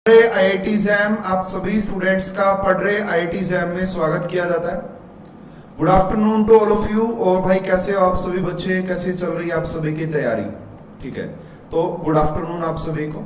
IIT jam आप सभी students का पढ़ रहे आईआईटी जैम में स्वागत किया जाता है। Good afternoon to all of you. और भाई कैसे हो आप सभी बच्चे, कैसे चल रही है आप सभी की तैयारी? ठीक है, तो गुड आफ्टरनून आप सभी को।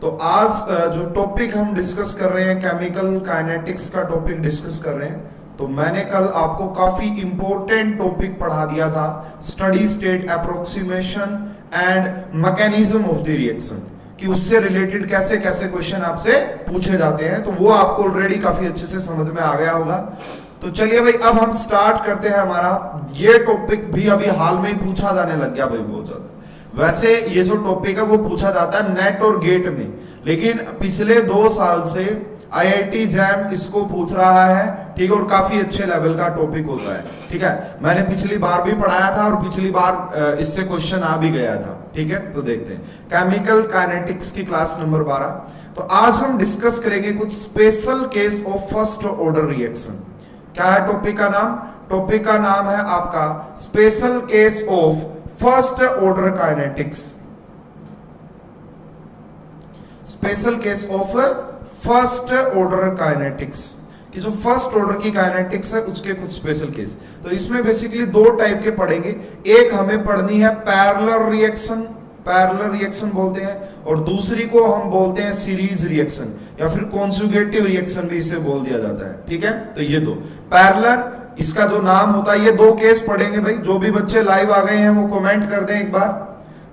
तो आज जो टॉपिक हम डिस्कस कर रहे हैं, केमिकल काइनेटिक्स का टॉपिक डिस्कस कर रहे हैं। तो मैंने कल आपको काफी इंपॉर्टेंट टॉपिक पढ़ा दिया था, steady state approximation and mechanism of the reaction, कि उससे रिलेटेड कैसे कैसे क्वेश्चन आपसे पूछे जाते हैं। तो वो आपको ऑलरेडी काफी अच्छे से समझ में आ गया होगा। तो चलिए भाई अब हम स्टार्ट करते हैं। हमारा ये टॉपिक भी अभी हाल में ही पूछा जाने लग गया भाई बहुत ज्यादा। वैसे ये जो टॉपिक है वो पूछा जाता है नेट और गेट में, लेकिन पिछले 2 साल से आईआईटी जैम इसको पूछ रहा है। ठीक है, और काफी अच्छे लेवल का टॉपिक होता है। ठीक है, मैंने पिछली बार भी पढ़ाया था और पिछली बार इससे क्वेश्चन आ भी गया था। ठीक है, तो देखते हैं केमिकल काइनेटिक्स की क्लास नंबर 12। तो आज हम डिस्कस करेंगे कुछ special case of first order reaction. क्या है टॉपिक का नाम? टॉपिक का नाम है आपका special case of first order kinetics. Special case of first order kinetics, कि जो फर्स्ट ऑर्डर की काइनेटिक्स है उसके कुछ स्पेशल केस। तो इसमें बेसिकली 2 टाइप के पढ़ेंगे। एक हमें पढ़नी है पैरेलल रिएक्शन, पैरेलल रिएक्शन बोलते हैं, और दूसरी को हम बोलते हैं सीरीज रिएक्शन या फिर कॉन्जुगेटिव रिएक्शन भी इसे बोल दिया जाता है। ठीक है, तो ये 2 पैरेलल, इसका जो नाम होता है, ये 2 केस पढ़ेंगे भाई। जो भी बच्चे लाइव आ गए हैं वो कमेंट कर दें एक बार,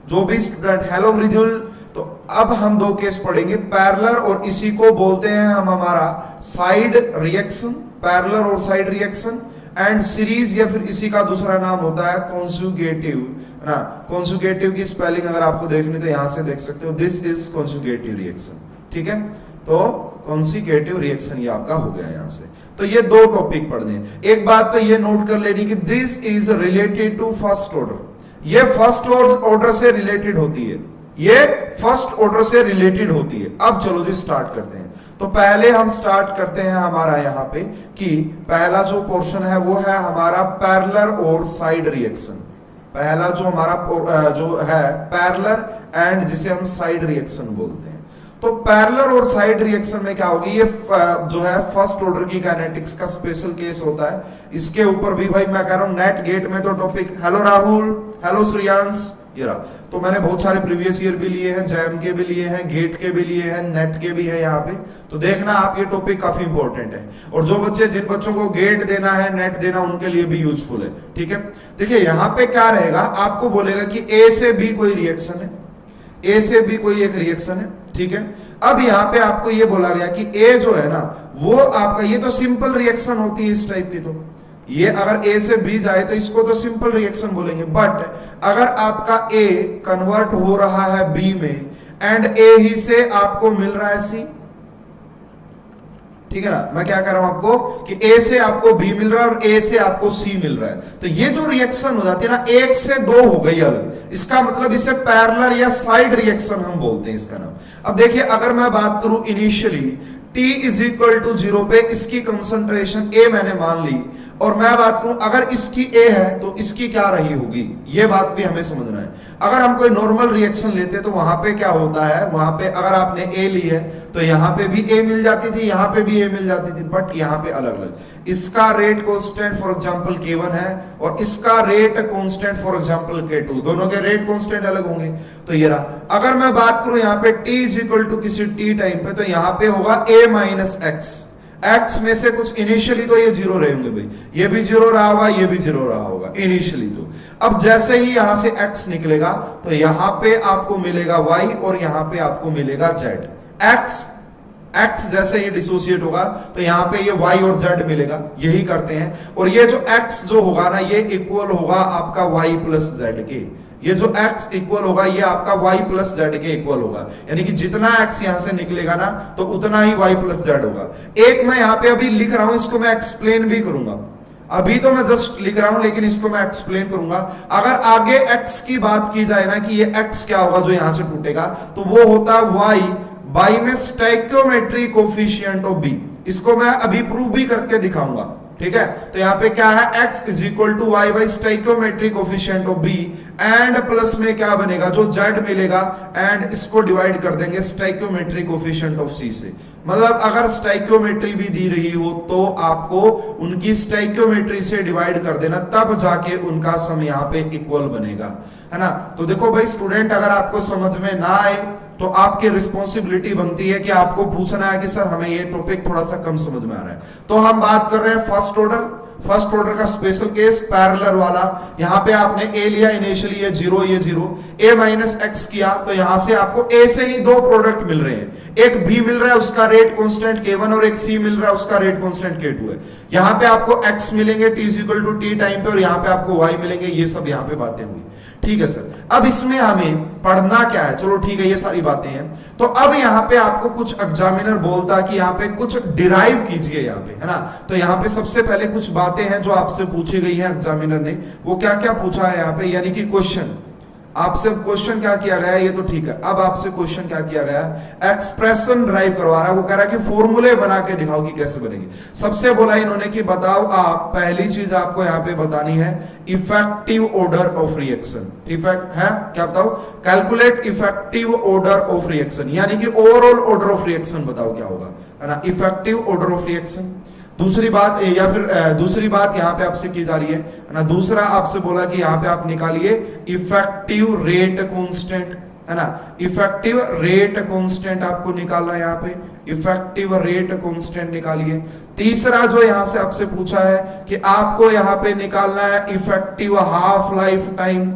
जो भी स्टूडेंट। हेलो मृदुल। तो अब हम 2 केस पढ़ेंगे, पैरेलल और इसी को बोलते हैं हम हमारा साइड रिएक्शन, पैरेलल और साइड रिएक्शन, एंड सीरीज या फिर इसी का दूसरा नाम होता है कॉन्जुगेटिव ना। कॉन्जुगेटिव की स्पेलिंग अगर आपको देखनी तो यहां से देख सकते हो, दिस इज कॉन्जुगेटिव रिएक्शन। ठीक है, तो कॉन्जुगेटिव रिएक्शन ये आपका हो गया यहां से। तो ये 2 टॉपिक पढ़ने हैं। एक बात तो ये नोट कर लेनी कि this is related to first order, ये फर्स्ट ऑर्डर से रिलेटेड होती है, ये फर्स्ट ऑर्डर से रिलेटेड होती है। अब चलो जी स्टार्ट करते हैं। तो पहले हम स्टार्ट करते हैं हमारा यहाँ पे कि पहला जो पोर्शन है वो है हमारा पैरेलल और साइड रिएक्शन। पहला जो हमारा जो है पैरेलल एंड जिसे हम साइड रिएक्शन बोलते हैं। तो पैरेलल और साइड रिएक्शन में क्या होगी, ये जो है फर्स्ट ऑर्डर की काइनेटिक्स का स्पेशल केस होता है। इसके ऊपर भी भाई मैं कह रहा हूं नेट गेट में तो topic, hello Rahul, hello Shreyansh, ये रहा। तो मैंने बहुत सारे प्रीवियस ईयर भी लिए हैं, जैम के भी लिए हैं, गेट के भी लिए हैं, नेट के भी है यहाँ पे। तो देखना आप, ये टॉपिक काफी इंपॉर्टेंट है। और जो बच्चे, जिन बच्चों को गेट देना है, नेट देना, उनके लिए भी यूजफुल है। ठीक है, देखिए यहाँ पे क्या रहेगा, आपको बोलेगा कि ए से बी कोई रिएक्शन है, ए से बी कोई एक रिएक्शन है। ठीक है, अब यहाँ पे आपको ये बोला गया कि ए जो है ना वो आपका, ये तो सिंपल रिएक्शन होती है इस टाइप की। तो ये अगर ए से बी जाए तो इसको तो सिंपल रिएक्शन बोलेंगे। बट अगर आपका ए कन्वर्ट हो रहा है बी में एंड ए ही से आपको मिल रहा है सी, ठीक है ना, मैं क्या कर रहा हूं आपको कि ए से आपको बी मिल रहा है और ए से आपको सी मिल रहा है, तो ये जो रिएक्शन हो जाती है ना, 1 से 2 हो गई अलग। इसका मतलब इसे पैरेलल या साइड रिएक्शन हम बोलते हैं इसका नाम। अब देखिए अगर मैं बात करूं initially T is equal to 0 पे इसकी कंसंट्रेशन A मैंने मान ली, और मैं बात करूं अगर इसकी A है तो इसकी क्या रही होगी, ये बात भी हमें समझना है। अगर हम कोई नॉर्मल रिएक्शन लेते तो वहां पे क्या होता है, वहां पे अगर आपने A ली है तो यहां पे भी A मिल जाती थी, यहां पे भी A मिल जाती थी, बट यहां पे अलग अलग। इसका rate constant for example K1 है और इसका rate constant for example K2, दोनों के रेट कांस्टेंट अलग होंगे। तो ये रहा। अगर मैं बात करूं यहाँ पे T इज इक्वल टू किसी T टाइम पे, तो यहाँ पे होगा A माइनस एक्स। एक्स में से कुछ इनिशियली तो ये 0 रहे होंगे भाई, ये भी 0 रहा होगा, ये भी 0 रहा होगा इनिशियली। तो अब जैसे ही यहां से x निकलेगा तो यहां पे आपको मिलेगा y और यहां पे आपको मिलेगा z। x जैसे ये डिसोसिएट होगा तो यहां पे ये y और z मिलेगा, यही करते हैं। और ये जो x जो होगा ना, ये इक्वल होगा आपका y प्लस z के। ये जो x इक्वल होगा ये आपका y प्लस z के इक्वल होगा, यानी कि जितना x यहां से निकलेगा ना तो उतना ही y प्लस z होगा। एक मैं यहां पे अभी लिख रहा हूं, इसको मैं एक्सप्लेन भी करूंगा। अभी तो मैं जस्ट लिख रहा हूं लेकिन इसको मैं एक्सप्लेन करूंगा। अगर आगे x की बात की जाए ना कि ये x क्या होगा जो यहां से टूटेगा, तो वो होता है y में स्टोइकियोमेट्री कोफिशिएंट ऑफ b। इसको मैं अभी प्रूव भी करके दिखाऊंगा। ठीक है, तो यहाँ पे क्या है, x is equal to Y by stoichiometric coefficient of b and plus में क्या बनेगा, जो Z मिलेगा एंड इसको डिवाइड कर देंगे स्टाइकियोमेट्रिक कोफिशिएंट ऑफ C से। मतलब अगर स्टाइकियोमेट्री भी दी रही हो तो आपको उनकी स्टाइकियोमेट्री से डिवाइड कर देना, तब जाके उनका सम यहाँ पे इक्वल बनेगा, है ना। तो देखो भाई स्टूडेंट, अगर आपको समझ में ना आए तो आपकी रिस्पॉन्सिबिलिटी बनती है कि आपको पूछना है कि सर हमें ये टॉपिक थोड़ा सा कम समझ में आ रहा है। तो हम बात कर रहे हैं फर्स्ट ऑर्डर का स्पेशल केस पैरेलल वाला। यहां पे आपने ए लिया इनिशियली, ये जीरो ए माइनस एक्स किया, तो यहां से आपको ए से ही दो प्रोडक्ट मिल रहे हैं, एक बी मिल रहा है उसका रेट कांस्टेंट K1 और एक सी मिल रहा है उसका रेट कांस्टेंट K2 है। यहां पे आपको एक्स मिलेंगे t equal to T time पे और यहां पे आपको वाई मिलेंगे। ये सब यहां पे बातें हुई, ठीक है सर। अब इसमें हमें पढ़ना क्या है, चलो ठीक है ये सारी बातें हैं। तो अब यहाँ पे आपको कुछ एग्जामिनर बोलता कि यहाँ पे कुछ डिराइव कीजिए यहाँ पे, है ना। तो यहाँ पे सबसे पहले कुछ बातें हैं जो आपसे पूछी गई हैं एग्जामिनर ने, वो क्या क्या पूछा है यहाँ पे, यानी कि क्वेश्चन आपसे क्वेश्चन क्या किया गया है, ये तो ठीक है। अब आपसे क्वेश्चन क्या किया गया है, एक्सप्रेशन ड्राइव करवा रहा है। वो कह रहा है कि फॉर्मूले बना के दिखाओ कि कैसे बनेगी। सबसे बोला इन्होंने कि बताओ आप, पहली चीज आपको यहाँ पे बतानी है effective order of reaction. Effect है क्या, बताओ, calculate effective order of reaction, यानी कि ओवरऑल ऑर्डर ऑफ रिएक्शन बताओ क्या होगा, है ना, इफेक्टिव ऑर्डर ऑफ रिएक्शन। दूसरी बात, या फिर दूसरी बात यहाँ पे आपसे की जा रही है ना, दूसरा आपसे बोला कि यहाँ पे आप निकालिए इफेक्टिव रेट कांस्टेंट, है ना, इफेक्टिव रेट कांस्टेंट आपको निकालना है यहाँ पे, इफेक्टिव रेट कांस्टेंट निकालिए। तीसरा जो यहाँ से आपसे पूछा है कि आपको यहाँ पे निकालना है इफेक्टिव हाफ लाइफ टाइम।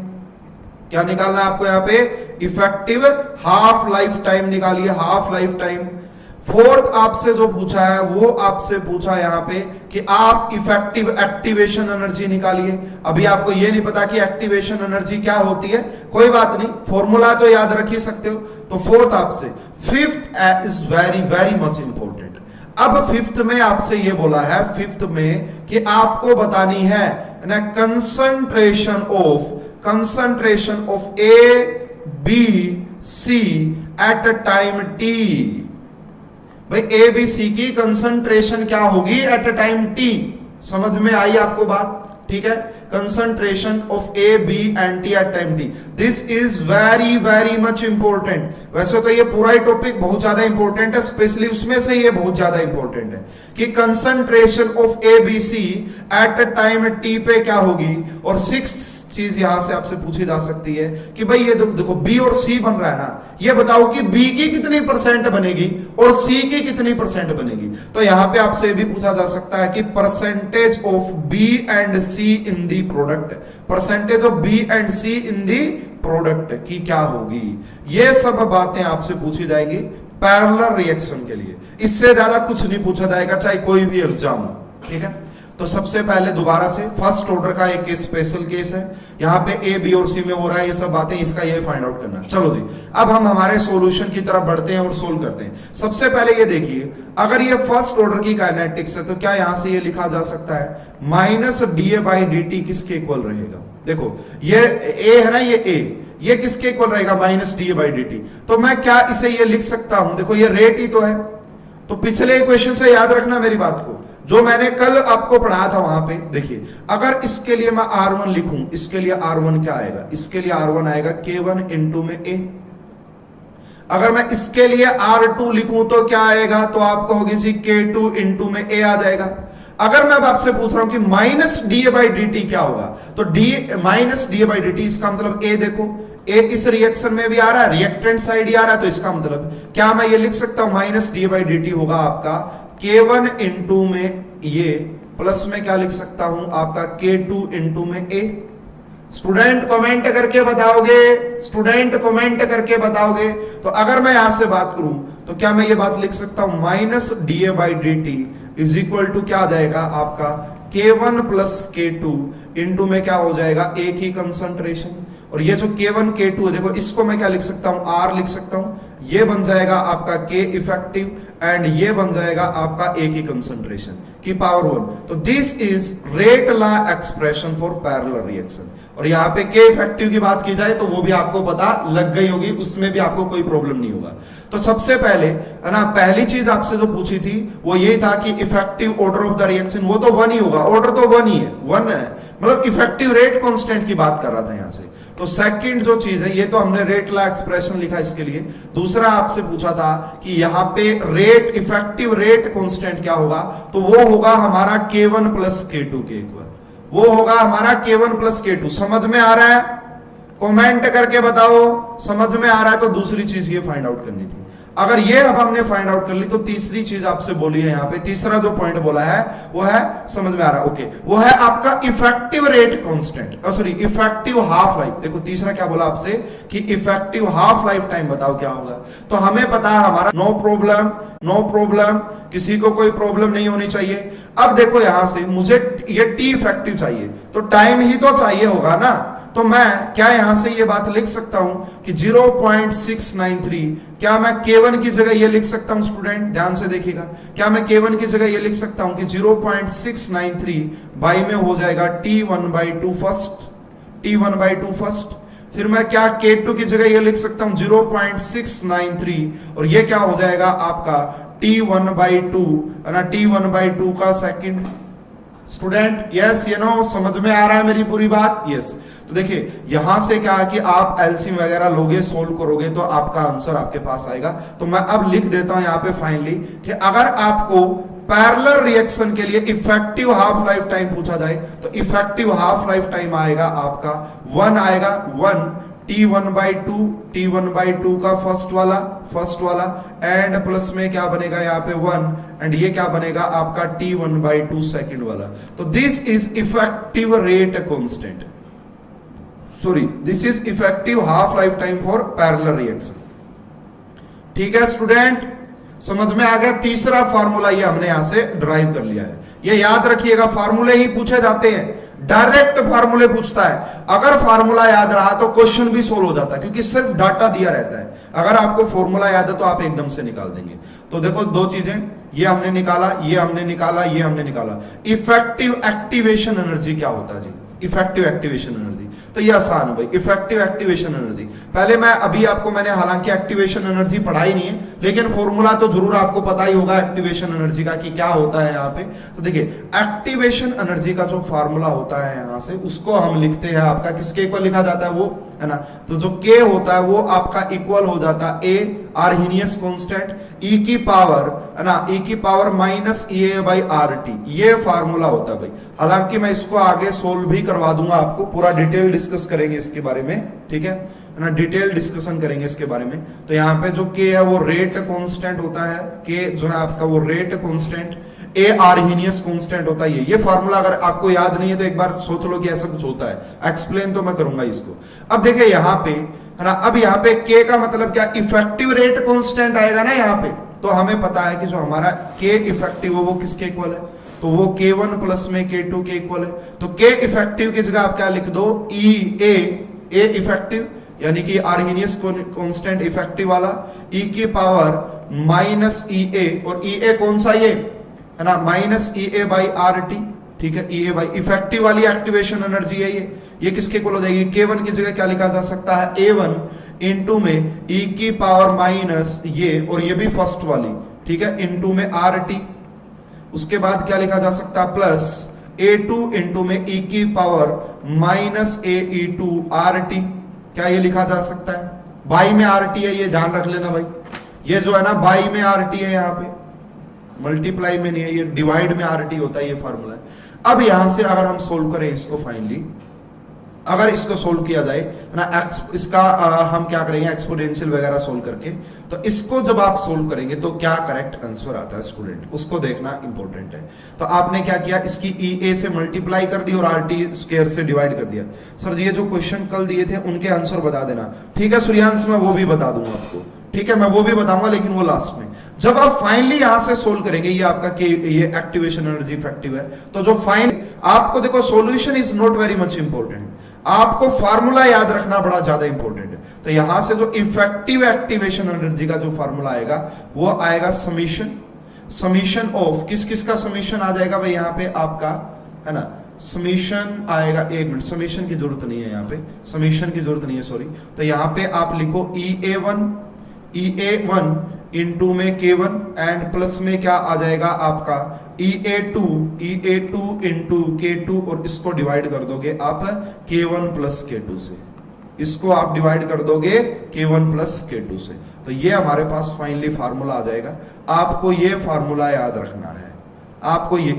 क्या निकालना है आपको यहाँ पे, इफेक्टिव हाफ लाइफ टाइम निकालिए, हाफ लाइफ टाइम। फोर्थ आपसे जो पूछा है वो आपसे पूछा यहाँ पे कि आप इफेक्टिव एक्टिवेशन एनर्जी निकालिए। अभी आपको ये नहीं पता कि एक्टिवेशन एनर्जी क्या होती है, कोई बात नहीं, फॉर्मूला तो याद रख ही सकते हो। तो फोर्थ आपसे, fifth is very very much important. अब फिफ्थ में आपसे ये बोला है, फिफ्थ में कि आपको बतानी है ना concentration of A B C at time T. भाई ए बी सी की कंसंट्रेशन क्या होगी एट अ टाइम टी, समझ में आई आपको बात, ठीक है। Concentration of A B and T at time T, this is very very much important. वैसे तो ये पूरा ही टॉपिक बहुत ज्यादा इंपॉर्टेंट है, स्पेशली उसमें से ये बहुत ज्यादा इंपॉर्टेंट है कि concentration of A B C at a time T पे क्या होगी। और सिक्स्थ चीज यहां से आपसे पूछी जा सकती है कि भाई ये देखो बी और सी बन रहा है ना, ये बताओ कि बी की कितनी परसेंट बनेगी और सी की कितनी परसेंट बनेगी। तो यहां पे आपसे भी पूछा जा सकता है कि percentage of B and C in the product, percentage of B and C in the product की क्या होगी। ये सब बातें आपसे पूछी जाएंगी पैरेलल रिएक्शन के लिए, इससे ज्यादा कुछ नहीं पूछा जाएगा चाहे कोई भी एग्जाम हो, ठीक है। तो सबसे पहले दोबारा से फर्स्ट ऑर्डर का एक स्पेशल केस है, यहाँ पे ए बी और सी में हो रहा है ये सब बातें, इसका ये फाइंड आउट करना। चलो जी, अब हम हमारे सॉल्यूशन की तरफ बढ़ते हैं और सोल्व करते हैं। सबसे पहले ये देखिए, अगर ये फर्स्ट ऑर्डर की काइनेटिक्स है तो क्या यहां से ये लिखा जा सकता है minus D A by D T किसके इक्वल रहेगा। देखो ये ए है ना, ये किसके इक्वल रहेगा, minus D A by D T. तो मैं क्या इसे ये लिख सकता हूं, देखो ये रेट ही तो है। तो पिछले इक्वेशन से याद रखना मेरी बात को, जो मैंने कल आपको पढ़ाया था वहां पे, देखिए अगर इसके लिए मैं R1 लिखूं, इसके लिए R1 क्या आएगा, इसके लिए R1 आएगा K1 इंटू में A। अगर मैं इसके लिए R2 लिखूं तो क्या आएगा, तो आप कहोगे जी K2 इंटू में A आ जाएगा। अगर मैं अब आपसे पूछ रहा हूं कि minus D A by D T क्या होगा, तो D minus D A by D T, इसका मतलब A देखो, A इस रिएक्शन में भी आ रहा है, रिएक्टेंट साइड ही आ रहा है, तो इसका मतलब क्या मैं ये लिख सकता हूं minus D A by D T होगा आपका K1 इंटू में ये, प्लस में क्या लिख सकता हूं आपका K2 इंटू में A। स्टूडेंट कमेंट करके बताओगे, स्टूडेंट कमेंट करके बताओगे। तो अगर मैं यहां से बात करूं तो क्या मैं ये बात लिख सकता हूं minus D A by D T is equal to क्या आ जाएगा आपका K1 प्लस K2 इंटू में क्या हो जाएगा एक ही कंसंट्रेशन। और ये जो K1 K2 है, देखो इसको मैं क्या लिख सकता हूं, R लिख सकता हूं, ये बन जाएगा आपका K इफेक्टिव एंड ये बन जाएगा आपका एक ही कंसंट्रेशन की पावर 1। तो this is rate law expression for parallel reaction. और यहाँ पे K इफेक्टिव की बात की जाए तो वो भी आपको पता लग गई होगी, उसमें भी आपको कोई प्रॉब्लम नहीं होगा। तो सबसे पहले है ना, पहली चीज आपसे जो पूछी थी वो यही था कि effective order of the reaction, वो तो 1 ही होगा, ऑर्डर तो 1 ही है, 1 है, मतलब इफेक्टिव रेट कांस्टेंट की बात कर रहा था यहां से। तो सेकंड जो चीज है, ये तो हमने रेट ला एक्सप्रेशन लिखा इसके लिए। दूसरा आपसे पूछा था कि यहाँ पे रेट, इफेक्टिव रेट कांस्टेंट क्या होगा, तो वो होगा हमारा K1 प्लस K2 के इक्वल, वो होगा हमारा K1 प्लस K2। समझ में आ रहा है? कमेंट करके बताओ समझ में आ रहा है। तो दूसरी चीज ये फाइंड आउट करनी थी। अगर ये अब हमने फाइंड आउट कर ली तो तीसरी चीज आपसे बोली है यहाँ पे, तीसरा जो पॉइंट बोला है वो है, समझ में आ रहा है? ओके, वो है आपका effective rate constant, sorry effective half life. देखो तीसरा क्या बोला आपसे कि इफेक्टिव हाफ लाइफ टाइम बताओ क्या होगा। तो हमें पता है हमारा नो प्रॉब्लम, नो प्रॉब्लम, किसी को कोई प्रॉब्लम नहीं होनी चाहिए। अब देखो यहां से मुझे ये टी इफेक्टिव चाहिए, तो टाइम ही तो चाहिए होगा ना। तो मैं क्या यहां से ये बात लिख सकता हूं कि 0.693, क्या मैं K1 की जगह ये लिख सकता हूं? स्टूडेंट ध्यान से देखिएगा, क्या मैं K1 की जगह ये लिख सकता हूं कि 0.693 बाई में हो जाएगा T1/2 फर्स्ट, T1/2 फर्स्ट। फिर मैं क्या K2 की जगह ये लिख सकता हूं 0.693, और ये क्या हो जाएगा आपका T1/2, है ना, T1/2 का सेकंड। स्टूडेंट यस, ये नो, समझ में आ रहा है मेरी पूरी बात? यस। तो देखिए यहां से क्या है कि आप एलसीएम वगैरह लोगे, सोल्व करोगे तो आपका आंसर आपके पास आएगा। तो मैं अब लिख देता हूं यहां पे फाइनली कि अगर आपको पैरेलल रिएक्शन के लिए इफेक्टिव हाफ लाइफ टाइम पूछा जाए तो इफेक्टिव हाफ लाइफ टाइम आएगा आपका 1 आएगा, 1 T1/2, T1/2 का फर्स्ट वाला एंड प्लस में क्या बनेगा यहाँ पे 1, एंड ये क्या बनेगा आपका T1/2 सेकंड वाला। तो this is effective rate constant, sorry this is effective half life time for parallel reaction. ठीक है स्टूडेंट, समझ में आ गया? तीसरा फार्मूला ये हमने यहां से ड्राइव कर लिया है। ये याद रखिएगा, फार्मूले ही पूछे जाते हैं, डायरेक्ट फार्मूले पूछता है। अगर फार्मूला याद रहा तो क्वेश्चन भी सोल्व हो जाता है, क्योंकि सिर्फ डाटा दिया रहता है। अगर आपको फार्मूला याद है तो आप एकदम से निकाल देंगे। तो देखो दो चीजें, ये हमने निकाला, ये हमने निकाला, ये हमने निकाला। इफेक्टिव एक्टिवेशन एनर्जी क्या होता है जी? इफेक्टिव एक्टिवेशन एनर्जी, तो ये आसान है भाई। इफेक्टिव एक्टिवेशन एनर्जी पहले मैं अभी आपको मैंने हालांकि एक्टिवेशन एनर्जी पढ़ाई नहीं है, लेकिन फॉर्मूला तो जरूर आपको पता ही होगा एक्टिवेशन एनर्जी का कि क्या होता है यहाँ पे। तो देखिए एक्टिवेशन एनर्जी का जो फॉर्मूला होता है यहां से, उसको हम लिखते हैं आपका किसके इक्वल लिखा जाता है वो, है ना। तो जो K होता है वो आपका इक्वल हो जाता है A आर्हीनियस कांस्टेंट E की पावर, है ना, E की पावर माइनस EA/RT। ये फार्मूला होता है भाई। हालांकि मैं इसको आगे सोल्व भी करवा दूंगा आपको, पूरा डिटेल डिस्कस करेंगे इसके बारे में, ठीक है ना, डिटेल डिस्कशन करेंगे इसके बारे में। तो यहाँ पे जो K है वो रेट कांस्टेंट होता है, K जो है आपका वो rate constant, A Arrhenius constant होता है। ये फार्मूला अगर आपको याद नहीं है तो एक बार सोच लो कि ऐसा कुछ होता है, एक्सप्लेन तो मैं करूंगा इसको। अब देखिए यहाँ पे, है ना, अब यहाँ पे K का मतलब क्या, इफेक्टिव रेट कांस्टेंट आएगा ना यहाँ पे। तो हमें पता है कि जो हमारा K इफेक्टिव है वो किसके इक्वल है, तो वो K1 प्लस में K2 के इक्वल है। तो K इफेक्टिव की जगह आप क्या लिख दो, A इफेक्टिव, यानी कि आर्हीनियस कांस्टेंट इफेक्टिव वाला, E की पावर माइनस EA, और EA कौन सा ये, है ना, माइनस EA/RT, ठीक है, EA बाई इफेक्टिव वाली एक्टिवेशन एनर्जी है ये किसके इक्वल हो जाएगी? K1 की जगह क्या लिखा जा सकता है, A1 इंटू में E की पावर माइनस ये, और ये भी फर्स्ट वाली, ठीक है, इंटू में RT। उसके बाद क्या लिखा जा सकता है, प्लस A2 इंटू में E की पावर माइनस AE2RT। क्या ये लिखा जा सकता है? बाई में RT है, ये ध्यान रख लेना भाई। ये जो है ना बाई में RT है, यहाँ पे मल्टीप्लाई में नहीं है, ये डिवाइड में RT होता है, ये फार्मूला है। अब यहां से अगर हम सोल्व करें इसको फाइनली, अगर इसको सोल्व किया जाए ना, इसका हम क्या करेंगे, एक्सपोनेंशियल वगैरह सोल्व करके, तो इसको जब आप सोल्व करेंगे तो क्या करेक्ट आंसर आता है स्टूडेंट, उसको देखना इंपॉर्टेंट है। तो आपने क्या किया, इसकी EA से मल्टीप्लाई कर दी और RT स्क्वायर से डिवाइड कर दिया। सर ये जो क्वेश्चन कल दिए थे उनके आंसर बता देना, ठीक है सूर्यांश, मैं वो भी बता दूंगा आपको, ठीक है, मैं वो भी बताऊंगा, लेकिन वो लास्ट में। जब आप फाइनली यहां से सोल्व करेंगे, ये आपका ये एक्टिवेशन एनर्जी इफेक्टिव है, तो जो फाइन आपको देखो, solution is not very much important, आपको फार्मूला याद रखना बड़ा ज्यादा इंपॉर्टेंट है। तो यहां से जो इफेक्टिव एक्टिवेशन एनर्जी का जो फार्मूला आएगा वो आएगा समीशन ऑफ किस किस का समीशन आ जाएगा भाई, यहाँ पे आपका, है ना, समीशन आएगा, एक मिनट, समीशन की जरूरत नहीं है यहाँ पे, समीशन की जरूरत नहीं है, सॉरी। तो यहाँ पे आप लिखो EA1 इंटू में K1 एंड प्लस में क्या आ जाएगा आपका EA2 इंटू K2, और इसको डिवाइड कर दोगे आप K1 प्लस K2 से, इसको आप डिवाइड कर दोगे K1 प्लस K2 से, तो ये हमारे पास फाइनली फार्मूला आ जाएगा। आपको ये फार्मूला याद रखना है, आपको ये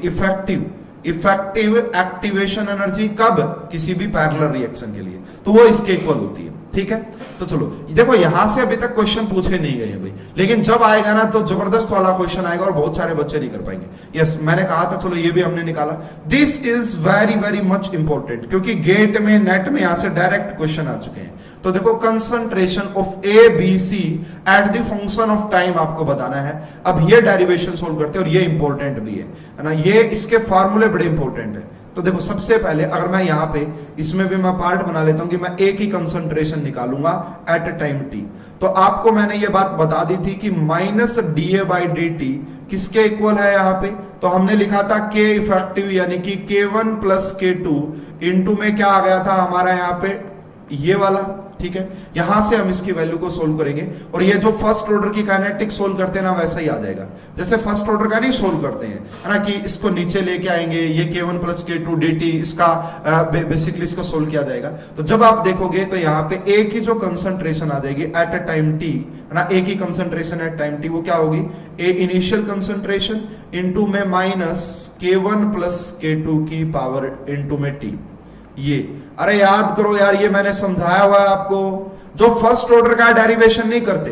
इफेक्टिव एक्टिवेशन एनर्जी कब, किसी भी पैरेलल रिएक्शन के लिए, तो वो इसके इक्वल होती है। ठीक है, तो चलो देखो यहां से अभी तक क्वेश्चन पूछे नहीं गए भाई, लेकिन जब आएगा ना तो जबरदस्त वाला क्वेश्चन आएगा और बहुत सारे बच्चे नहीं कर पाएंगे। यस, मैंने कहा था, चलो ये भी हमने निकाला। This is very very much important, क्योंकि गेट में, नेट में यहां से डायरेक्ट क्वेश्चन आ चुके हैं। तो देखो concentration of A B C at the function of time आपको बताना है। अब ये डेरिवेशन सोल्व करते हैं और ये इंपॉर्टेंट भी है ना, ये इसके फॉर्मूले बड़े इंपॉर्टेंट है। तो देखो सबसे पहले अगर मैं यहां पे, इसमें भी मैं पार्ट बना लेता हूं कि मैं एक ही कंसंट्रेशन निकालूंगा एट अ टाइम टी। तो आपको मैंने ये बात बता दी थी कि माइनस dA/dt किसके इक्वल है यहां पे, तो हमने लिखा था K इफेक्टिव यानी कि K1 प्लस K2 इंटू में क्या आ गया था हमारा यहाँ पे ये वाला। ठीक है, यहां से हम इसकी वैल्यू को सोल्व करेंगे और ये जो फर्स्ट ऑर्डर की काइनेटिक सोल्व करते हैं ना वैसा ही आ जाएगा जैसे फर्स्ट ऑर्डर का नहीं सोल्व करते हैं, है ना, कि इसको नीचे लेके आएंगे, ये K1 प्लस K2 dt इसका बेसिकली इसको सोल्व किया जाएगा। तो जब आप देखोगे तो यहाँ पे एक ही जो कंसंट्रेशन आ जाएगी एट अ टाइम टी, है ना, एक ही कंसंट्रेशन एट टाइम टी, वो क्या होगी, ए इनिशियल कंसंट्रेशन इंटू में माइनस K1 प्लस K2 की पावर इंटू में टी। ये अरे याद करो यार, ये मैंने समझाया हुआ है आपको। जो फर्स्ट ऑर्डर का डेरिवेशन नहीं करते,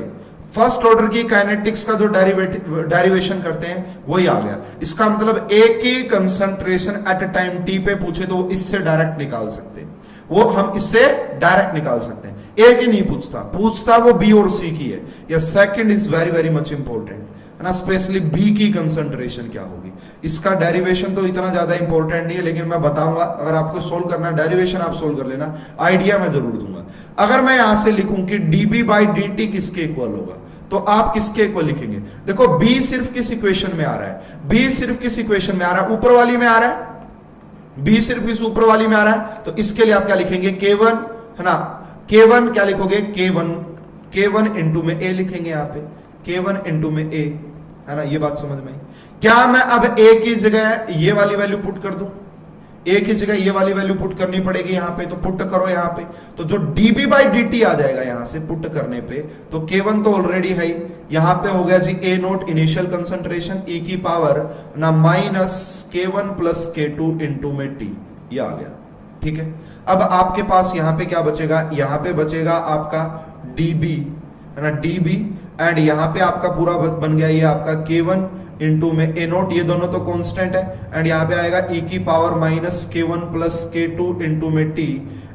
फर्स्ट ऑर्डर की काइनेटिक्स का जो डेरिवेशन करते हैं वही आ गया। इसका मतलब एक ही concentration at a time T पे पूछे तो इससे डायरेक्ट निकाल सकते हैं, वो हम इससे डायरेक्ट निकाल सकते हैं। एक ही नहीं पूछता वो बी और सी की है। या second is very very much important, है ना, स्पेशली बी की कंसंट्रेशन क्या होगी। इसका डेरिवेशन तो इतना ज्यादा इंपॉर्टेंट नहीं है, लेकिन मैं बताऊंगा, अगर आपको सोल्व करना है डेरिवेशन आप सोल्व कर लेना, आइडिया मैं जरूर दूंगा। अगर मैं यहां से लिखूं कि dB/dt किसके इक्वल होगा, तो आप किसके इक्वल लिखेंगे। देखो बी सिर्फ किस इक्वेशन में आ रहा है, बी सिर्फ किस इक्वेशन में आ रहा है, ऊपर वाली में आ रहा है, बी सिर्फ इस ऊपर वाली में आ रहा है। तो इसके लिए आप क्या लिखेंगे, K1, है ना, K1 क्या लिखोगे, K1 इंटू में A लिखेंगे यहाँ पे, K1 इंटू में A, है ना, ये बात समझ में आई। क्या मैं अब A की जगह ये वाली वैल्यू पुट कर दूं, A की जगह ये वाली वैल्यू पुट करनी पड़ेगी यहाँ पे, तो पुट करो यहाँ पे, तो जो dB/dt आ जाएगा यहां से पुट करने पे, तो K1 तो ऑलरेडी है, यहां पे हो गया जी A note initial concentration e की पावर ना minus K1 plus K2 into में T, ये आ गया। ठीक है, अब आपके पास यहां पे क्या बचेगा, यहां पे बचेगा आपका dB, है ना, dB, एंड यहां पे आपका पूरा बन गया ये आपका K1 इंटू में A नोट, ये दोनों तो कांस्टेंट है, एंड यहां पे आएगा e की power minus K1 plus K2 into में T,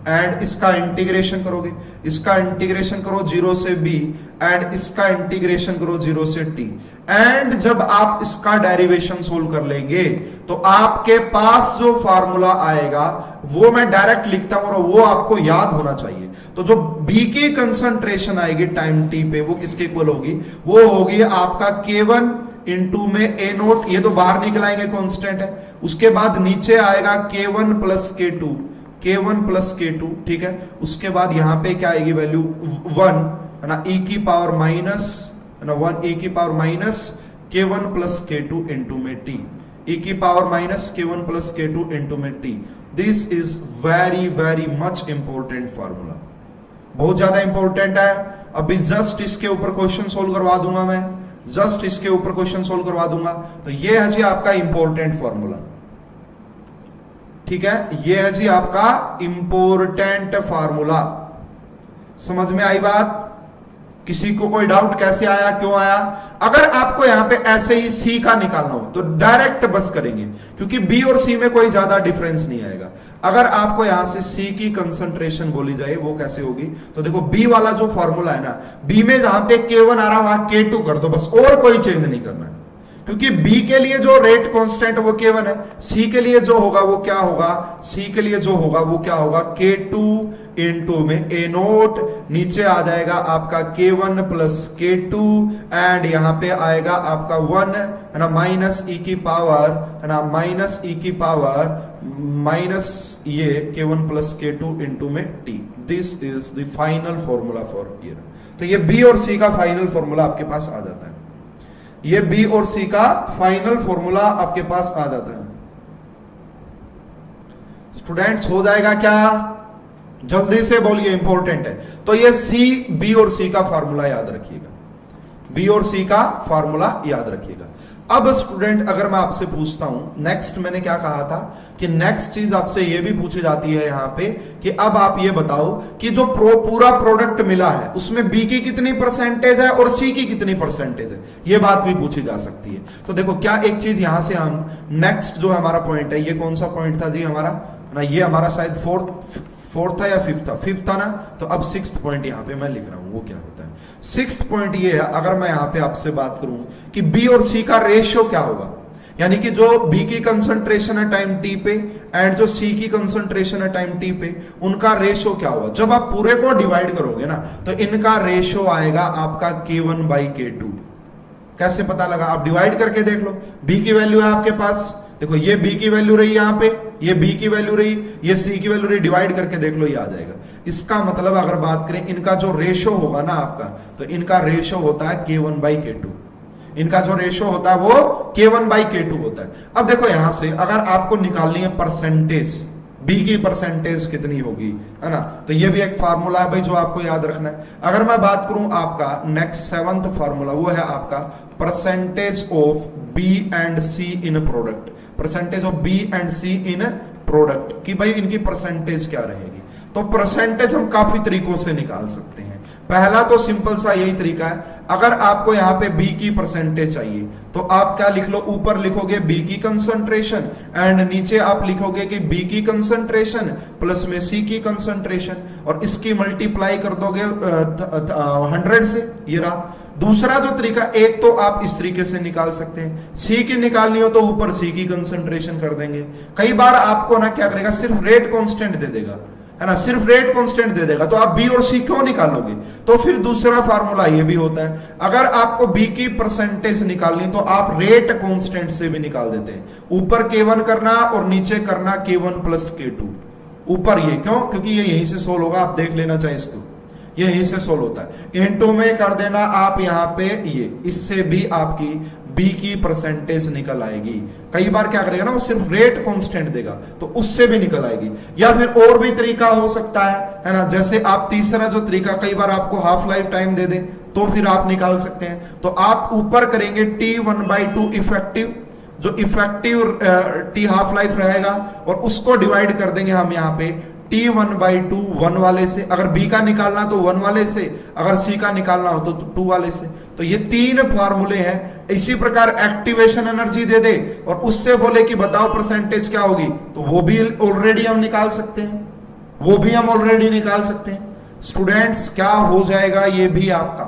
एंड इसका इंटीग्रेशन करोगे, इसका इंटीग्रेशन करो 0 से B, एंड इसका इंटीग्रेशन करो 0 से T, एंड जब आप इसका डेरिवेशन सोल्व कर लेंगे तो आपके पास जो फार्मूला आएगा वो मैं डायरेक्ट लिखता हूं और वो आपको याद होना चाहिए। तो जो B की कंसंट्रेशन आएगी टाइम T पे वो किसके इक्वल होगी, वो होगी आपका K1 इंटू में A नोट, ये तो बाहर निकलाएंगे कांस्टेंट है, उसके बाद नीचे आएगा K1 plus K2, K1 plus K2, ठीक है, उसके बाद यहां पे क्या आएगी वैल्यू 1, है ना, e की पावर माइनस, है ना, 1 e की power minus K1 plus K2 into में T, e की power minus K1 plus K2 into में T। This is very very much important formula, बहुत ज्यादा इंपॉर्टेंट है। अभी जस्ट इसके ऊपर क्वेश्चन सोल्व करवा दूंगा मैं, जस्ट इसके ऊपर क्वेश्चन सोल्व करवा दूंगा। तो ये है जी आपका इंपॉर्टेंट फॉर्मूला, ठीक है, ये है जी आपका इंपॉर्टेंट फार्मूला। समझ में आई बात, किसी को कोई डाउट कैसे आया, क्यों आया। अगर आपको यहां पे ऐसे ही सी का निकालना हो तो डायरेक्ट बस करेंगे, क्योंकि बी और सी में कोई ज्यादा डिफरेंस नहीं आएगा। अगर आपको यहां से सी की कंसंट्रेशन बोली जाए वो कैसे होगी, तो देखो बी वाला जो फॉर्मूला है ना, बी में जहां पे K1 आ रहा वहां K2 कर दो बस, और कोई चेंज नहीं करना है, क्योंकि B के लिए जो रेट कांस्टेंट वो K1 है, C के लिए जो होगा वो क्या होगा, C के लिए जो होगा वो क्या होगा, K2 इंटू में A नोट, नीचे आ जाएगा आपका K1 प्लस K2, एंड यहां पे आएगा आपका 1, है ना, माइनस e की पावर, है ना, माइनस e की पावर माइनस ये K1 प्लस K2 इंटू में T। This is the final formula for year. तो ये B और C का फाइनल फॉर्मूला आपके पास आ जाता है, ये B और C का फाइनल फॉर्मूला आपके पास आ जाता है। स्टूडेंट्स हो जाएगा क्या, जल्दी से बोलिए, इंपॉर्टेंट है। तो ये सी, बी और सी का फॉर्मूला याद रखिएगा, बी और सी का फॉर्मूला याद रखिएगा। अब स्टूडेंट अगर मैं आपसे पूछता हूं नेक्स्ट, मैंने क्या कहा था कि नेक्स्ट चीज आपसे ये भी पूछी जाती है यहां पे कि अब आप ये बताओ कि जो पूरा प्रोडक्ट मिला है उसमें बी की कितनी परसेंटेज है और सी की कितनी परसेंटेज है, ये बात भी पूछी जा सकती है। तो देखो क्या एक चीज यहां से हम नेक्स्ट जो हमारा पॉइंट है, ये कौन सा पॉइंट था जी हमारा ना, ये हमारा शायद फोर्थ था या फिफ्थ था ना, तो अब सिक्स्थ पॉइंट यहां पे मैं लिख रहा हूं, वो क्या होता है सिक्स्थ पॉइंट ये है। अगर मैं यहां पे आपसे बात करूं कि बी और सी का रेशियो क्या होगा, यानी कि जो बी की कंसंट्रेशन है टाइम टी पे एंड जो सी की कंसंट्रेशन है टाइम टी पे, उनका रेशियो क्या होगा। जब आप पूरे को डिवाइड करोगे ना तो इनका रेशियो आएगा आपका K1/K2। कैसे पता लगा, आप डिवाइड करके देख लो। बी की वैल्यू है आपके पास, देखो ये बी की वैल्यू रही यहां पे, ये बी की वैल्यू रही, ये सी की वैल्यू रही, डिवाइड करके देख लो ये आ जाएगा। इसका मतलब अगर बात करें इनका जो रेशियो होगा ना आपका, तो इनका रेशियो होता है K1/K2। इनका जो रेशियो होता है वो K1/K2 होता है। अब देखो यहां से अगर आपको निकालनी है परसेंटेज, बी की परसेंटेज कितनी होगी, है ना, तो ये भी एक फार्मूला है भाई जो आपको याद रखना है। अगर मैं बात करूं आपका नेक्स्ट 7th फार्मूला, वो है आपका percentage of B and C in product, percentage of B and C in product, कि भाई इनकी परसेंटेज क्या रहेगी। तो परसेंटेज हम काफी तरीकों से निकाल सकते हैं। पहला तो सिंपल सा यही तरीका है, अगर आपको यहां पे बी की परसेंटेज चाहिए तो आप क्या लिख लो, ऊपर लिखोगे बी की कंसंट्रेशन एंड नीचे आप लिखोगे कि बी की कंसंट्रेशन प्लस में सी की कंसंट्रेशन, और इसकी मल्टीप्लाई कर दोगे 100 से, ये रहा। दूसरा जो तरीका, एक तो आप इस तरीके से निकाल सकते हैं, सी की निकालनी हो तो ऊपर सी की कंसंट्रेशन कर देंगे। कई बार आपको ना क्या करेगा, सिर्फ रेट कांस्टेंट दे देगा, है ना, सिर्फ रेट कांस्टेंट दे देगा, तो आप बी और सी क्यों निकालोगे। तो फिर दूसरा फार्मूला ये भी होता है, अगर आपको बी की परसेंटेज निकालनी तो आप रेट कांस्टेंट से भी निकाल देते हैं। ऊपर K1 करना और नीचे करना K1+K2। ऊपर ये क्यों, क्योंकि ये यहीं से सोल्व होगा, आप देख लेना चाहिए इसको, ये यहीं से सोल्व होता है। इनटू में कर देना आप यहाँ पे ये, इससे भी आपकी बी की परसेंटेज निकल आएगी। कई बार क्या करेगा ना, वो सिर्फ रेट कांस्टेंट देगा तो उससे भी निकल आएगी। या फिर और भी तरीका हो सकता है ना, जैसे आप तीसरा जो तरीका, कई बार आपको हाफ लाइफ टाइम दे दे तो फिर आप निकाल सकते हैं। तो आप ऊपर करेंगे T1/2 इफेक्टिव, जो इफेक्टिव टी हाफ लाइफ रहेगा, और उसको डिवाइड कर देंगे हम यहाँ पे T1/2 1 वाले से, अगर बी का निकालना तो 1 वाले से, अगर सी का निकालना हो तो 2 वाले से। तो ये 3 फार्मूले हैं। इसी प्रकार एक्टिवेशन एनर्जी दे दे और उससे बोले कि बताओ परसेंटेज क्या होगी, तो वो भी ऑलरेडी हम निकाल सकते हैं, वो भी हम ऑलरेडी निकाल सकते हैं। स्टूडेंट्स क्या हो जाएगा ये भी आपका,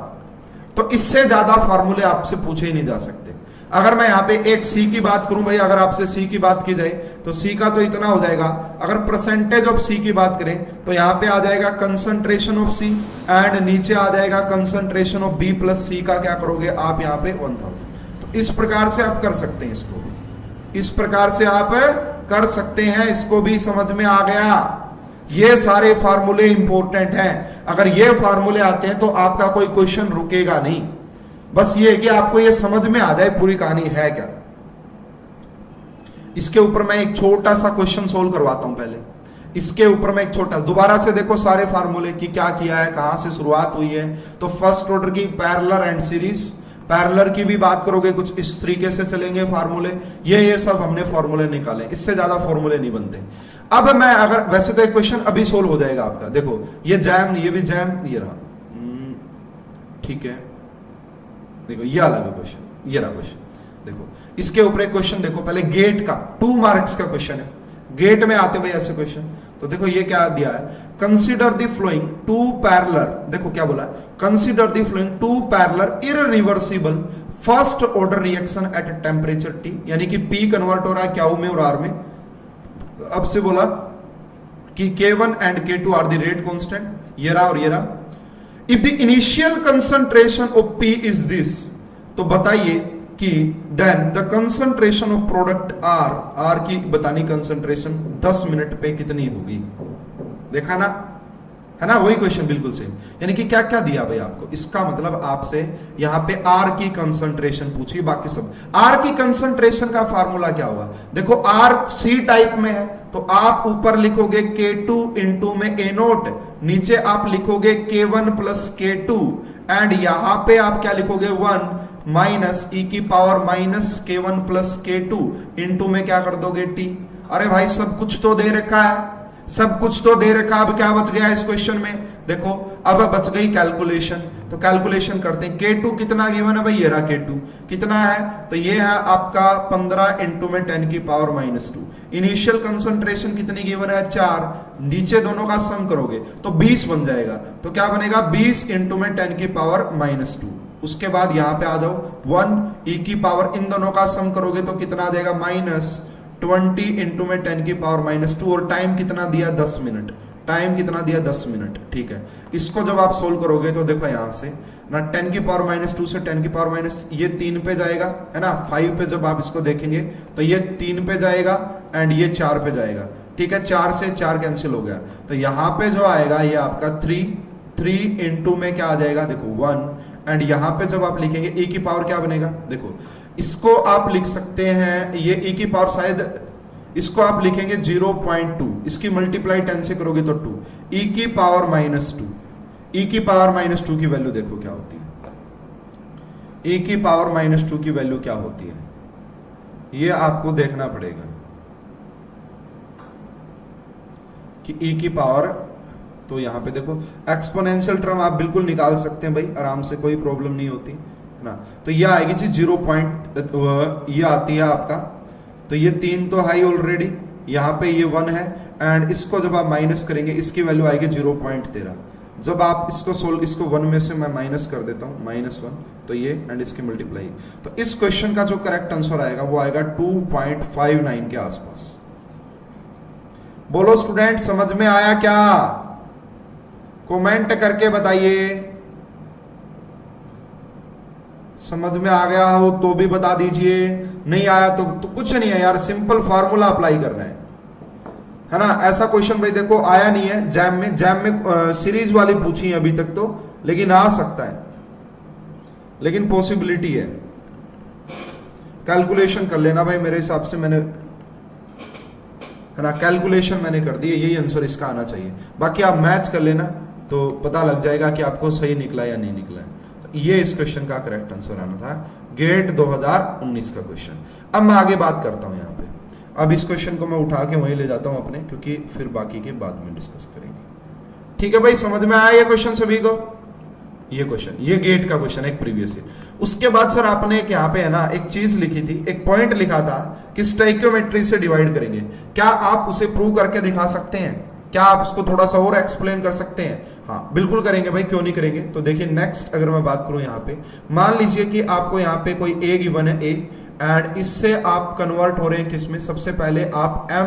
तो इससे ज्यादा फार्मूले आपसे पूछे ही नहीं जा सकते। अगर मैं यहाँ पे एक सी की बात करूं भाई, अगर आपसे सी की बात की जाए तो सी का तो इतना हो जाएगा। अगर परसेंटेज ऑफ सी की बात करें तो यहाँ पे आ जाएगा कंसंट्रेशन ऑफ सी एंड नीचे आ जाएगा कंसंट्रेशन ऑफ बी प्लस सी का क्या करोगे आप यहाँ पे 1000। तो इस प्रकार से आप कर सकते हैं, इसको भी इस प्रकार से आप कर सकते हैं। इसको भी समझ में आ गया, ये सारे फार्मूले इंपॉर्टेंट हैं। अगर ये फार्मूले आते हैं तो आपका कोई क्वेश्चन रुकेगा नहीं। बस ये है कि आपको ये समझ में आ जाए पूरी कहानी है क्या। इसके ऊपर मैं एक छोटा सा क्वेश्चन सोल्व करवाता हूं पहले। इसके ऊपर मैं एक छोटा, दोबारा से देखो सारे फार्मूले की क्या किया है, कहां से शुरुआत हुई है। तो फर्स्ट ऑर्डर की पैरेलल एंड सीरीज, पैरेलल की भी बात करोगे कुछ इस तरीके से चलेंगे फार्मूले। ये सब हमने फार्मूले निकाले, इससे ज्यादा फार्मूले नहीं बनते। अब मैं अगर, वैसे तो एक क्वेश्चन अभी सोल्व हो जाएगा आपका। देखो ये जैम, ये भी जैम, ये रहा, ठीक है। देखो ये अलग है क्वेश्चन, ये रहा क्वेश्चन। देखो इसके ऊपर एक क्वेश्चन देखो, पहले गेट का 2 मार्क्स का क्वेश्चन है। गेट में आते भाई ऐसे क्वेश्चन। तो देखो ये क्या दिया है, कंसीडर द फ्लोइंग 2 पैरेलल, देखो क्या बोला, consider the flowing 2 parallel irreversible first order reaction at temperature T, यानी कि P कन्वर्ट हो रहा है क्यू में और R में। अब से बोला कि K1 and K2 are the rate constant, ये रहा और ये रहा। If the initial concentration of P is this, तो बताइए कि then the concentration of product R की बतानी कंसंट्रेशन 10 मिनट पे कितनी होगी। देखा ना, है ना, वही क्वेश्चन बिल्कुल सेम। यानी कि क्या क्या दिया भाई आपको, इसका मतलब आपसे यहाँ पे आर की कंसंट्रेशन पूछी, बाकी सब। आर की कंसंट्रेशन का फार्मूला क्या हुआ, देखो आर सी टाइप में है तो आप ऊपर लिखोगे K2 इंटू में A नोट, नीचे आप लिखोगे K1 प्लस K2 एंड यहां पे आप क्या लिखोगे 1 माइनस ई की power minus K1 plus K2 into में क्या कर दोगे T। अरे भाई सब कुछ तो दे रखा है, सब कुछ तो दे रखा, अब क्या बच गया इस क्वेश्चन में, देखो अब बच गई कैलकुलेशन। तो कैलकुलेशन करते हैं, K2 कितना गिवन है भाई, ये रहा K2 कितना है, तो ये है आपका 15 इंटू में 10 की पावर माइनस 2। इनिशियल कंसंट्रेशन कितनी गिवन है 4, नीचे दोनों का सम करोगे तो 20 बन जाएगा, तो क्या बनेगा 20 इंटू में 10 की पावर माइनस 2। उसके बाद यहां पे आ जाओ 1 ई की पावर, इन दोनों का सम करोगे तो कितना आ जाएगा माइनस 20 इंटू में 10 की पावर माइनस 2, और टाइम कितना दिया 10 मिनट, टाइम कितना दिया 10 मिनट, ठीक है। इसको जब आप सोल्व करोगे तो देखो यहां से ना 10 की पावर माइनस 2 से 10 की पावर माइनस, ये 3 पे जाएगा है ना, 5 पे जब आप इसको देखेंगे तो ये 3 पे जाएगा एंड ये 4 पे जाएगा, ठीक है। 4 से 4 कैंसिल हो गया, तो यहां पे जो आएगा ये आपका 3 इंटू में क्या आ जाएगा देखो 1 एंड यहां पे जब आप लिखेंगे e की पावर क्या बनेगा, देखो इसको आप लिख सकते हैं, ये e की पावर शायद इसको आप लिखेंगे 0.2, इसकी मल्टीप्लाई 10 से करोगे तो 2, e की पावर माइनस 2, e की पावर माइनस 2 की वैल्यू देखो क्या होती है, e की पावर माइनस 2 की वैल्यू क्या होती है, ये आपको देखना पड़ेगा कि e की पावर, तो यहां पे देखो एक्सपोनेंशियल टर्म आप बिल्कुल निकाल सकते हैं भाई आराम से, कोई प्रॉब्लम नहीं होती है ना। तो ये आएगी जी 0. ये आती है आपका, तो ये 3 तो हाई ऑलरेडी, यहाँ पे ये 1 है एंड इसको जब आप माइनस करेंगे इसकी वैल्यू आएगी 0.13। जब आप इसको सोल्व, इसको 1 में से मैं माइनस कर देता हूँ -1, तो ये एंड इसकी मल्टीप्लाई, तो इस क्वेश्चन का जो करेक्ट आंसर आएगा वो आएगा 2.59 के आसपास। बोलो स्टूडेंट समझ में आया क्या, कमेंट करके बताइए, समझ में आ गया हो तो भी बता दीजिए, नहीं आया तो कुछ नहीं है यार, सिंपल फार्मूला अप्लाई करना है ना। ऐसा क्वेश्चन भाई देखो आया नहीं है जैम में सीरीज वाली पूछी है अभी तक तो, लेकिन आ सकता है, लेकिन पॉसिबिलिटी है। कैलकुलेशन कर लेना भाई, मेरे हिसाब से मैंने है ना कैलकुलेशन मैंने कर दी है, यही आंसर इसका आना चाहिए, बाकी आप मैच कर लेना तो पता लग जाएगा कि आपको सही निकला या नहीं निकला है। ये इस क्वेश्चन का करेक्ट आंसर आना था, गेट 2019 का क्वेश्चन। अब मैं आगे बात करता हूं यहाँ पे, अब इस क्वेश्चन को मैं उठा के वहीं ले जाता हूं अपने, क्योंकि फिर बाकी के बाद में डिस्कस करेंगे। ठीक है भाई, समझ में आया ये क्वेश्चन सभी को, ये क्वेश्चन, ये गेट का क्वेश्चन है एक प्रीवियस ईयर। उसके बाद सर आपने एक यहाँ पे है ना एक चीज लिखी थी, एक पॉइंट लिखा था कि स्टोइकियोमेट्री से डिवाइड करेंगे, क्या आप उसे प्रूव करके दिखा सकते हैं, क्या आप उसको थोड़ा सा और एक्सप्लेन कर सकते हैं? हाँ बिल्कुल करेंगे भाई, क्यों नहीं करेंगे। तो देखिए नेक्स्ट अगर मैं बात करूं यहाँ पे, मान लीजिए कि आपको यहाँ पे कोई ए गिवन है ए, एंड इससे आप कन्वर्ट हो रहे हैं किसमें, सबसे पहले आप एम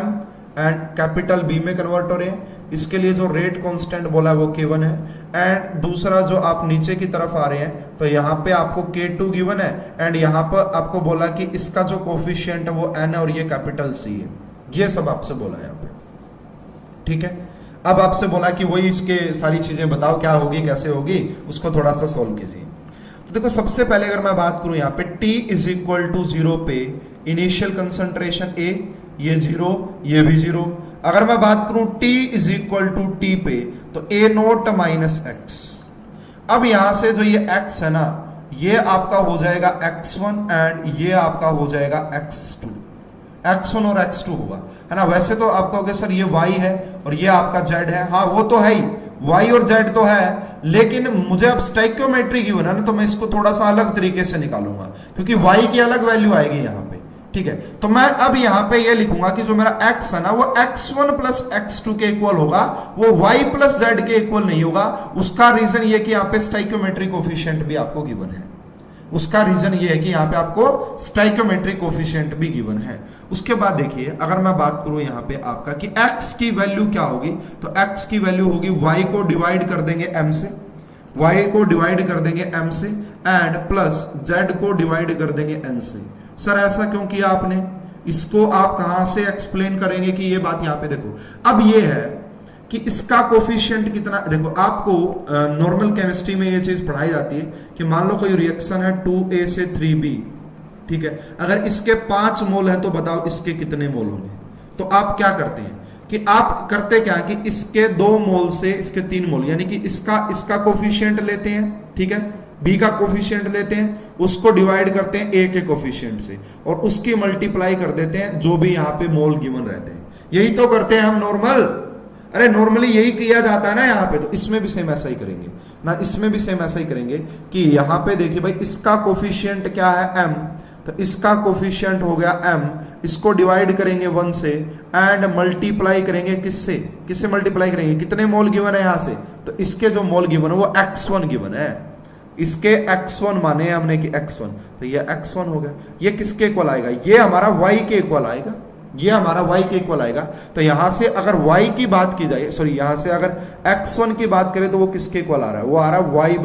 एंड कैपिटल बी में कन्वर्ट हो रहे हैं, इसके लिए जो रेट कांस्टेंट बोला है वो K1 है, एंड दूसरा जो आप नीचे की तरफ आ रहे हैं तो यहाँ पे आपको K2 गिवन है, एंड यहाँ पर आपको बोला कि इसका जो कोफिशिएंट है वो N है और ये कैपिटल C है, ये सब आपसे बोला है यहाँ पे। ठीक है, अब आपसे बोला कि वही इसके सारी चीजें बताओ क्या होगी कैसे होगी, उसको थोड़ा सा सोल्व कीजिए। तो देखो सबसे पहले अगर मैं बात करूं यहाँ पे T इज इक्वल टू 0 पे इनिशियल कंसंट्रेशन A, ये 0 ये भी 0। अगर मैं बात करूं T is equal to T पे तो A नोट माइनस एक्स। अब यहां से जो ये x है ना, ये आपका हो जाएगा x1 एंड ये आपका हो जाएगा x2, x1 और x2 होगा, है ना। वैसे तो आप कहोगे सर ये y है और ये आपका z है, हाँ वो तो है ही, y और z तो है, लेकिन मुझे अब स्टोइकियोमेट्री गिवन है ना, तो मैं इसको थोड़ा सा अलग तरीके से निकालूंगा, क्योंकि y की अलग वैल्यू आएगी यहाँ पे। ठीक है, तो मैं अब यहाँ पे ये लिखूंगा कि जो मेरा x है ना वो x1 प्लस x2 के इक्वल होगा, वो y प्लस z के इक्वल नहीं होगा। उसका रीजन ये कि यहाँ पे स्टोइकियोमेट्री कोफिशिएंट भी आपको गिवन है, उसका रीजन ये है कि यहाँ पे आपको स्टोइकियोमेट्री कोफिशिएंट भी गिवन है। उसके बाद देखिए अगर मैं बात करूं यहाँ पे आपका कि x की वैल्यू क्या होगी, तो x की वैल्यू होगी y को डिवाइड कर देंगे m से, y को डिवाइड कर देंगे m से, एंड प्लस z को डिवाइड कर देंगे n से। सर ऐसा क्यों किया आपने, इसको आप कहां से एक्सप्लेन करेंगे कि ये बात यहाँ पे देखो, अब ये है कि इसका कोफिशिएंट कितना, देखो आपको नॉर्मल केमिस्ट्री में ये चीज पढ़ाई जाती है कि मान लो कोई रिएक्शन है 2A से 3B, ठीक है, अगर इसके 5 मोल हैं तो बताओ इसके कितने मोल होंगे। तो आप क्या करते हैं कि आप करते क्या कि इसके 2 मोल से इसके 3 मोल, यानी कि इसका कोफिशिएंट लेते हैं, ठीक है, बी का कोफिशिएंट लेते हैं, उसको डिवाइड करते हैं ए के कोफिशिएंट से और उसकी मल्टीप्लाई कर देते हैं जो भी यहाँ पे मोल गिवन रहते हैं। यही तो करते हैं हम नॉर्मल, अरे नॉर्मली यही किया जाता है ना यहाँ पे, तो इसमें भी सेम ऐसा ही करेंगे ना, इसमें भी सेम ऐसा ही करेंगे कि यहाँ पे देखिए भाई इसका कोफिशिएंट क्या है m, तो इसका कोफिशिएंट हो गया m, इसको डिवाइड करेंगे 1 से एंड मल्टीप्लाई करेंगे किससे मल्टीप्लाई करेंगे, कितने मोल गिवन है यहाँ से, तो इसके जो मोल गिवन है वो x1 गिवन है, इसके x1 माने हमने कि x1, तो ये x1 हो गया। ये किसके इक्वल आएगा, ये हमारा y के इक्वल आएगा, ये हमारा y के इक्वल आएगा। तो यहां से अगर y की बात की जाए, सॉरी यहां से अगर x1 की बात करें तो वो किसके इक्वल आ रहा है, वो आ रहा है y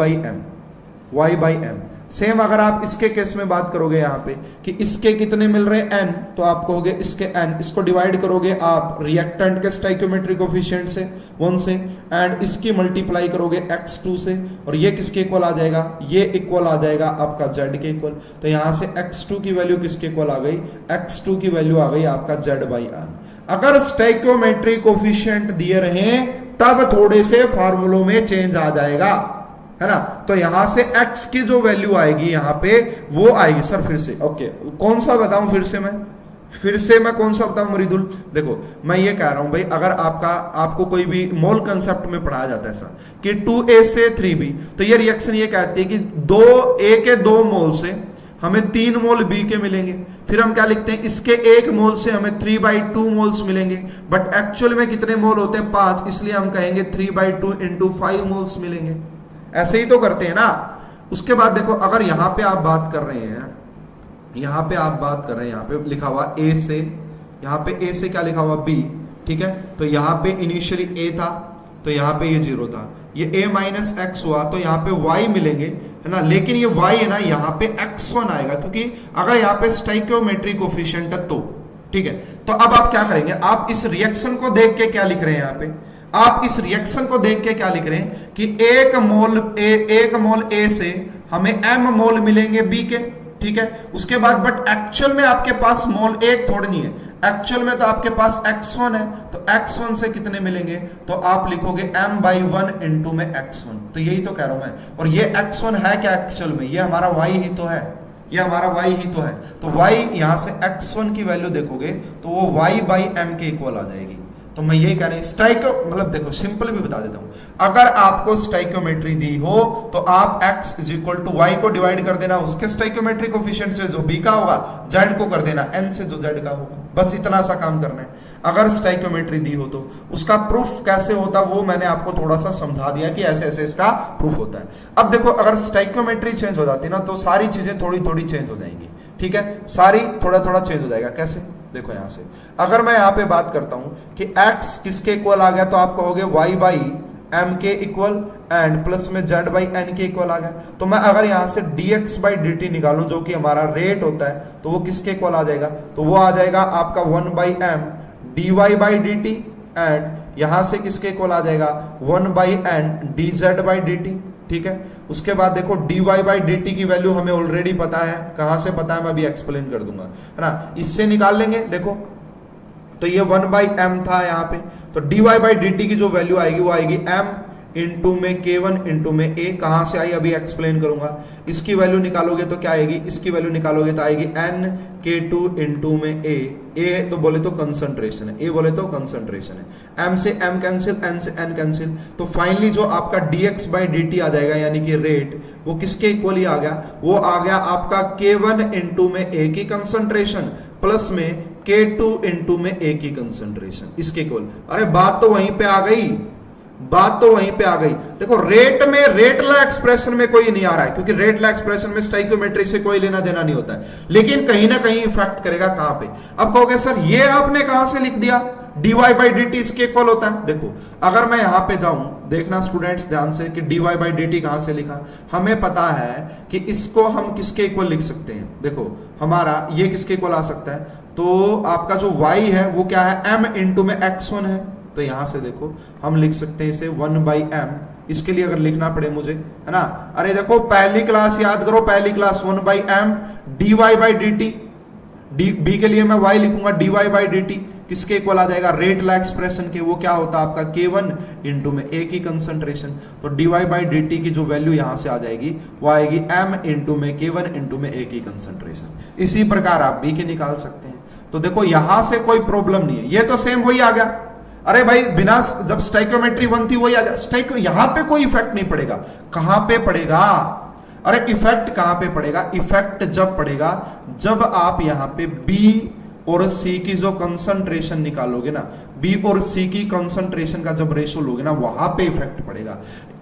बाई m। सेम अगर आप इसके केस में बात करोगे यहाँ पे कि इसके कितने मिल रहे हैं n, तो आप कहोगे इसके n, इसको डिवाइड करोगे आप रिएक्टेंट के स्टोइकियोमेट्रिक कोफिशिएंट से 1 से एंड इसकी मल्टीप्लाई करोगे x2 से, और ये किसके इक्वल आ जाएगा, ये इक्वल आ जाएगा आपका z के इक्वल। तो यहां से x2 की वैल्यू किसके इक्वल आ गई, x2 की वैल्यू आ गई आपका z बाई r। अगर स्टोइकियोमेट्रिक कोफिशिएंट दिए रहे तब थोड़े से फार्मूलों में चेंज आ जाएगा, है ना। तो यहां से x की जो वैल्यू आएगी यहां पे वो आएगी, सर फिर से ओके कौन सा बताऊं, फिर से मैं कौन सा बताऊं मरीदुल, देखो मैं ये कह रहा हूं भाई अगर आपको कोई भी मोल कंसेप्ट में पढ़ाया जाता है ऐसा कि 2A से 3B, तो ये रिएक्शन ये कहती है कि 2A के 2 मोल से हमें 3 मोल B के मिलेंगे, फिर हम क्या लिखते हैं इसके 1 मोल से हमें 3/2 मोल्स मिलेंगे, बट एक्चुअल में कितने मोल होते हैं 5, इसलिए हम कहेंगे 3/2 × 5 मोल्स मिलेंगे। ऐसे ही तो करते हैं ना। उसके बाद देखो अगर यहां पे आप बात कर रहे हैं, यहां पे लिखा हुआ A से, यहां पे A से क्या लिखा हुआ B, ठीक है, तो यहां पे इनिशियली A था तो यहां पे ये 0 था, ये A माइनस x हुआ तो यहां पे y मिलेंगे, है ना, लेकिन ये y है ना यहां पे x1 आएगा क्योंकि अगर यहां पे स्टोइकियोमेट्रिक कोफिशिएंट है तो, ठीक है। तो अब आप क्या करेंगे, आप इस रिएक्शन को देख के क्या लिख रहे हैं, यहां पे आप इस रिएक्शन को देख के क्या लिख रहे हैं कि 1 मोल A से हमें m मोल मिलेंगे B के, ठीक है। उसके बाद बट एक्चुअल में आपके पास मोल 1 थोड़ी नहीं है, एक्चुअल में तो आपके पास x1 है, तो x1 से कितने मिलेंगे, तो आप लिखोगे m/1 × में x1। तो यही तो कह रहा हूं मैं, और ये x1 है क्या एक्चुअल में, ये हमारा y ही तो है, ये हमारा y ही तो है। तो y यहां से x1 की वैल्यू देखोगे तो वो y/m के इक्वल आ जाएगी। तो मैं यही कह रही स्टोइको, मतलब देखो सिंपल भी बता देता हूं, अगर आपको स्टोइकियोमेट्री दी हो तो आप x = y को डिवाइड कर देना उसके स्टोइकियोमेट्रिक कोफिशिएंट से जो b का होगा, z को कर देना n से जो z का होगा, बस इतना सा काम करना है। अगर स्टोइकियोमेट्री दी हो तो उसका प्रूफ कैसे होता वो मैंने आपको थोड़ा सा समझा दिया कि ऐसे ऐसे इसका प्रूफ होता है। अब देखो अगर स्टोइकियोमेट्री चेंज हो जाती ना तो सारी चीजें थोड़ी थोड़ी चेंज हो जाएंगी, ठीक है, सारी थोड़ा थोड़ा चेंज हो जाएगा। कैसे, देखो यहां से अगर मैं यहां पे बात करता हूं कि x किसके इक्वल आ गया, तो आप कहोगे y/m के इक्वल एंड प्लस में z/n के इक्वल आ गया। तो मैं अगर यहां से dx/dt निकालूं जो कि हमारा रेट होता है, तो वो किसके इक्वल आ जाएगा, तो वो आ जाएगा आपका 1/m dy/dt एंड यहां से किसके इक्वल आ जाएगा 1/n dz/dt, ठीक है। उसके बाद देखो dy/dt की वैल्यू हमें ऑलरेडी पता है, कहां से पता है मैं अभी एक्सप्लेन कर दूंगा, है ना, इससे निकाल लेंगे। देखो तो ये 1/m था यहाँ पे, तो dy/dt की जो वैल्यू आएगी वो आएगी m इंटू में k1 इंटू में a, कहां से आई अभी एक्सप्लेन करूंगा। इसकी वैल्यू निकालोगे तो क्या आएगी, इसकी वैल्यू निकालोगे तो आएगी n k2 इंटू में a तो बोले तो कंसंट्रेशन है, a बोले तो कंसंट्रेशन है, m से m कैंसिल, n से n कैंसिल, तो फाइनली जो आपका dx/dt आ जाएगा यानी कि रेट, वो किसके इक्वल ही आ गया, वो आ गया आपका k1 इंटू में a की कंसंट्रेशन प्लस में k2 इंटू में a की कंसंट्रेशन, इसके इक्वल। अरे बात तो वहीं पे आ गई, बात तो वहीं पे आ गई। देखो रेटला एक्सप्रेशन में कोई नहीं आ रहा है क्योंकि रेटला एक्सप्रेशन में स्टोइकियोमेट्री से कोई लेना देना नहीं होता है, लेकिन कहीं ना कहीं इफेक्ट करेगा कहां पे। अब कहोगे सर ये आपने कहां से लिख दिया, dy/dt इसके इक्वल होता है। देखो अगर मैं यहां पे जाऊं, देखना स्टूडेंट्स ध्यान से कि dy/dt कहां से लिखा, हमें पता है कि इसको हम किसके इक्वल लिख सकते हैं। देखो हमारा ये किसके इक्वल आ सकता है, तो आपका जो y है वो क्या है m इंटू में x1 है, तो यहां से देखो हम लिख सकते हैं इसे 1/m। इसके लिए अगर लिखना पड़े मुझे, है ना, अरे देखो पहली क्लास याद करो, पहली क्लास 1/m dy/dt, बी के लिए मैं y लिखूंगा dy/dt, किसके इक्वल आ जाएगा, रेट ला एक्सप्रेशन के, वो क्या होता है आपका K1 इंटू में एक ही कंसंट्रेशन, तो dy/dt की जो वैल्यू यहां से आ जाएगी वो आएगी m इंटू में K1 इंटू में एक ही कंसंट्रेशन। इसी प्रकार आप b के निकाल सकते हैं। तो देखो यहां से कोई प्रॉब्लम नहीं है, ये तो सेम वही आ गया। अरे भाई बिना जब स्टाइकियोमेट्री 1 थी वही आ गया, स्टाइको यहां पे कोई इफेक्ट नहीं पड़ेगा। कहां पे पड़ेगा, अरे इफेक्ट कहां पे पड़ेगा, इफेक्ट जब पड़ेगा जब आप यहां पे B और C की जो कंसंट्रेशन निकालोगे ना, B और C की कंसंट्रेशन का जब रेशो लोगे ना, वहां पे इफेक्ट पड़ेगा।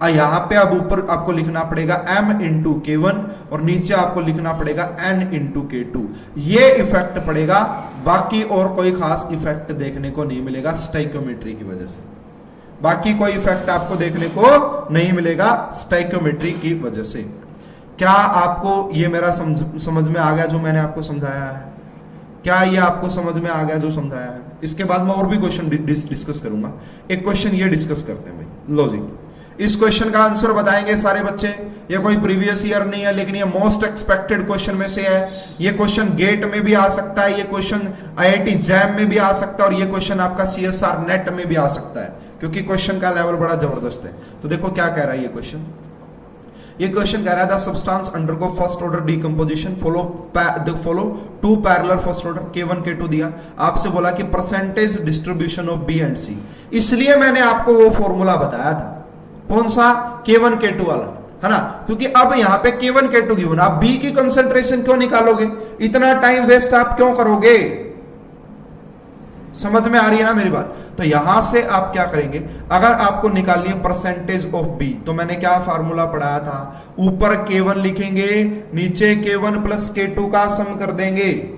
यहां पे अब ऊपर आपको लिखना पड़ेगा m इंटू K1 और नीचे आपको लिखना पड़ेगा n इंटू K2, ये इफेक्ट पड़ेगा। बाकी और कोई खास इफेक्ट देखने को नहीं मिलेगा स्टाइकियोमेट्री की वजह से, बाकी कोई इफेक्ट आपको देखने को नहीं मिलेगा स्टाइकियोमेट्री की वजह से। क्या आपको ये मेरा समझ में आ गया जो मैंने आपको समझाया है? क्या ये आपको समझ में आ गया जो समझाया है? इसके बाद मैं और भी क्वेश्चन डिस्कस करूंगा। एक क्वेश्चन ये डिस्कस करते हैं भाई, लो जी, इस क्वेश्चन का आंसर बताएंगे सारे बच्चे। ये कोई प्रीवियस ईयर नहीं है, लेकिन ये मोस्ट एक्सपेक्टेड क्वेश्चन में से है। ये क्वेश्चन गेट में भी आ सकता है, ये क्वेश्चन IIT जैम में भी आ सकता है, और ये क्वेश्चन आपका CSR नेट में भी आ सकता है, क्योंकि क्वेश्चन का लेवल बड़ा जबरदस्त है। तो देखो क्या कह रहा है ये क्वेश्चन। ये क्वेश्चन कह रहा था substance undergo first order decomposition, follow to parallel first order, K1 K2 दिया। आपसे बोला कि percentage distribution of B and C। इसलिए मैंने आपको वो फॉर्मूला बताया था, कौन सा, K1 K2 वाला, है ना, क्योंकि अब यहां पे K1 K2 गिवन, आप B की कंसंट्रेशन क्यों निकालोगे, इतना टाइम वेस्ट आप क्यों करोगे? समझ में आ रही है ना मेरी बात? तो यहां से आप क्या करेंगे, अगर आपको निकालनी है परसेंटेज ऑफ B, तो मैंने क्या फार्मूला पढ़ाया था, ऊपर K1 लिखेंगे, नीचे K1 प्लस K2 का सम कर देंगे।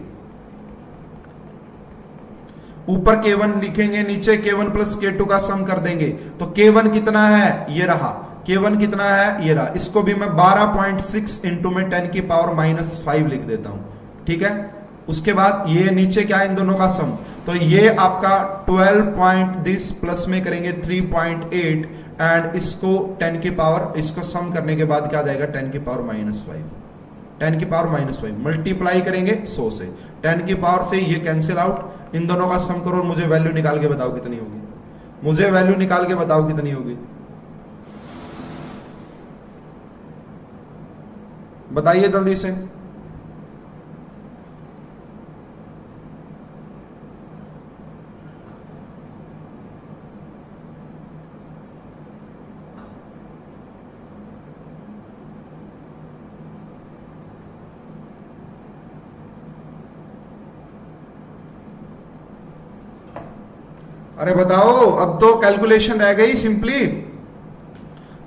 ऊपर K1 लिखेंगे, नीचे K1 प्लस K2 का सम कर देंगे। तो K1 कितना है, ये रहा, K1 कितना है, ये रहा। इसको भी मैं 12.6 इंटू में 10 की पावर -5 लिख देता हूं, ठीक है। उसके बाद ये नीचे क्या है, इन दोनों का सम, तो ये आपका 12 प्लस में करेंगे 3.8, एंड इसको 10 की पावर, इसको सम करने के बाद क्या जाएगा, 10 की पावर -5, 10 की पावर -5 मल्टीप्लाई करेंगे 100 से, 10 की पावर से ये कैंसिल आउट, इन दोनों का सम करो, मुझे वैल्यू निकाल के बताओ कितनी होगी, मुझे वैल्यू निकाल के बताओ कितनी होगी, बताइए जल्दी से। अरे बताओ, अब तो कैलकुलेशन रह गई सिंपली,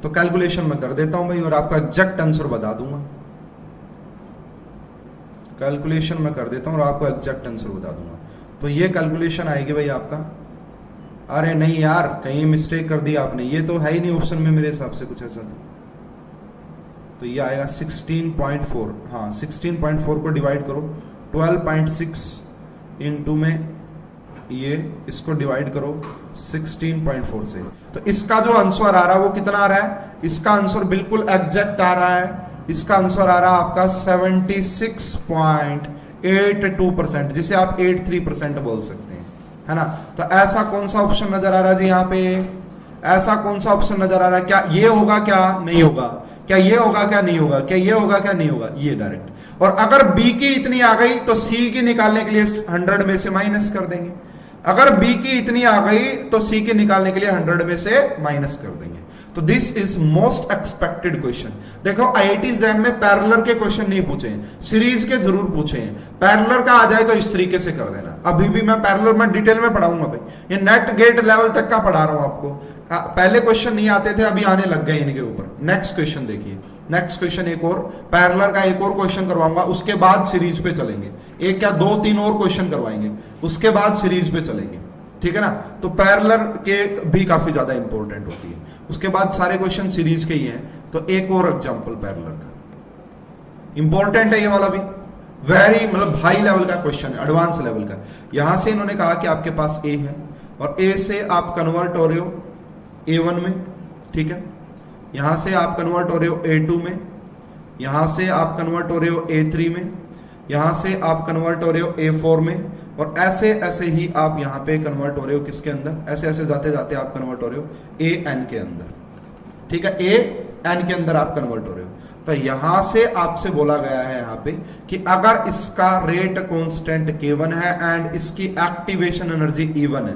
तो कैलकुलेशन मैं कर देता हूं भाई और आपका एग्जैक्ट आंसर बता दूंगा। कैलकुलेशन मैं कर देता हूं और आपको एग्जैक्ट आंसर बता दूंगा। तो ये कैलकुलेशन आएगी भाई आपका, अरे नहीं यार कहीं मिस्टेक कर दी आपने, ये तो है ही नहीं ऑप्शन में मेरे हिसाब से कुछ ऐसा तो ये आएगा 16.4, हाँ 16.4 को डिवाइड करो 12.6 इंटू में ये, इसको डिवाइड करो 16.4 से, तो इसका जो आंसर आ रहा है वो कितना आ रहा है, इसका आंसर बिल्कुल एग्जैक्ट आ रहा है, इसका आंसर आ रहा है आपका 76.82%, जिसे आप 83% बोल सकते हैं, है ना। तो ऐसा कौन सा ऑप्शन नजर आ रहा है जी यहाँ पे, ऐसा कौन सा ऑप्शन नजर आ रहा है, क्या ये होगा क्या नहीं होगा, क्या ये होगा क्या नहीं होगा, क्या ये होगा क्या नहीं होगा, ये डायरेक्ट। और अगर बी की इतनी आ गई तो सी की निकालने के लिए 100 में से माइनस कर देंगे, अगर बी की इतनी आ गई तो सी के निकालने के लिए 100 में से माइनस कर देंगे। तो this is most expected question. देखो आईआईटी एग्जाम में पैरेलल के क्वेश्चन नहीं पूछे हैं, सीरीज के जरूर पूछे हैं। पैरेलल का आ जाए तो इस तरीके से कर देना। अभी भी मैं पैरेलल में डिटेल में पढ़ाऊंगा भाई, ये नेट गेट लेवल तक का पढ़ा रहा हूं आपको। पहले क्वेश्चन नहीं आते थे, अभी आने लग गए इनके ऊपर। नेक्स्ट क्वेश्चन देखिए, नेक्स्ट क्वेश्चन एक और पैरेलल का एक और क्वेश्चन करवाऊंगा, उसके बाद सीरीज पे चलेंगे। एक क्या 2-3 और क्वेश्चन करवाएंगे, उसके बाद सीरीज पे चलेंगे, ठीक है ना। तो पैरेलल के भी काफी ज्यादा इंपॉर्टेंट होती है, उसके बाद सारे क्वेश्चन सीरीज के ही हैं। तो एक और एग्जांपल पैरेलल का इंपॉर्टेंट है, ये वाला भी वेरी मतलब हाई लेवल का क्वेश्चन है, एडवांस लेवल का। यहां से इन्होंने कहा कि आपके पास ए है, और ए से आप कन्वर्ट हो रहे हो A1 में, ठीक है, यहां से आप कन्वर्ट हो रहे हो A2 में, यहां से आप कन्वर्ट हो रहे हो A3 में, यहां से आप कन्वर्ट हो रहे हो A4 में, और ऐसे ऐसे ही आप यहां पे कन्वर्ट हो रहे हो किसके अंदर, ऐसे ऐसे जाते जाते आप कन्वर्ट हो रहे हो AN के अंदर, ठीक है, AN के अंदर आप कन्वर्ट हो रहे हो। तो यहां से आपसे बोला गया है यहां पे कि अगर इसका रेट कांस्टेंट K1 है एंड इसकी एक्टिवेशन एनर्जी E1 है,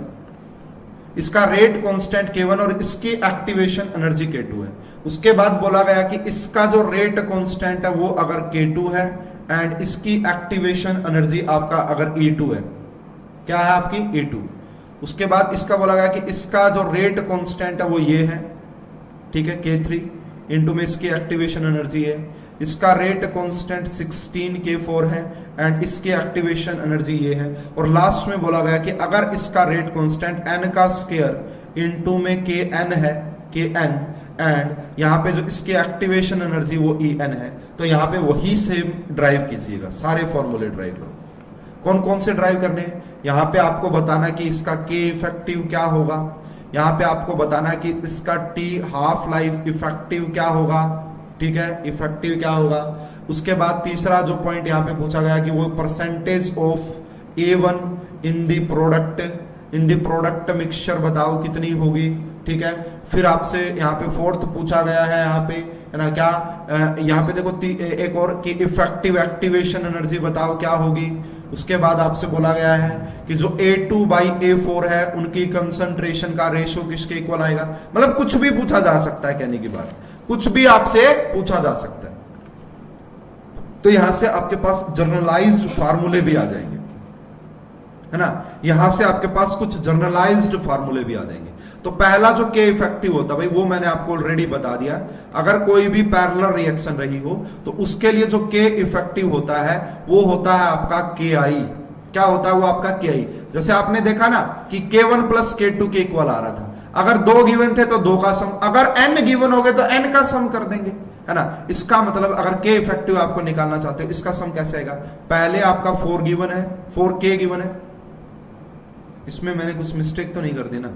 इसका रेट कांस्टेंट K1 और इसकी एक्टिवेशन एनर्जी K2 है, उसके बाद बोला गया कि इसका जो रेट कांस्टेंट है वो अगर K2 है एंड इसकी एक्टिवेशन एनर्जी आपका अगर E2 है, क्या है आपकी E2, उसके बाद इसका बोला गया कि इसका जो रेट कांस्टेंट है वो ये है, ठीक है, K3 इनटू में इसकी एक्टिवेशन एनर्जी है, इसका रेट कांस्टेंट 16 K4 है एंड इसकी एक्टिवेशन एनर्जी ये है, और लास्ट में बोला गया कि अगर इसका रेट कांस्टेंट n का स्क्वायर इनटू में Kn है, Kn, एंड यहां पे जो इसकी एक्टिवेशन एनर्जी वो En है, तो यहां पे वही सेम ड्राइव कीजिएगा, सारे फॉर्मूले ड्राइव करो। कौन कौन से ड्राइव करने हैं, यहां पे आपको बताना कि इसका K इफेक्टिव क्या होगा, यहां पे आपको बताना कि इसका T हाफ लाइफ इफेक्टिव क्या होगा, ठीक है, इफेक्टिव क्या होगा। उसके बाद तीसरा जो पॉइंट यहां पे पूछा गया कि वो percentage of A1 in the product mixture बताओ कितनी होगी, ठीक है। फिर आपसे यहाँ पे फोर्थ पूछा गया है यहाँ पे, है ना, क्या यहाँ पे देखो एक और कि इफेक्टिव एक्टिवेशन एनर्जी बताओ क्या होगी। उसके बाद आपसे बोला गया है कि जो A2/A4 है उनकी कंसंट्रेशन का रेशियो किसके इक्वल आएगा। मतलब कुछ भी पूछा जा सकता है, कहने की बात, कुछ भी आपसे पूछा जा सकता है। तो यहां से आपके पास जर्नलाइज्ड फार्मूले भी आ जाएंगे, है ना, यहां से आपके पास कुछ जर्नलाइज्ड फार्मूले भी आ जाएंगे। तो पहला जो K इफेक्टिव होता है भाई वो मैंने आपको ऑलरेडी बता दिया। अगर कोई भी पैरेलल रिएक्शन रही हो तो उसके लिए जो K इफेक्टिव होता है वो होता है आपका KI। क्या होता है वो आपका KI। जैसे आपने देखा ना कि K1 प्लस K2 के इक्वल आ रहा था। अगर 2 गिवन थे तो 2 का सम, अगर n गिवन हो गए तो n का सम कर देंगे, है ना। इसका मतलब अगर K इफेक्टिव आपको निकालना चाहते हो इसका सम कैसे आएगा। पहले आपका 4 गिवन है, 4K गिवन है, इसमें मैंने कुछ मिस्टेक तो नहीं कर दी ना,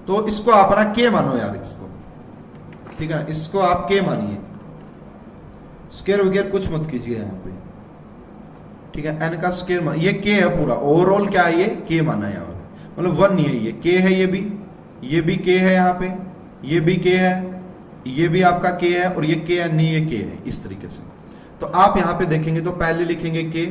तो इसको आप ना K मानो यार, इसको, ठीक है, इसको आप K मानिए, स्क्वायर वगैरह कुछ मत कीजिए यहां पे, ठीक है। n का स्क्वायर ये K है पूरा, ओवरऑल क्या है ये K माना है यहां पे, मतलब 1 नहीं है, ये K है, ये भी K है, यहाँ पे ये भी K है, ये भी आपका K है, और ये K नहीं, ये K है, इस तरीके से। तो आप यहां पे देखेंगे तो पहले लिखेंगे K,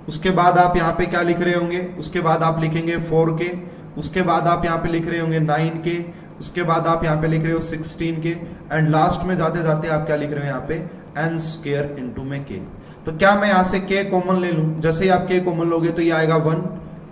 उसके बाद आप यहाँ पे क्या लिख रहे होंगे, उसके बाद आप लिखेंगे 4K, उसके बाद आप यहाँ पे लिख रहे होंगे 9K, उसके बाद आप यहाँ पे लिख रहे हो 16K, एंड लास्ट में जाते जाते आप क्या लिख रहे हो यहाँ पे n स्क्वायर इनटू में K। तो क्या मैं यहाँ से K कॉमन ले लूं, जैसे ही आप K कॉमन लोगे तो ये आएगा 1,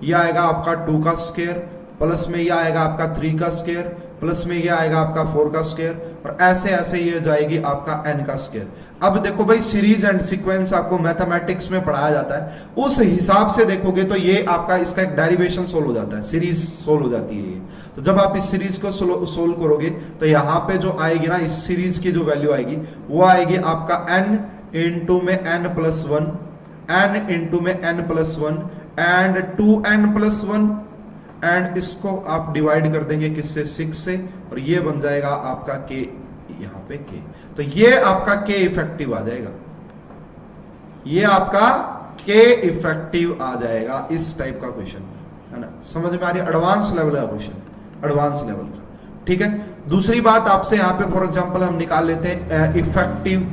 ये आएगा आपका 2 का स्क्वायर, प्लस में ये आएगा आपका 3 का स्क्वायर, प्लस में ये आएगा आपका 4 का स्क्वायर, और ऐसे ऐसे ये जाएगी आपका n का स्क्वायर। अब देखो भाई सीरीज एंड सीक्वेंस आपको मैथमेटिक्स में पढ़ाया जाता है, उस हिसाब से देखोगे तो ये आपका इसका एक डेरिवेशन सोल्व हो जाता है, सीरीज सोल्व हो जाती है ये। तो जब आप इस सीरीज को सोल्व करोगे तो यहाँ पे जो आएगी ना, इस सीरीज की जो वैल्यू आएगी वो आएगी आपका n इंटू में n+1, n इंटू में n+1 एंड 2n+1, एंड इसको आप डिवाइड कर देंगे किससे, 6 से, और ये बन जाएगा आपका K, यहाँ पे K। तो ये आपका K इफेक्टिव आ जाएगा, ये आपका K इफेक्टिव आ जाएगा। इस टाइप का क्वेश्चन, है ना, समझ में आ रही है, एडवांस लेवल का क्वेश्चन, एडवांस लेवल का, ठीक है। दूसरी बात आपसे यहाँ पे फॉर एग्जांपल हम निकाल लेते हैं इफेक्टिव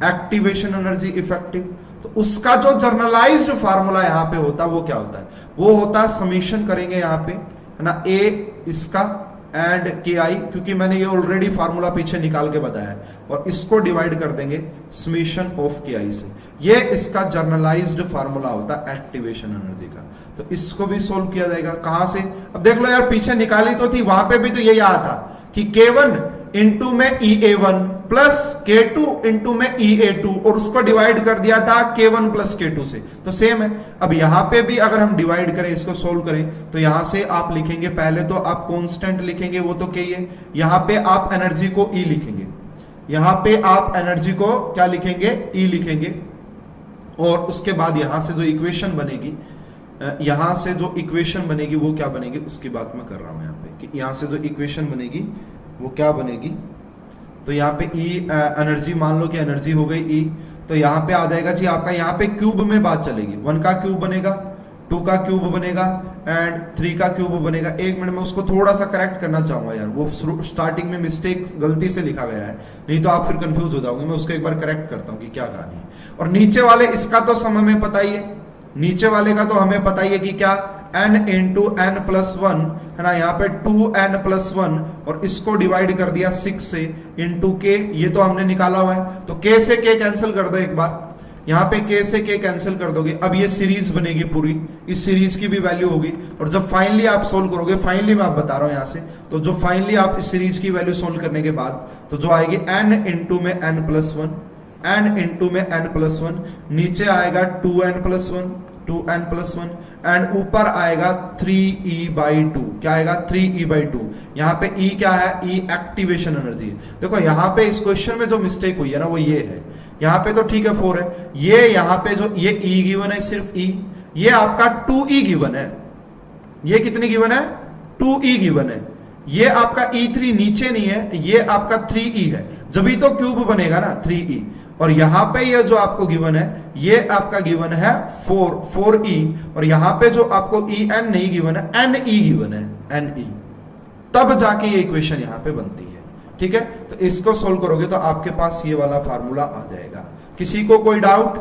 एक्टिवेशन एनर्जी इफेक्टिव, तो उसका जो जर्नलाइज्ड फार्मूला यहाँ पे होता है वो क्या होता है, वो होता है समीशन करेंगे यहाँ पे, है ना, A इसका एंड KI, क्योंकि मैंने ये ऑलरेडी फार्मूला पीछे निकाल के बताया है, और इसको डिवाइड कर देंगे समीशन ऑफ KI से। ये इसका जर्नलाइज्ड फार्मूला होता है एक्टिवेशन एनर्जी का। तो इसको भी सोल्व किया जाएगा, कहां से, अब देख लो यार, पीछे निकाली तो थी, वहां पे भी तो यही आया था कि K1 इंटू में EA1 प्लस K2 इंटू में EA2, और उसको डिवाइड कर दिया था K1 प्लस K2 से, तो सेम है। अब यहां पे भी अगर हम डिवाइड करें, इसको सोल्व करें, तो यहां से आप लिखेंगे, पहले तो आप कांस्टेंट लिखेंगे, वो तो K है, यहां पे आप एनर्जी को E लिखेंगे, यहां पे आप एनर्जी को क्या लिखेंगे, E लिखेंगे, और उसके बाद यहां से जो इक्वेशन बनेगी, यहां से जो इक्वेशन बनेगी वो क्या बनेगी उसकी बात मैं कर रहा हूं यहां पे, कि यहां से जो इक्वेशन बनेगी वो क्या बनेगी। तो यहाँ पे E एनर्जी, मान लो कि एनर्जी हो गई E, तो यहाँ पे आ जाएगा जी आपका, यहाँ पे क्यूब में बात चलेगी, 1 का क्यूब बनेगा, 2 का क्यूब बनेगा एंड 3 का क्यूब बनेगा। एक मिनट में उसको थोड़ा सा करेक्ट करना चाहूंगा यार, वो स्टार्टिंग में मिस्टेक गलती से लिखा गया है, नहीं तो आप फिर कंफ्यूज हो जाओगे। मैं उसको एक बार करेक्ट करता हूँ कि क्या कहानी है। और नीचे वाले इसका तो सम हमें पता ही है, नीचे वाले का तो हमें पता ही है कि क्या n इंटू n प्लस 1 है ना, यहाँ पे 2n प्लस 1 और इसको डिवाइड कर दिया 6 से इंटू k, ये तो हमने निकाला हुआ है। तो k से k कैंसिल कर दो एक बार, यहाँ पे k से k कैंसिल कर दोगे, अब ये सीरीज बनेगी पूरी, इस सीरीज की भी वैल्यू होगी। और जब फाइनली आप सोल्व करोगे, फाइनली मैं आप बता रहा हूं यहाँ से, तो जो फाइनली आप इस सीरीज की वैल्यू सोल्व करने के बाद तो जो आएगी n इंटू में n प्लस 1, n इंटू में n प्लस 1, नीचे आएगा 2n plus 1, 2n plus 1 and ऊपर आएगा 3e/2। क्या आएगा? 3e/2। यहाँ पे E क्या है? E एक्टिवेशन एनर्जी है। देखो यहाँ पे इस क्वेश्चन में जो मिस्टेक हुई है ना वो ये है, यहाँ पे तो ठीक है 4 है, ये यहाँ पे जो ये E गिवन है सिर्फ E, ये आपका 2e गिवन है। ये कितनी गिवन है? 2e गिवन है। ये आपका E3 नीचे नहीं है, ये आपका 3e है, जब तो क्यूब बनेगा ना 3e। और यहां पे ये जो आपको गिवन है ये आपका गिवन है 4e, और यहां पे जो आपको En नहीं गिवन है, Ne गिवन है, Ne, तब जाके ये इक्वेशन यहां पे बनती है। ठीक है, तो इसको सोल्व करोगे तो आपके पास ये वाला फार्मूला आ जाएगा। किसी को कोई डाउट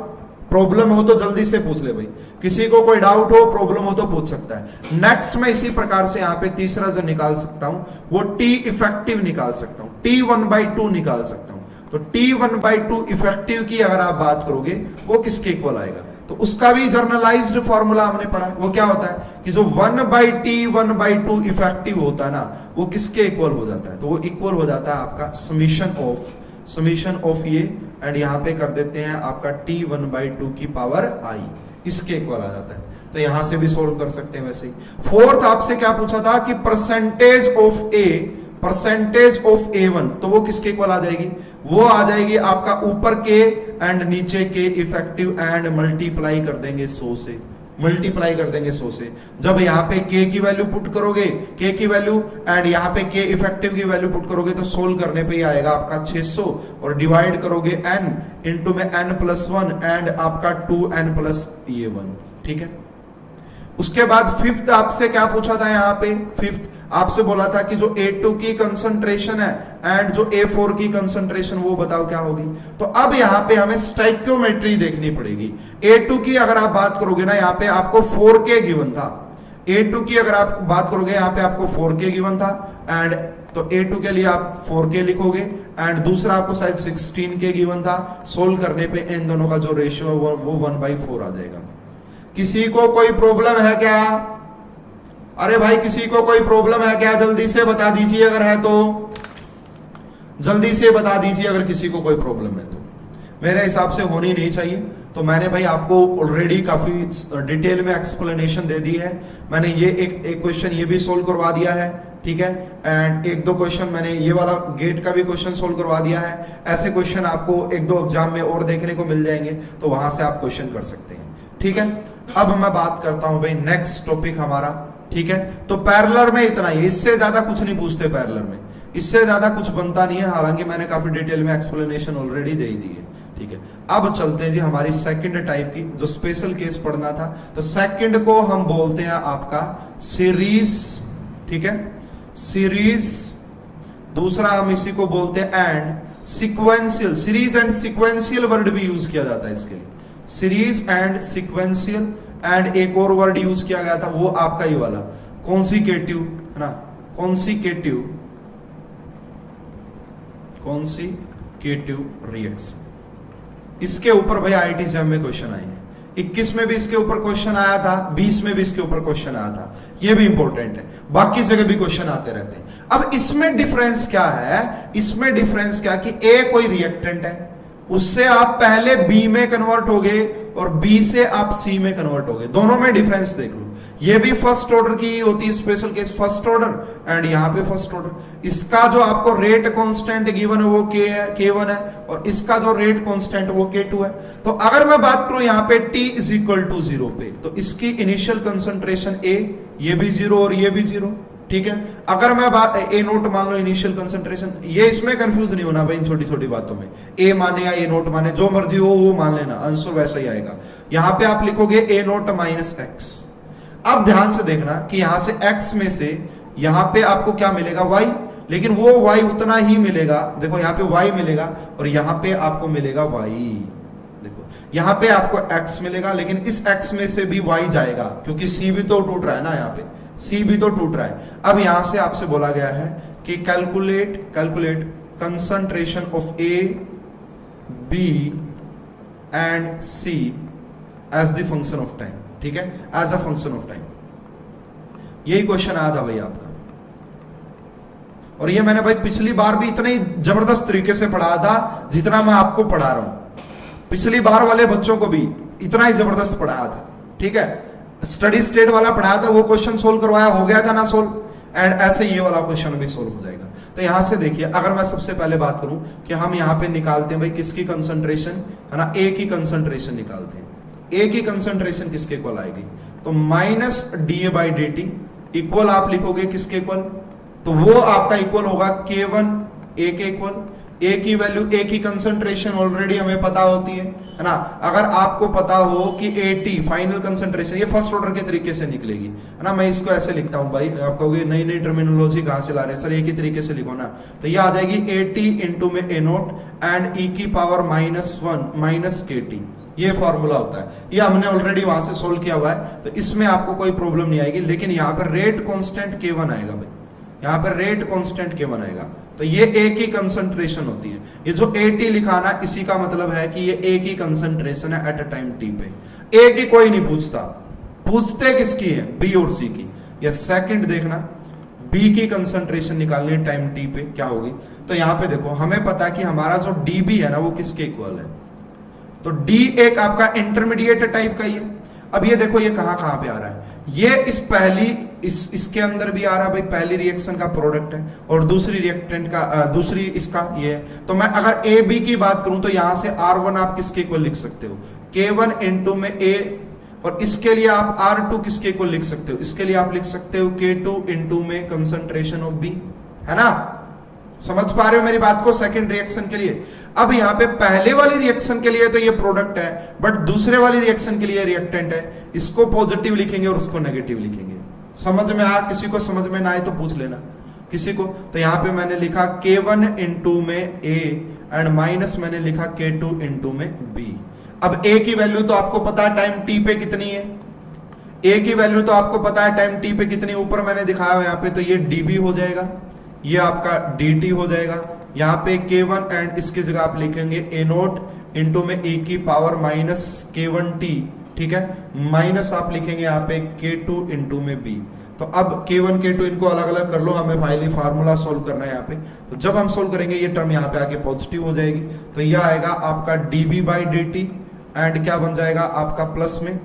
प्रॉब्लम हो तो जल्दी से पूछ ले भाई, किसी को कोई डाउट हो प्रॉब्लम हो तो पूछ सकता है। नेक्स्ट मैं इसी प्रकार से यहाँ पे तीसरा जो निकाल सकता हूं वो T इफेक्टिव निकाल सकता हूं, T1/2 निकाल सकता हूं। तो T1/2 इफेक्टिव की अगर आप बात करोगे वो किसके इक्वल आएगा, तो उसका भी जर्नलाइज्ड फॉर्मूला हमने पढ़ा है। वो क्या होता है कि जो 1/T1/2 इफेक्टिव होता है ना वो किसके इक्वल हो जाता है, तो वो इक्वल हो जाता है आपका समीशन ऑफ ये, एंड यहां पे कर देते हैं आपका T1/2 की पावर I, इसके इक्वल आ जाता है। तो यहां से भी सोल्व कर सकते हैं। वैसे ही फोर्थ आपसे क्या पूछा था कि परसेंटेज ऑफ A1, तो वो किसके इक्वल आ जाएगी? वो आ जाएगी आपका ऊपर के एंड नीचे के इफेक्टिव एंड मल्टीप्लाई कर देंगे 100 से, मल्टीप्लाई कर देंगे 100 से। जब यहाँ पे k की वैल्यू पुट करोगे, k की वैल्यू एंड यहाँ पे k इफेक्टिव की वैल्यू पुट करोगे तो सोल्व करने पे ही आएगा आपका 600, और डिवाइड करोगे n इंटू में n प्लस 1 एंड आपका 2n प्लस ये 1। ठीक है, उसके बाद फिफ्थ आपसे क्या पूछा था, यहाँ पे फिफ्थ आपसे बोला था कि जो A2 की कंसंट्रेशन है एंड जो A4 की कंसंट्रेशन वो बताओ क्या होगी। तो अब यहाँ पे हमें स्टोइकियोमेट्री देखनी पड़ेगी। A2 की अगर आप बात करोगे ना, यहाँ पे आपको 4K गिवन था। A2 की अगर आप बात करोगे यहाँ पे आपको 4K गिवन था, एंड तो A2 के लिए आप 4K लिखोगे, एंड दूसरा आपको शायद 16K गिवन था। सोल्व करने पे इन दोनों का जो रेशियो है वो 1/4 आ जाएगा। किसी को कोई प्रॉब्लम है क्या? अरे भाई किसी को कोई प्रॉब्लम है क्या? जल्दी से बता दीजिए, अगर है तो जल्दी से बता दीजिए अगर किसी को कोई प्रॉब्लम है तो। मेरे हिसाब से होनी नहीं चाहिए। तो मैंने भाई आपको ऑलरेडी काफी डिटेल में एक्सप्लेनेशन दे दी है। मैंने ये एक क्वेश्चन ये भी सोल्व करवा दिया है, ठीक है, एंड 1-2 क्वेश्चन मैंने ये वाला गेट का भी क्वेश्चन सोल्व करवा दिया है। ऐसे क्वेश्चन आपको 1-2 एग्जाम में और देखने को मिल जाएंगे, तो वहां से आप क्वेश्चन कर सकते हैं। ठीक है, अब मैं बात करता हूं भाई नेक्स्ट टॉपिक हमारा। ठीक है, तो पैरेलल में इतना ही, इससे ज्यादा कुछ नहीं पूछते पैरेलल में, इससे ज्यादा कुछ बनता नहीं है। हालांकि मैंने काफी डिटेल में एक्सप्लेनेशन ऑलरेडी दे दी है। ठीक है, अब चलते हैं जी हमारी सेकंड टाइप की, जो स्पेशल केस पढ़ना था। तो सेकंड को हम बोलते हैं आपका सीरीज। ठीक है, सीरीज। दूसरा हम इसी को बोलते हैं and sequential. Series and sequential word भी यूज किया जाता है इसके लिए, सीरीज एंड सिक्वेंशियल। एंड एक और वर्ड यूज किया गया था वो आपका ये वाला कॉन्सिक्यूटिव, है ना, कॉन्सिक्यूटिव रिएक्शन। इसके ऊपर भाई आईआईटी एग्जाम में क्वेश्चन आए हैं। 21 में भी इसके ऊपर क्वेश्चन आया था, 20 में भी इसके ऊपर क्वेश्चन आया था। ये भी इंपॉर्टेंट है, बाकी जगह भी क्वेश्चन आते रहते हैं। अब इसमें डिफरेंस क्या है? इसमें डिफरेंस क्या कि ए कोई रिएक्टेंट है, उससे आप पहले बी में कन्वर्ट हो गए और बी से आप सी में कन्वर्ट हो गए, दोनों में डिफरेंस देख लो। ये भी फर्स्ट ऑर्डर की होती है special case, first order, and यहां पे फर्स्ट ऑर्डर। इसका जो आपको रेट कांस्टेंट गिवन है वो के है, K1 है, और इसका जो रेट कांस्टेंट वो K2 है। तो अगर मैं बात करूं यहां पे t इज इक्वल टू 0 पे, तो इसकी इनिशियल कंसंट्रेशन A, ये भी 0 और ये भी 0, ठीक है। अगर मैं बात A नोट मान लो इनिशियल कंसंट्रेशन, ये इसमें कंफ्यूज नहीं होना भाई इन छोटी छोटी बातों में, A माने या A नोट माने, जो मर्जी हो वो मान लेना, आंसर वैसा ही आएगा। यहां पे आप लिखोगे A नोट माइनस एक्स। अब ध्यान से देखना कि यहां से x में से यहां पे आपको क्या मिलेगा y, लेकिन वो y उतना ही मिलेगा, देखो यहां पे y मिलेगा और यहां पे आपको मिलेगा y। देखो यहां पे आपको x मिलेगा, लेकिन इस x में से भी y जाएगा क्योंकि c भी तो टूट रहा है ना, यहाँ पे c भी तो टूट रहा है। अब यहां से आपसे बोला गया है कि calculate concentration of A, B and C as the function of time, ठीक है, as a function of time. यही क्वेश्चन आया था भाई आपका, और ये मैंने भाई पिछली बार भी इतने ही जबरदस्त तरीके से पढ़ाया था जितना मैं आपको पढ़ा रहा हूं। पिछली बार वाले बच्चों को भी इतना ही जबरदस्त पढ़ाया था, ठीक है। स्टडी स्टेट वाला पढ़ाया था, वो क्वेश्चन सोल्व करवाया, हो गया था ना सोल्व, एंड ऐसे ये वाला क्वेश्चन भी सोल्व हो जाएगा। तो यहां से देखिए, अगर मैं सबसे पहले बात करूं कि हम यहां पे निकालते हैं भाई किसकी कंसंट्रेशन, है ना, ए की कंसंट्रेशन निकालते हैं। ए की कंसंट्रेशन किसके इक्वल आएगी, तो माइनस dA/dt इक्वल आप लिखोगे किसके इक्वल, तो वो आपका इक्वल होगा K1 A के इक्वल। ए की वैल्यू, ए की कंसंट्रेशन ऑलरेडी हमें पता होती है ना। अगर आपको पता हो कि 80 फाइनल कंसंट्रेशन, ये फर्स्ट ऑर्डर के तरीके से निकलेगी, है ना। मैं इसको ऐसे लिखता हूं भाई, आप कहोगे नई नई टर्मिनोलॉजी कहां से ला रहे हैं सर, एक ही तरीके से लिखो ना। तो ये आ जाएगी 80 इंटू में A नोट एंड e की पावर -1 माइनस KT, ये फॉर्मूला होता है। ये हमने ऑलरेडी वहां से सोल्व किया हुआ है, तो इसमें आपको कोई प्रॉब्लम नहीं आएगी। लेकिन यहाँ पर रेट कांस्टेंट K1 आएगा भाई, यहाँ पर रेट कांस्टेंट K1 आएगा। तो ये A की कंसंट्रेशन होती है। ये जो 80 लिखा ना, इसी का मतलब है कि ये A की कंसंट्रेशन है एट अ टाइम T पे। A की कोई नहीं पूछता, पूछते किसकी है, B और C की। ये सेकंड देखना, B की कंसंट्रेशन निकालनी है टाइम T पे, क्या होगी। तो यहाँ पे देखो, हमें पता है कि हमारा जो DB है ना वो किसके इक्वल है, तो D एक आपका इंटरमीडिएट टाइप का ही है। अब ये देखो ये कहां पे आ रहा है, ये इस पहली इसके अंदर भी आ रहा है भाई, पहली रिएक्शन का प्रोडक्ट है, और दूसरी रिएक्टेंट का दूसरी इसका ये है। तो मैं अगर ए बी की बात करूं तो यहां से R1 आप किसके इक्वल लिख सकते हो, K1 इंटू में A, और इसके लिए आप R2 किसके इक्वल लिख सकते हो, इसके लिए आप लिख सकते हो K2 इंटू में कंसंट्रेशन ऑफ B, है ना। समझ पा रहे हो मेरी बात को, सेकंड रिएक्शन के लिए। अब यहाँ पे पहले वाली रिएक्शन के लिए तो ये प्रोडक्ट है, बट दूसरे वाली रिएक्शन के लिए रिएक्टेंट है। इसको पॉजिटिव लिखेंगे और उसको नेगेटिव लिखेंगे। समझ में आ, किसी को समझ में ना आए तो पूछ लेना किसी को। तो यहाँ पे मैंने लिखा K1 इंटू में A एंड माइनस मैंने लिखा K2 इंटू में B। अब A की वैल्यू तो आपको पता है टाइम T पे कितनी है, A की वैल्यू तो आपको पता है टाइम T पे कितनी, ऊपर मैंने दिखाया हुआ यहाँ पे, तो ये DB हो जाएगा, ये आपका dt हो जाएगा। यहाँ पे K1 एंड इसकी जगह आप लिखेंगे A नोट इंटू में e की पावर माइनस K1t, ठीक है, माइनस आप लिखेंगे यहाँ पे K2 इंटू में B। तो अब K1 K2 इनको अलग अलग कर लो, हमें फाइनली फार्मूला सोल्व करना है यहाँ पे। तो जब हम सोल्व करेंगे ये टर्म यहाँ पे आके पॉजिटिव हो जाएगी, तो यह आएगा आपका dB/dt एंड क्या बन जाएगा आपका प्लस में,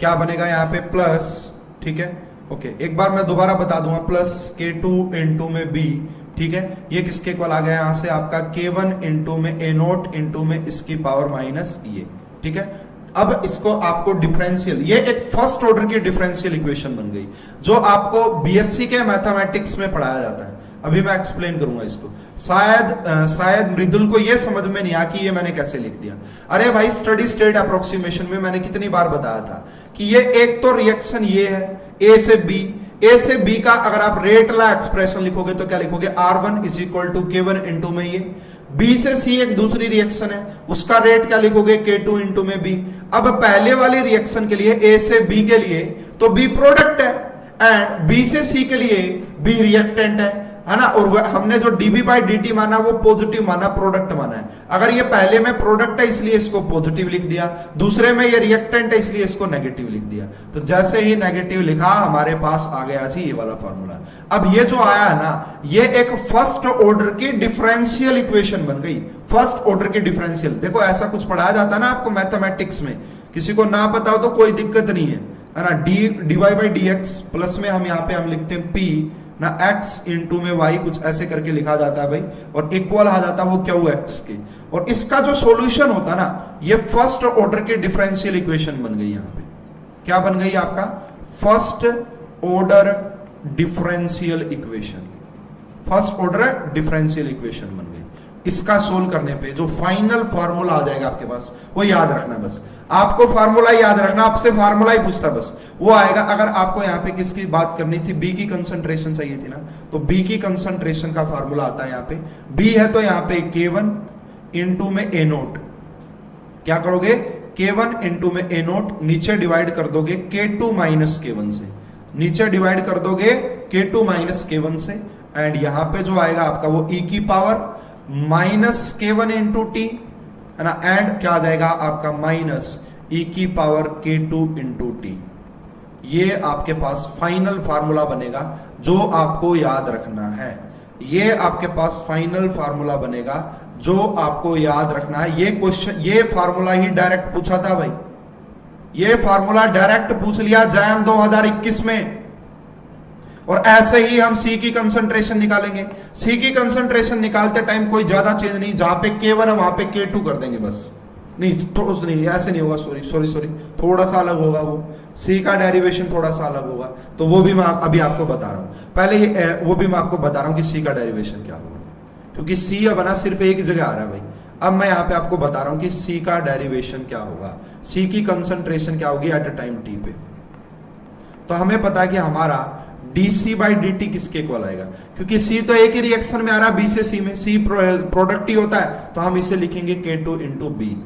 क्या बनेगा यहाँ पे प्लस, ठीक है, ओके। एक बार मैं दोबारा बता दूंगा, प्लस K2 इंटू में B, ठीक है। ये किसके इक्वल आ गया यहां से आपका K1 इंटू में A नोट इंटू में इसकी पावर माइनस ये, ठीक है। अब इसको आपको डिफरेंशियल, ये एक फर्स्ट ऑर्डर की डिफरेंशियल इक्वेशन बन गई जो आपको बीएससी के मैथमेटिक्स में पढ़ाया जाता है। अभी मैं एक्सप्लेन करूंगा इसको। शायद मृदुल को ये समझ में नहीं आया कि ये मैंने कैसे लिख दिया। अरे भाई स्टडी स्टेट अप्रोक्सीमेशन में मैंने कितनी बार बताया था कि ये एक तो रिएक्शन ये है ए से बी का अगर आप रेट ला एक्सप्रेशन लिखोगे तो क्या लिखोगे, R1 is equal to K1 into में ये, B से C एक दूसरी रिएक्शन है, उसका रेट क्या लिखोगे K2 इंटू में B। अब पहले वाली रिएक्शन के लिए A से B के लिए तो B प्रोडक्ट है एंड B से C के लिए B रिएक्टेंट है। है ना, और हमने जो dB बाई dt माना वो पॉजिटिव माना, प्रोडक्ट माना है। अगर ये पहले में प्रोडक्ट है इसलिए इसको पॉजिटिव लिख दिया, दूसरे में ये रिएक्टेंट है इसलिए इसको नेगेटिव लिख दिया। तो जैसे ही नेगेटिव लिखा हमारे पास आ गया जी ये वाला फॉर्मूला। अब ये जो आया है ना, ये एक फर्स्ट ऑर्डर की डिफरेंशियल इक्वेशन बन गई, फर्स्ट ऑर्डर की डिफरेंशियल। देखो ऐसा कुछ पढ़ाया जाता है ना आपको मैथमेटिक्स में, किसी को ना पता हो तो कोई दिक्कत नहीं है ना। dy बाई dx प्लस में हम यहाँ पे हम लिखते हैं p ना, x इंटू में y कुछ ऐसे करके लिखा जाता है भाई, और इक्वल आ जाता है वो qx के। और इसका जो सॉल्यूशन होता ना, ये फर्स्ट ऑर्डर की डिफरेंशियल इक्वेशन बन गई। यहाँ पे क्या बन गई आपका? First order differential equation, first order differential equation बन गई। इसका सोल्व करने पे जो फाइनल फार्मूला आ जाएगा आपके पास, वो याद रखना बस, आपको फार्मूला याद रखना, आपसे फार्मूला ही पूछता बस, वो आएगा। अगर आपको यहाँ पे किसकी बात करनी थी, बी की कंसंट्रेशन चाहिए थी ना, तो बी की कंसंट्रेशन का फार्मूला आता है यहाँ पे, बी है तो यहाँ पे K1 इंटू में A नोट, क्या करोगे? K1 इंटू में A नोट, नीचे डिवाइड कर दोगे K2 माइनस K1 से, नीचे डिवाइड कर दोगे K2 माइनस K1 से, एंड यहाँ पे जो आएगा आपका वो e की power minus K1 into T, है ना, एंड क्या आ जाएगा आपका माइनस e की पावर K2 इंटू टी। ये आपके पास फाइनल फार्मूला बनेगा जो आपको याद रखना है। ये आपके पास फाइनल फार्मूला बनेगा जो आपको याद रखना है। ये क्वेश्चन, ये फार्मूला ही डायरेक्ट पूछा था भाई, ये फार्मूला डायरेक्ट पूछ लिया जैम 2021 में। और ऐसे ही हम सी की कंसंट्रेशन निकालेंगे। सी की कंसंट्रेशन निकालते टाइम कोई ज्यादा चेंज नहीं, जहां पे K1 है वहां पे K2 कर देंगे बस, नहीं तो नहीं, ऐसे नहीं होगा, सॉरी थोड़ा सा अलग होगा, वो सी का डेरिवेशन थोड़ा सा अलग होगा, तो वो भी मैं अभी आपको बता रहा हूं। पहले वो भी मैं आपको बता रहा हूं कि सी का डेरिवेशन क्या होगा, क्योंकि सी अब ना सिर्फ एक जगह आ रहा है भाई। अब मैं यहाँ पे आपको बता रहा हूं कि सी का डेरिवेशन क्या होगा, सी की कंसंट्रेशन क्या होगी एट अ टाइम टी पे। तो हमें पता है कि हमारा dc बाई dt किसके इक्वल आएगा, क्योंकि C तो एक ही रिएक्शन में आ रहा है, B से C में, C प्रोडक्ट ही होता है, तो हम इसे लिखेंगे K2 इंटू बी।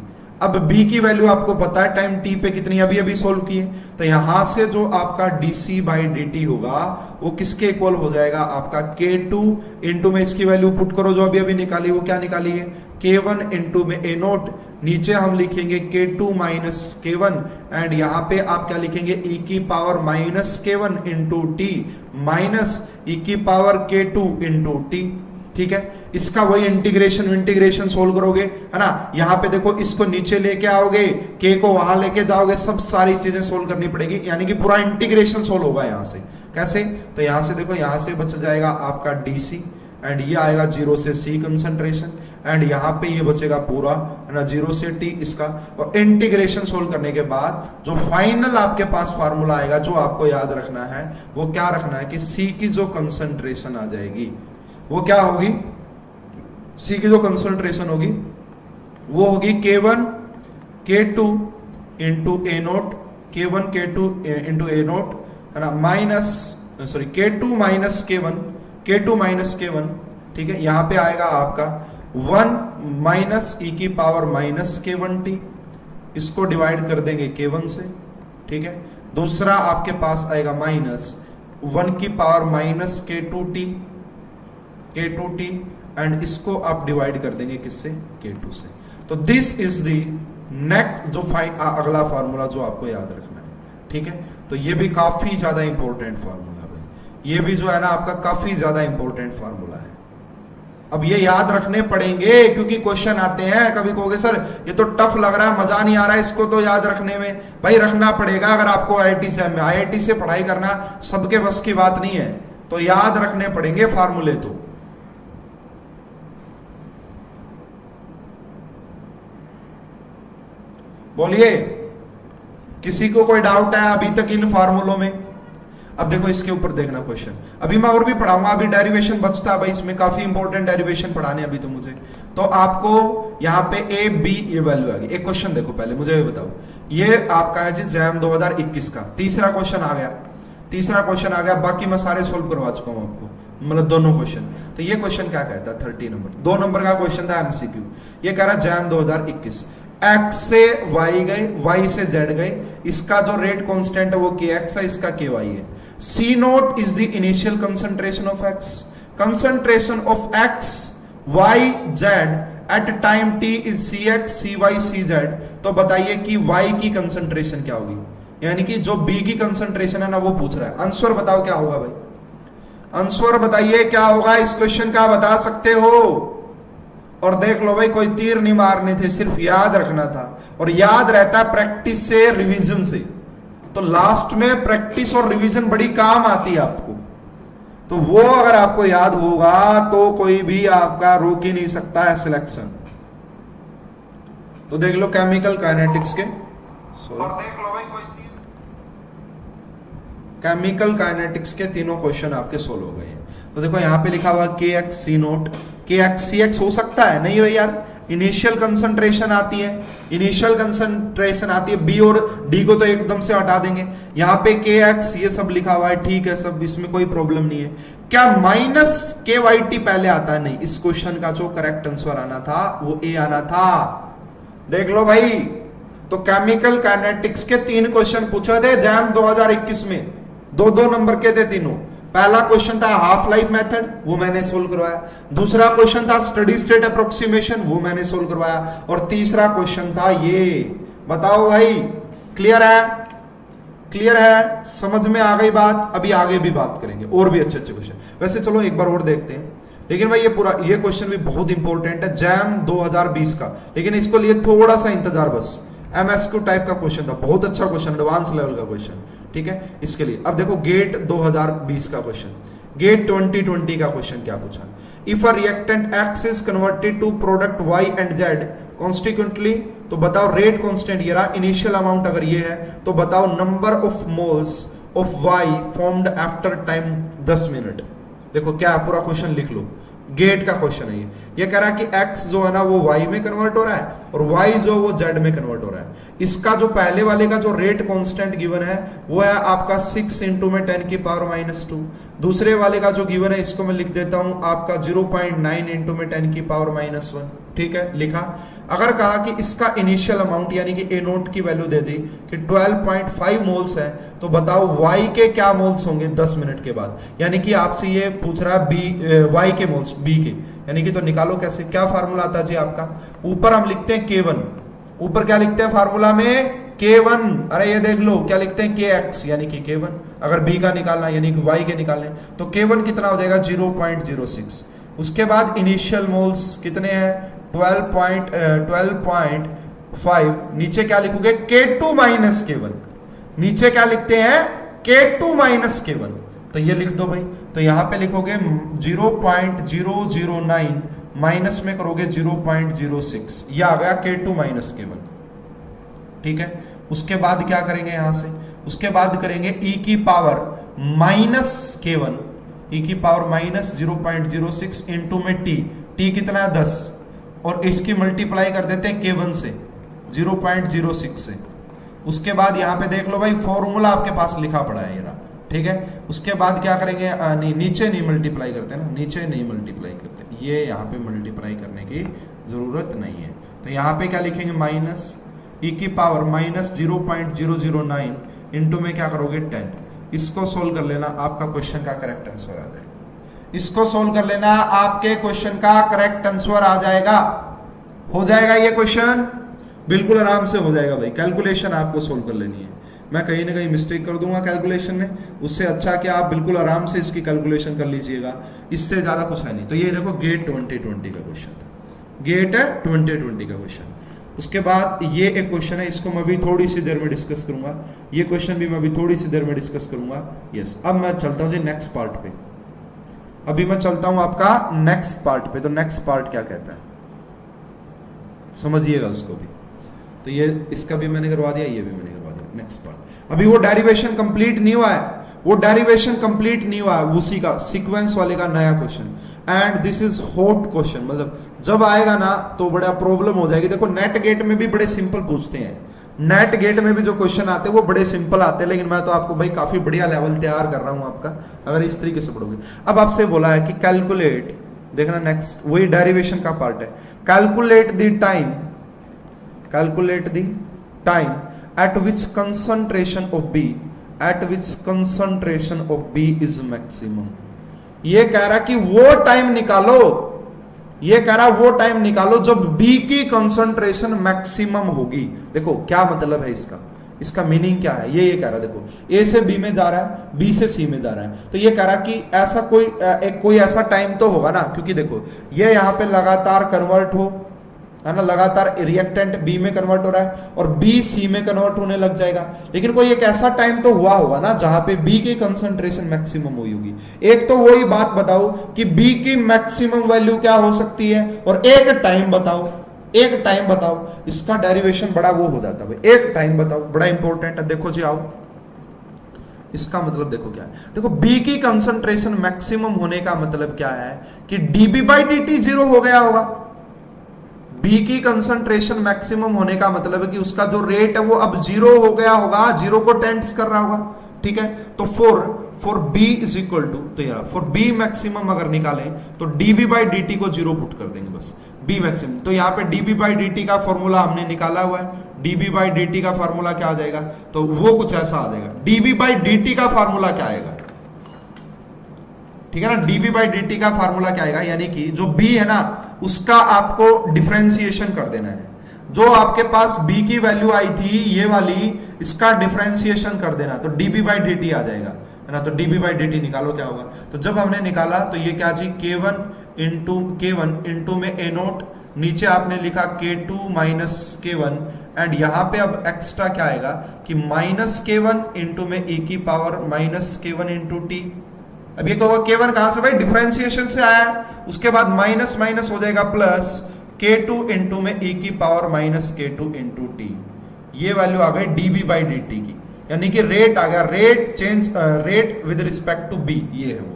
अब B की वैल्यू आपको पता है टाइम t पे कितनी, अभी अभी सोल्व किए, तो यहां से जो आपका dc बाई dt होगा वो किसके इक्वल हो जाएगा, आपका K2 इंटू में इसकी वैल्यू पुट करो जो अभी अभी निकाली, वो क्या निकाली है K1 इंटू में A नोट, नीचे हम लिखेंगे K2 माइनस K1, एंड यहां पे आप क्या लिखेंगे e की power minus K1 into T minus e की पावर K2 इंटू टी। ठीक है, इसका वही इंटीग्रेशन सोल्व करोगे, है ना। यहां पे देखो इसको नीचे लेके आओगे, k को वहां लेके जाओगे, सब सारी चीजें सोल्व करनी पड़ेगी, यानी कि पूरा इंटीग्रेशन सोल्व होगा। यहां से कैसे, तो यहां से देखो, यहां से बच जाएगा आपका dc, एंड ये आएगा 0 से c कंसंट्रेशन, एंड यहाँ पे ये बचेगा पूरा, है ना, 0 से t इसका। और इंटीग्रेशन सोल्व करने के बाद जो फाइनल आपके पास फार्मूला आएगा, जो आपको याद रखना है, वो क्या रखना है कि c की जो कंसंट्रेशन आ जाएगी वो क्या होगी, C की जो कंसंट्रेशन होगी वो होगी K1 K2 into A note, K1 K2 into A note, है ना, माइनस K2 माइनस K1, ठीक है। यहां पे आएगा आपका 1 माइनस e की पावर माइनस K1t, इसको डिवाइड कर देंगे K1 से, ठीक है। दूसरा आपके पास आएगा माइनस 1 की पावर माइनस K2t, एंड इसको आप डिवाइड कर देंगे किससे, K2 से। तो दिस इज द नेक्स्ट जो अगला फार्मूला जो आपको याद रखना है, ठीक है। तो ये भी काफी ज्यादा इंपॉर्टेंट फार्मूला है, ये भी जो है ना आपका काफी ज्यादा इंपॉर्टेंट फार्मूला है। अब ये याद रखने पड़ेंगे क्योंकि क्वेश्चन आते हैं, कभी कहोगे सर ये तो टफ लग रहा है, मजा नहीं आ रहा है इसको तो याद रखने में। भाई रखना पड़ेगा, अगर आपको IIT से पढ़ाई करना सबके बस की बात नहीं है, तो याद रखने पड़ेंगे फार्मूले। तो बोलिए, किसी को कोई डाउट है अभी तक इन फार्मूलों में? अब देखो इसके ऊपर देखना क्वेश्चन, अभी मैं और भी पढ़ाऊंगा, अभी डेरिवेशन बचता है भाई, इसमें काफी इंपॉर्टेंट डेरिवेशन पढ़ाने अभी तो मुझे। तो आपको यहाँ पे A B ये वैल्यू आ गई। एक क्वेश्चन देखो पहले, मुझे बताओ, ये आपका है जी जैम 2021 का तीसरा क्वेश्चन आ गया, बाकी मैं सारे सोल्व करवा चुका हूं आपको, मतलब दोनों क्वेश्चन। तो ये क्वेश्चन क्या कहता है, 30 नंबर 2 नंबर का क्वेश्चन था MCQ। ये कह रहा है जैम 2021, x से y गए, y से z गए, इसका जो रेट कांस्टेंट है वो kx है, इसका ky है। C note is the initial concentration of x, concentration of x y z at time t is cx cy cz, तो बताइए कि y की कंसंट्रेशन क्या होगी, यानी कि जो b की कंसंट्रेशन है ना वो पूछ रहा है। आंसर बताओ क्या होगा भाई, आंसर बताइए क्या होगा इस क्वेश्चन का, बता सकते हो। और देख लो भाई, कोई तीर नहीं मारने थे, सिर्फ याद रखना था, और याद रहता है प्रैक्टिस से, रिवीजन से। तो लास्ट में प्रैक्टिस और रिवीजन बड़ी काम आती है आपको, तो वो अगर आपको याद होगा तो कोई भी आपका रोक ही नहीं सकता है सिलेक्शन। तो देख लो केमिकल काइनेटिक्स के, और देख लो भाई, कोई केमिकल काइनेटिक्स के तीनों क्वेश्चन आपके सोल्व हो गए हैं। तो देखो यहां पे लिखा हुआ के एक्स सी नोट, के एक्स सी एक्स हो सकता है नहीं भाई यार, इनिशियल कंसंट्रेशन आती है, इनिशियल कंसंट्रेशन आती है, बी और डी को तो एकदम से हटा देंगे। यहाँ पे के एक्स ये सब लिखा हुआ है, ठीक है सब, इसमें कोई प्रॉब्लम नहीं है। क्या माइनस के वाई टी पहले आता है? नहीं, इस क्वेश्चन का जो करेक्ट आंसर आना था वो ए आना था। देख लो भाई, तो केमिकल काइनेटिक्स के 3 क्वेश्चन पूछे थे जैम 2021 में, 2-2 नंबर के थे तीनों। पहला क्वेश्चन था हाफ लाइफ मेथड, वो मैंने सोल्व करवाया। दूसरा क्वेश्चन था स्टडी स्टेट अप्रोक्सीमेशन, वो मैंने सोल्व करवाया। और तीसरा क्वेश्चन था ये। बताओ भाई, क्लियर है? क्लियर है? समझ में आ गई बात? अभी आगे भी बात करेंगे और भी अच्छे अच्छे क्वेश्चन। वैसे चलो एक बार और देखते हैं, लेकिन भाई ये क्वेश्चन भी बहुत इंपॉर्टेंट है, जैम 2020 का, लेकिन इसको लिए थोड़ा सा इंतजार बस। एमएसक्यू टाइप का क्वेश्चन था, बहुत अच्छा क्वेश्चन, एडवांस लेवल का क्वेश्चन, ठीक है। इसके लिए अब देखो गेट 2020 का क्वेश्चन, गेट 2020 का क्वेश्चन क्या पूछा। If a reactant X is converted to product Y and Z consequently, तो बताओ रेट कांस्टेंट ये रहा, इनिशियल अमाउंट अगर ये है तो बताओ number of moles of Y formed after time 10 minute. देखो क्या पूरा क्वेश्चन लिख लो, गेट का क्वेश्चन है ये कह रहा है कि x जो है ना वो y में कन्वर्ट हो रहा है और y जो वो z में कन्वर्ट हो रहा है। इसका जो पहले वाले का जो रेट कांस्टेंट गिवन है वो है आपका 6 इंटू में 10 की पावर -2। दूसरे वाले का जो गिवन है इसको मैं लिख देता हूं आपका 0.9 इंटू में 10 की पावर -1, ठीक है, लिखा। अगर कहा कि इसका इनिशियल अमाउंट यानी कि ए नोट की वैल्यू दे दी कि 12.5 मोल्स है, तो बताओ y के क्या मोल्स होंगे 10 मिनट के बाद, यानी कि आपसे ये पूछ रहा है y के मोल्स b के, यानी कि तो निकालो कैसे, क्या फार्मूला आता है जी आपका, ऊपर हम लिखते हैं k1, ऊपर क्या लिखते हैं फार्मूला में k1, अरे ये देख लो क्या लिखते हैं kx यानी कि k1, अगर b का निकालना यानी कि y के निकालने तो k1 कितना हो जाएगा 0.06। उसके बाद इनिशियल मोल्स कितने हैं 12.5, नीचे क्या लिखोगे K2 माइनस K1, नीचे क्या लिखते हैं K2 माइनस K1, तो ये लिख दो भाई। तो यहां पे लिखोगे 0.009 माइनस में करोगे 0.06, ये आ गया K2 माइनस K1, ठीक है। उसके बाद क्या करेंगे यहां से, उसके बाद करेंगे e की पावर माइनस K1, e की पावर माइनस 0.06 इंटू में t कितना है 10, और इसकी मल्टीप्लाई कर देते हैं K1 से 0.06 से। उसके बाद यहां पे देख लो भाई फॉर्मूला आपके पास लिखा पड़ा है ये रहा, ठीक है। उसके बाद क्या करेंगे, नहीं नीचे नहीं मल्टीप्लाई करते ना, नीचे नहीं मल्टीप्लाई करते, ये यहाँ पे मल्टीप्लाई करने की जरूरत नहीं है। तो यहाँ पे क्या लिखेंगे माइनस e की पावर माइनस 0.009 इंटू में क्या करोगे 10। इसको सोल्व कर लेना, आपका क्वेश्चन का करेक्ट आंसर आ जाएगा। इसको सोल्व कर लेना, आपके क्वेश्चन का करेक्ट आंसर आ जाएगा। हो जाएगा ये क्वेश्चन, बिल्कुल आराम से हो जाएगा भाई। कैलकुलेशन आपको सोल्व कर लेनी है, मैं कहीं ना कहीं मिस्टेक कर दूंगा कैलकुलेशन में, उससे अच्छा कि आप बिल्कुल आराम से इसकी कैलकुलेशन कर लीजिएगा, इससे ज्यादा कुछ है नहीं। तो ये देखो गेट 2020 का क्वेश्चन था, गेट 2020 का क्वेश्चन। उसके बाद ये एक क्वेश्चन है, इसको मैं भी थोड़ी सी देर में डिस्कस करूंगा, ये क्वेश्चन भी मैं भी थोड़ी सी देर में डिस्कस करूंगा। यस, अब मैं चलता हूं जी नेक्स्ट पार्ट पे, अभी मैं चलता हूं आपका नेक्स्ट पार्ट पे। तो नेक्स्ट पार्ट क्या कहता है समझिएगा उसको भी। तो ये इसका भी मैंने करवा दिया, ये भी मैंने करवा दिया। नेक्स्ट पार्ट, अभी वो डेरिवेशन कंप्लीट नहीं हुआ है, वो डेरिवेशन कंप्लीट नहीं हुआ है, उसी का सीक्वेंस वाले का नया question. And this is hot question, मतलब जब आएगा ना तो बड़ा प्रॉब्लम हो जाएगी। देखो नेट गेट में भी बड़े सिंपल पूछते हैं, नेट गेट में भी जो क्वेश्चन आते हैं वो बड़े सिंपल आते हैं, लेकिन मैं तो आपको भाई काफी बढ़िया लेवल तैयार कर रहा हूं आपका, अगर इस तरीके से पढ़ोगे। अब आपसे बोला है कि कैलकुलेट, देखना नेक्स्ट वही डेरिवेशन का पार्ट है, calculate the time, calculate the time at which concentration of B, at which concentration of B is maximum. ये कह रहा कि वो टाइम निकालो, ये कह रहा वो टाइम निकालो जब बी की कंसंट्रेशन मैक्सिमम होगी। देखो क्या मतलब है इसका, इसका मीनिंग क्या है, ये कह रहा देखो ए से बी में जा रहा है, बी से सी में जा रहा है, तो ये कह रहा कि ऐसा कोई ऐसा टाइम तो होगा ना, क्योंकि देखो ये यहां पे लगातार कन्वर्ट हो, है ना, लगातार रिएक्टेंट बी में कन्वर्ट हो रहा है और बी सी में कन्वर्ट होने लग जाएगा, लेकिन कोई एक ऐसा टाइम तो हुआ होगा ना जहां पे बी की कंसंट्रेशन मैक्सिमम हुई होगी। एक तो वही बात बताओ कि बी की मैक्सिमम वैल्यू क्या हो सकती है, और एक टाइम बताओ, एक टाइम बताओ, इसका डेरिवेशन बड़ा वो हो जाता है, एक टाइम बताओ, बड़ा इंपॉर्टेंट है। देखो जी आओ, इसका मतलब देखो क्या है, देखो बी की कंसंट्रेशन मैक्सिमम होने का मतलब क्या है कि dB/dt जीरो हो गया होगा। बी की कंसंट्रेशन मैक्सिमम होने का मतलब है कि उसका जो रेट है वो अब जीरो हो गया होगा, जीरो को टेंड्स कर रहा होगा, ठीक है। तो for B is equal to, तो यार फॉर बी मैक्सिमम अगर निकालें तो dB/dt को जीरो पुट कर देंगे बस, बी मैक्सिमम। तो यहाँ पे dB/dt का फॉर्मूला हमने निकाला हुआ है, dB/dt का फॉर्मूला क्या आ जाएगा, तो वो कुछ ऐसा आ जाएगा। dB/dt का फॉर्मूला क्या आएगा, ठीक है ना, dB/dt का फार्मूला क्या आएगा, यानी कि जो b है ना उसका आपको डिफरेंशिएशन कर देना है, जो आपके पास b की वैल्यू आई थी ये वाली, इसका डिफरेंशिएशन कर देना, तो dB/dt आ जाएगा, है ना। तो dB/dt निकालो क्या होगा, तो जब हमने निकाला तो ये क्या जी K1 इंटू में A0, नीचे आपने लिखा K2 माइनस K1, एंड यहां पे अब एक्स्ट्रा क्या आएगा कि -K1 इंटू में e की पावर -K1 इंटू टी। अब ये कहोगे K1 कहां से भाई, डिफरेंशिएशन से आया, उसके बाद माइनस माइनस हो जाएगा प्लस K2 इंटू में e की पावर -K2 इंटू टी। ये वैल्यू आ गई dB/dt की, यानी कि रेट आ गया, rate change, rate with respect to B, ये है वो।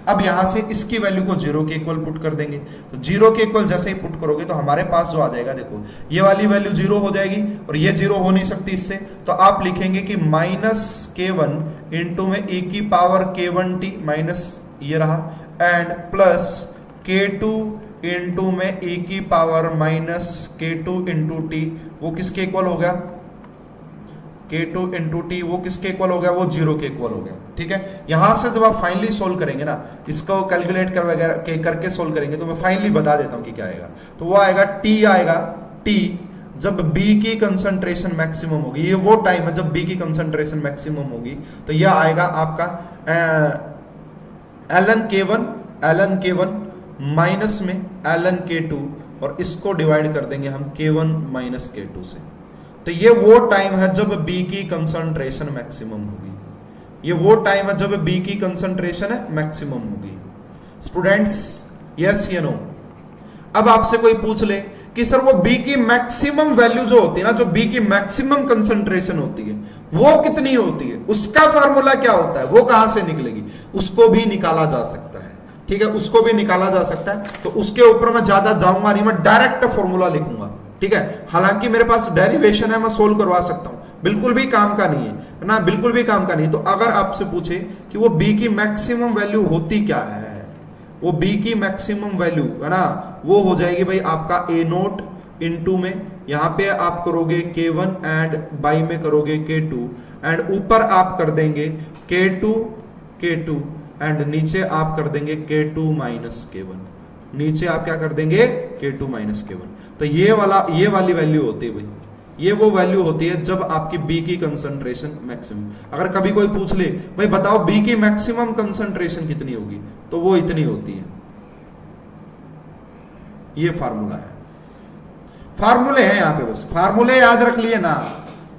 अब यहां से इसकी वैल्यू को जीरो के इक्वल पुट कर देंगे, तो जीरो के इक्वल जैसे ही पुट करोगे तो हमारे पास जो आ जाएगा, देखो ये वाली वैल्यू जीरो हो जाएगी और ये जीरो हो नहीं सकती इससे, तो आप लिखेंगे कि -K1 इंटू में e की पावर K1t माइनस ये रहा, एंड प्लस K2 इंटू में e की पावर -K2 इंटू टी, वो किसके इक्वल हो गया, K2 इंटू टी, वो किसके इक्वल हो गया, वो जीरो के इक्वल हो गया, ठीक है। यहां से जब आप फाइनली सोल्व करेंगे ना, इसको कैलकुलेट कर वगैरह करके सोल्व करेंगे, तो मैं फाइनली बता देता हूं कि क्या आएगा, तो वो आएगा T आएगा, T जब B की कंसंट्रेशन मैक्सिमम होगी, ये वो टाइम है जब B की कंसंट्रेशन मैक्सिमम होगी, तो यह आएगा आपका ln K1 माइनस में ln K2, और इसको डिवाइड कर देंगे हम K1 माइनस K2 से। तो ये वो टाइम है जब B की कंसंट्रेशन मैक्सिमम होगी, ये वो टाइम है जब B की कंसंट्रेशन है मैक्सिमम होगी। स्टूडेंट्स यस या नो। अब आपसे कोई पूछ ले कि सर वो B की मैक्सिमम वैल्यू जो होती है ना, जो B की मैक्सिमम कंसंट्रेशन होती है वो कितनी होती है, उसका फार्मूला क्या होता है, वो कहां से निकलेगी, उसको भी निकाला जा सकता है, ठीक है, उसको भी निकाला जा सकता है। तो उसके ऊपर मैं ज्यादा जाऊंगा नहीं, मैं डायरेक्ट फॉर्मूला लिखूंगा, ठीक है। हालांकि मेरे पास डेरिवेशन है, मैं सोल्व करवा सकता हूं, बिल्कुल भी काम का नहीं है ना, बिल्कुल भी काम का नहीं। तो अगर आपसे पूछे कि वो B की मैक्सिमम वैल्यू होती क्या है, वो B की मैक्सिमम वैल्यू है ना, वो हो जाएगी भाई आपका A0 इंटू में, यहां पे आप करोगे K1 एंड बाई में करोगे K2, एंड ऊपर आप कर देंगे K2 एंड नीचे आप कर देंगे K2 माइनस K1, नीचे आप क्या कर देंगे K2 माइनस K1। तो ये वाली वैल्यू होती है भाई, ये वो वैल्यू होती है जब आपकी B की कंसंट्रेशन मैक्सिमम। अगर कभी कोई पूछ ले भाई बताओ B की मैक्सिमम कंसंट्रेशन कितनी होगी, तो वो इतनी होती है। ये फार्मूला है, फार्मूले हैं यहां पे, बस फार्मूले याद रख लिए ना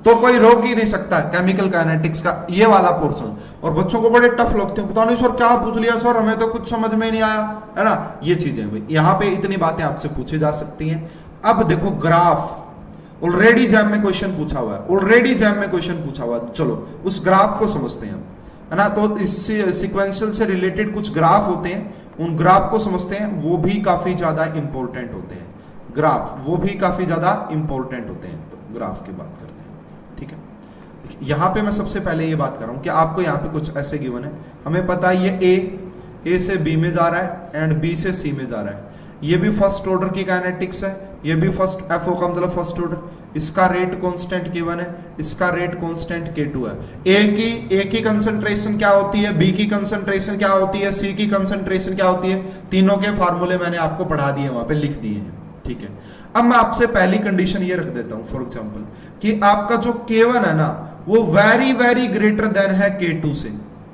तो कोई रोक ही नहीं सकता केमिकल काइनेटिक्स का ये वाला पोर्शन। और बच्चों को बड़े टफ लगते हैं, पता नहीं सर क्या पूछ लिया सर, हमें तो कुछ समझ में ही नहीं आया, है ना। ये चीजें भाई यहाँ पे इतनी बातें आपसे पूछी जा सकती हैं। अब देखो ग्राफ ऑलरेडी एग्जाम में क्वेश्चन पूछा हुआ है, ऑलरेडी एग्जाम में क्वेश्चन पूछा हुआ है, चलो उस ग्राफ को समझते हैं हम, है ना। तो इस सीक्वेंशियल से रिलेटेड कुछ ग्राफ होते हैं, उन ग्राफ को समझते हैं, वो भी काफी ज्यादा इंपॉर्टेंट होते हैं, ग्राफ वो भी काफी ज्यादा इंपॉर्टेंट होते हैं। तो ग्राफ की बात करते हैं, ठीक है। यहां पे मैं सबसे पहले ये बात कर रहा हूं कि आपको यहाँ पे कुछ ऐसे गिवन है, हमें पता है ये ए से बी में जा रहा है एंड बी से सी में जा रहा है, ये भी फर्स्ट ऑर्डर की काइनेटिक्स है, ये भी फर्स्ट, एफओ का मतलब फर्स्ट ऑर्डर, इसका रेट कांस्टेंट K1 है, इसका रेट कांस्टेंट K2 है। ए की कंसंट्रेशन क्या होती है, बी की कंसंट्रेशन क्या होती है, सी की कंसंट्रेशन क्या होती है, तीनों के फार्मूले मैंने आपको पढ़ा दिए, वहां पे लिख दिए हैं, ठीक है। अब मैं आपसे पहली कंडीशन ये रख देता हूं फॉर एग्जांपल कि आपका जो K1 है ना वो वेरी वेरी ग्रेटर देन है K2 से।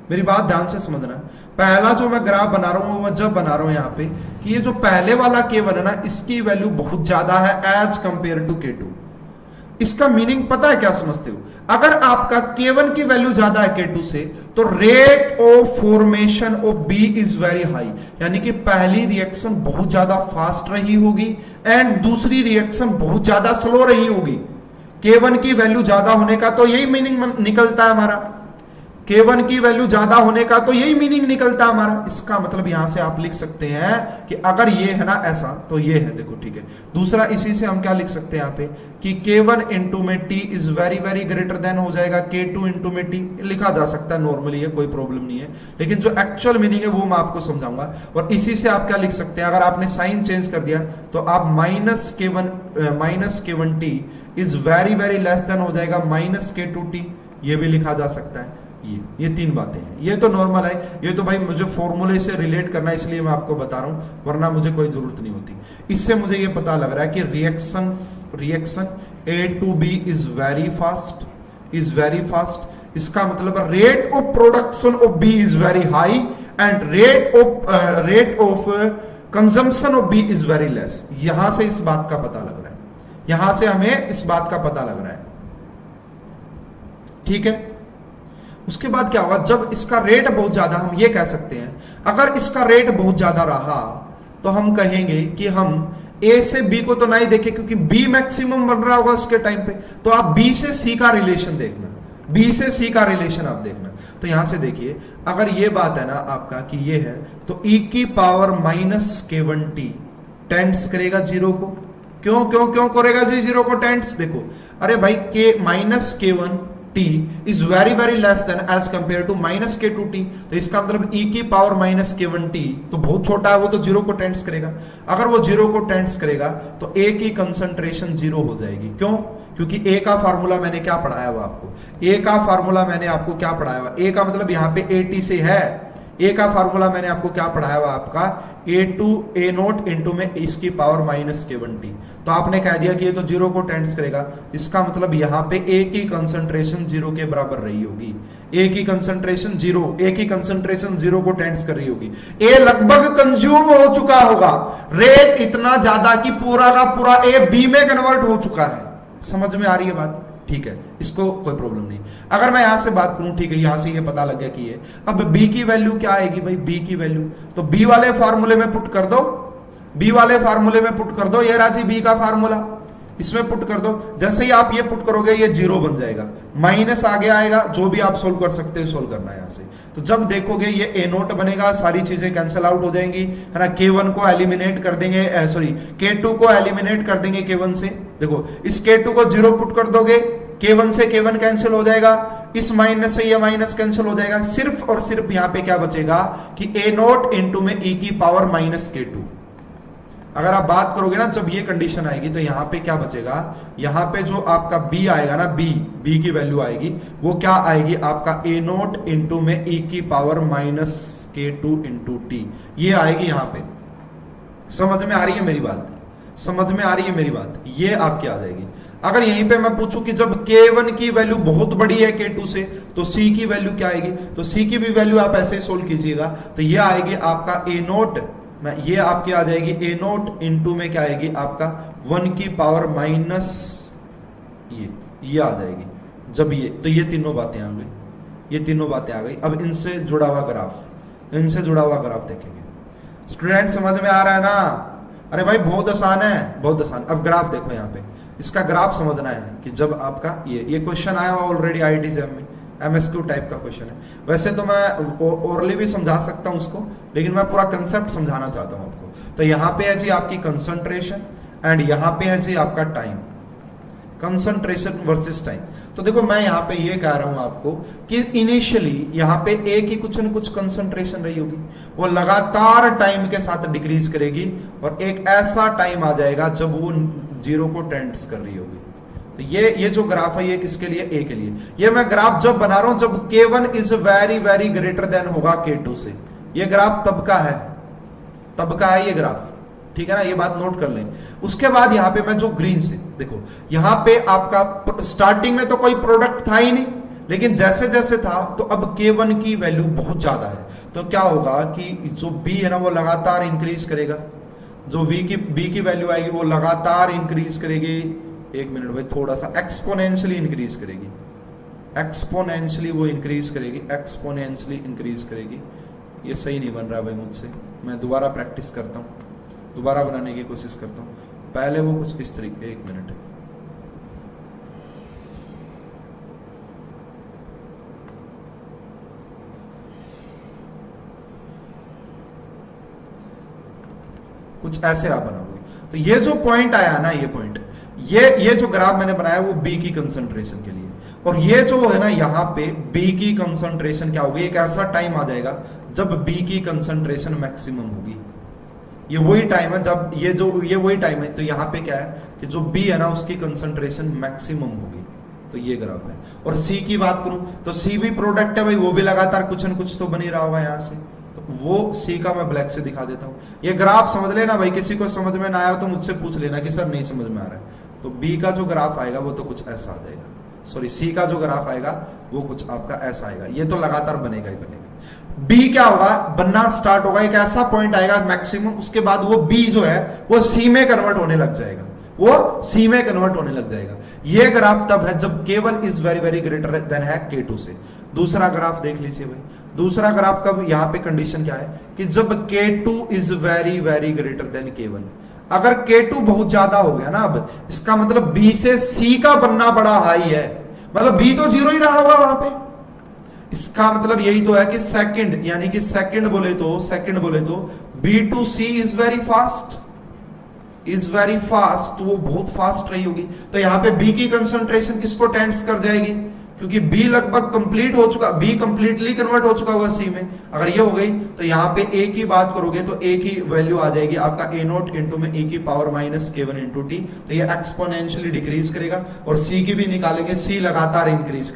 मेरी बात ध्यान से समझना, पहला जो मैं ग्राफ बना रहा हूं वो मैं जब बना रहा हूं यहाँ पे कि ये जो पहले वाला K1 है ना इसकी वैल्यू बहुत ज्यादा है एज कंपेयर टू K2। इसका मीनिंग पता है क्या समझते हो, अगर आपका K1 की वैल्यू ज्यादा है K2 से तो rate of formation of B is very high, यानी कि पहली रिएक्शन बहुत ज्यादा फास्ट रही होगी एंड दूसरी रिएक्शन बहुत ज्यादा स्लो रही होगी। K1 की वैल्यू ज्यादा होने का तो यही मीनिंग निकलता है हमारा, K1 की वैल्यू ज्यादा होने का तो यही मीनिंग निकलता है हमारा। इसका मतलब यहां से आप लिख सकते हैं कि अगर ये है ना ऐसा तो ये है, देखो ठीक है। दूसरा इसी से हम क्या लिख सकते हैं यहाँ पे कि K1 इंटू में T is very very greater than हो जाएगा K2 इंटू में T, लिखा जा सकता है नॉर्मली, है कोई प्रॉब्लम नहीं है, लेकिन जो एक्चुअल मीनिंग है वो मैं आपको समझाऊंगा। और इसी से आप क्या लिख सकते हैं, अगर आपने साइन चेंज कर दिया तो आप minus K1 T is very very less than हो जाएगा माइनस K2 T, ये भी लिखा जा सकता है। ये तीन बातें हैं, ये तो नॉर्मल है, ये तो भाई मुझे फॉर्मूले से रिलेट करना है इसलिए मैं आपको बता रहा हूं, वरना मुझे कोई जरूरत नहीं होती। इससे मुझे ये पता लग रहा है कि reaction A to B is very fast, इसका मतलब rate of production of B is very high and rate of consumption of B is very less. यहां से इस बात का पता लग रहा है, यहां से हमें इस बात का पता लग रहा है, ठीक है। उसके बाद क्या होगा, जब इसका रेट बहुत ज्यादा, हम ये कह सकते हैं अगर इसका रेट बहुत ज्यादा रहा तो हम कहेंगे कि हम A से B को तो नहीं देखें क्योंकि B मैक्सिमम बन रहा होगा उसके टाइम पे, तो आप B से C का रिलेशन देखना, B से C का रिलेशन आप देखना। तो यहां से देखिए अगर ये बात है ना आपका कि ये है तो e की power minus K1 T tends करेगा जीरो को, क्यों करेगा जी जीरो को टेंड्स, देखो अरे भाई K minus K1 T is very very less than as compared to minus K2 T, तो इसका मतलब e की पावर माइनस K1 T तो बहुत छोटा है, वो तो जीरो को टेंड्स करेगा। अगर वो जीरो को टेंड्स करेगा तो A की कंसंट्रेशन जीरो हो जाएगी, क्यों, क्योंकि A का फार्मूला मैंने क्या पढ़ाया हुआ आपको, A का फार्मूला मैंने आपको क्या पढ़ाया हुआ, A का मतलब यहाँ पे AT से है, A का फार्मूला मैंने आपको क्या पढ़ाया हुआ आपका A0 इंटू में इसकी पावर माइनस K1 T, तो आपने कह दिया कि ये तो जीरो को टेंड्स करेगा, इसका मतलब यहाँ पे A की कंसंट्रेशन जीरो के बराबर रही होगी, A की कंसंट्रेशन जीरो को टेंड्स कर रही होगी। A लगभग कंज्यूम हो चुका होगा, रेट इतना ज्यादा कि पूरा का पूरा A B में कन्वर्ट हो चुका है। समझ में आ रही है बात, ठीक है, इसको कोई प्रॉब्लम नहीं। अगर मैं यहां से बात करूं, ठीक है, यहां से ये पता लग गया कि ये अब B की वैल्यू क्या आएगी भाई, B की वैल्यू तो B वाले फार्मूले में पुट कर दो, B वाले फार्मूले में पुट कर दो, ये राजी B का फार्मूला, इसमें पुट कर दो। जैसे ही आप ये पुट करोगे ये जीरो बन जाएगा, माइनस आगे आएगा, जो भी आप सोल्व कर सकते हो सोल्व करना है यहां से। तो जब देखोगे ये A0 बनेगा, सारी चीजें कैंसिल आउट हो जाएंगी, है ना, K1 को एलिमिनेट कर देंगे, सॉरी K2 को एलिमिनेट कर देंगे K1 से। देखो इस K2 को जीरो पुट कर दोगे, K1 से K1 कैंसिल हो जाएगा, इस माइनस से ये माइनस कैंसिल हो जाएगा, सिर्फ और सिर्फ यहां पे क्या बचेगा कि A0 इंटू में e की पावर माइनस K2। अगर आप बात करोगे ना जब ये कंडीशन आएगी तो यहां पे क्या बचेगा, यहां पे जो आपका B आएगा ना, B की वैल्यू आएगी वो क्या आएगी आपका A0 इंटू में e की power minus K2 into T, ये आएगी यहां पे। समझ में आ रही है मेरी बात, समझ में आ रही है मेरी बात, ये आपकी आ जाएगी। अगर यहीं पे मैं पूछूं कि जब K1 की वैल्यू बहुत बड़ी है K2 से तो C की वैल्यू क्या आएगी, तो C की भी वैल्यू आप ऐसे सोल्व कीजिएगा, तो ये आएगी आपका A0 ना, ये आपकी आ जाएगी A0 इंटू में क्या आएगी आपका 1 की पावर माइनस ये आ जाएगी। जब ये तो ये तीनों बातें आ गई, ये तीनों बातें आ गई। अब इनसे जुड़ा हुआ ग्राफ देखेंगे। स्टूडेंट समझ में आ रहा है ना, अरे भाई बहुत आसान है, बहुत आसान। अब ग्राफ देखो यहाँ पे, इसका ग्राफ समझना है कि जब आपका ये क्वेश्चन आया हुआ ऑलरेडी आईटी से में, MSQ टाइप का क्वेश्चन है। वैसे तो मैं ओरली भी समझा सकता हूं उसको, लेकिन मैं पूरा कंसेप्ट समझाना चाहता हूं आपको। तो यहां पे है जी आपकी कंसंट्रेशन एंड यहां पे है जी आपका टाइम, कंसंट्रेशन वर्सेस टाइम। तो देखो मैं यहां पे ये कह रहा हूं आपको कि इनिशियली यहां पे A की कुछ न कुछ कंसंट्रेशन रही होगी, वो लगातार टाइम के साथ डिक्रीज करेगी और एक ऐसा टाइम आ जाएगा जब वो जीरो को टेंड्स कर रही होगी। तो ये जो ग्राफ है ये किसके लिए, ए के लिए। ये मैं ग्राफ जब बना रहा हूं जब K1 is very very greater than होगा K2 से। ये ग्राफ तब का है ये ग्राफ, ठीक है ना, ये बात नोट कर लें। उसके बाद यहां पे मैं जो ग्रीन से देखो, यहां पे आपका स्टार्टिंग में तो कोई प्रोडक्ट था ही नहीं, लेकिन जैसे जैसे था तो अब K1 की वैल्यू बहुत ज्यादा है, तो क्या होगा कि जो B है ना वो लगातार इंक्रीज करेगा, जो B की वैल्यू आएगी वो लगातार इंक्रीज करेगी। एक मिनट भाई, थोड़ा सा एक्सपोनेंशियली इंक्रीज करेगी, एक्सपोनेंशियली वो इंक्रीज करेगी, एक्सपोनेंशियली इंक्रीज करेगी। ये सही नहीं बन रहा भाई मुझसे, मैं दोबारा प्रैक्टिस करता हूँ, दोबारा बनाने की कोशिश करता हूँ। पहले वो कुछ इस तरीके, एक मिनट, कुछ ऐसे आप बनाओगे। तो ये जो पॉइंट आया ना, ये पॉइंट, ये जो ग्राफ मैंने बनाया वो बी की कंसंट्रेशन के लिए, और ये जो है ना यहाँ पे बी की कंसंट्रेशन क्या होगी, एक ऐसा टाइम आ जाएगा जब बी की कंसंट्रेशन मैक्सिमम होगी। ये वही टाइम है जब ये वही टाइम है, तो यहाँ पे क्या है कि जो बी है ना उसकी कंसंट्रेशन मैक्सिमम होगी। तो ये ग्राफ है। और सी की बात करूं तो सी भी प्रोडक्ट है भाई, वो भी लगातार कुछ न कुछ तो बन ही रहा होगा यहाँ से, तो वो सी का मैं ब्लैक से दिखा देता हूं। ये ग्राफ समझ लेना भाई, किसी को समझ में ना आया तो मुझसे पूछ लेना कि सर नहीं समझ में आ रहा है। तो बी का जो ग्राफ आएगा वो तो कुछ ऐसा आ जाएगा, सॉरी सी का जो ग्राफ आएगा वो कुछ आपका ऐसा आएगा। ये तो लगातार बनेगा ही बनेगा। बी क्या होगा, बनना स्टार्ट होगा, एक ऐसा पॉइंट आएगा मैक्सिमम, उसके बाद वो बी जो है वो सी में कन्वर्ट होने लग जाएगा, वो सी में कन्वर्ट होने लग जाएगा। ये ग्राफ तब है जब K1 is very very greater than है K2 से। दूसरा ग्राफ देख लीजिए भाई, दूसरा ग्राफ कब, यहां पे कंडीशन क्या है कि जब K2 is very very greater than K1। अगर K2 बहुत ज्यादा हो गया ना, अब इसका मतलब B से C का बनना बड़ा हाई है, मतलब B तो 0 ही रहा होगा वहां पे। इसका मतलब यही तो है कि सेकंड, यानी कि सेकंड बोले तो B to C is very fast, तो वो बहुत फास्ट रही होगी। तो यहाँ पे B की कंसंट्रेशन किसको टेंड्स कर जाएगी, क्योंकि B लगभग कंप्लीट हो चुका, B कंप्लीटली कन्वर्ट हो चुका होगा C में। अगर ये हो गई तो यहाँ पे A की बात करोगे तो A की वैल्यू आ जाएगी आपका A0 इंटू में E की power minus K1 into T। तो ये एक्सपोनेंशियली डिक्रीज करेगा। और C की भी निकालेंगे, C लगातार इंक्रीज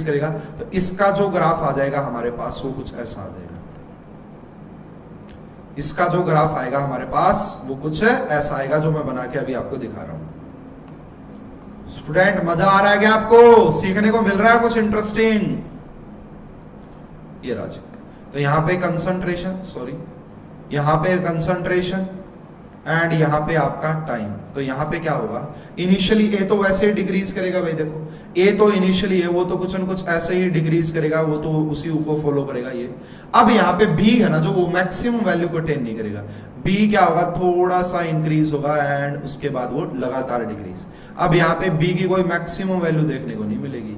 करेगा, तो इसका जो ग्राफ आ जाएगा हमारे पास वो कुछ ऐसा आ जाएगा। इसका जो ग्राफ आएगा हमारे पास वो कुछ ऐसा आएगा जो मैं बना के अभी आपको दिखा रहा हूं। स्टूडेंट मजा आ रहा है क्या आपको, सीखने को मिल रहा है कुछ इंटरेस्टिंग? ये राज, तो यहां पे कंसंट्रेशन एंड यहां पे आपका टाइम। तो यहां पे क्या होगा, इनिशियली ए तो वैसे ही डिक्रीज करेगा भाई, देखो ए तो इनिशियली है वो तो कुछ न कुछ ऐसे ही डिक्रीज करेगा, वो तो उसी को फॉलो करेगा ये। अब यहाँ पे बी है ना जो वो मैक्सिमम वैल्यू को अटेन नहीं करेगा, बी क्या होगा, थोड़ा सा इंक्रीज होगा एंड उसके बाद वो लगातार डिक्रीज। अब यहाँ पे बी की कोई मैक्सिमम वैल्यू देखने को नहीं मिलेगी।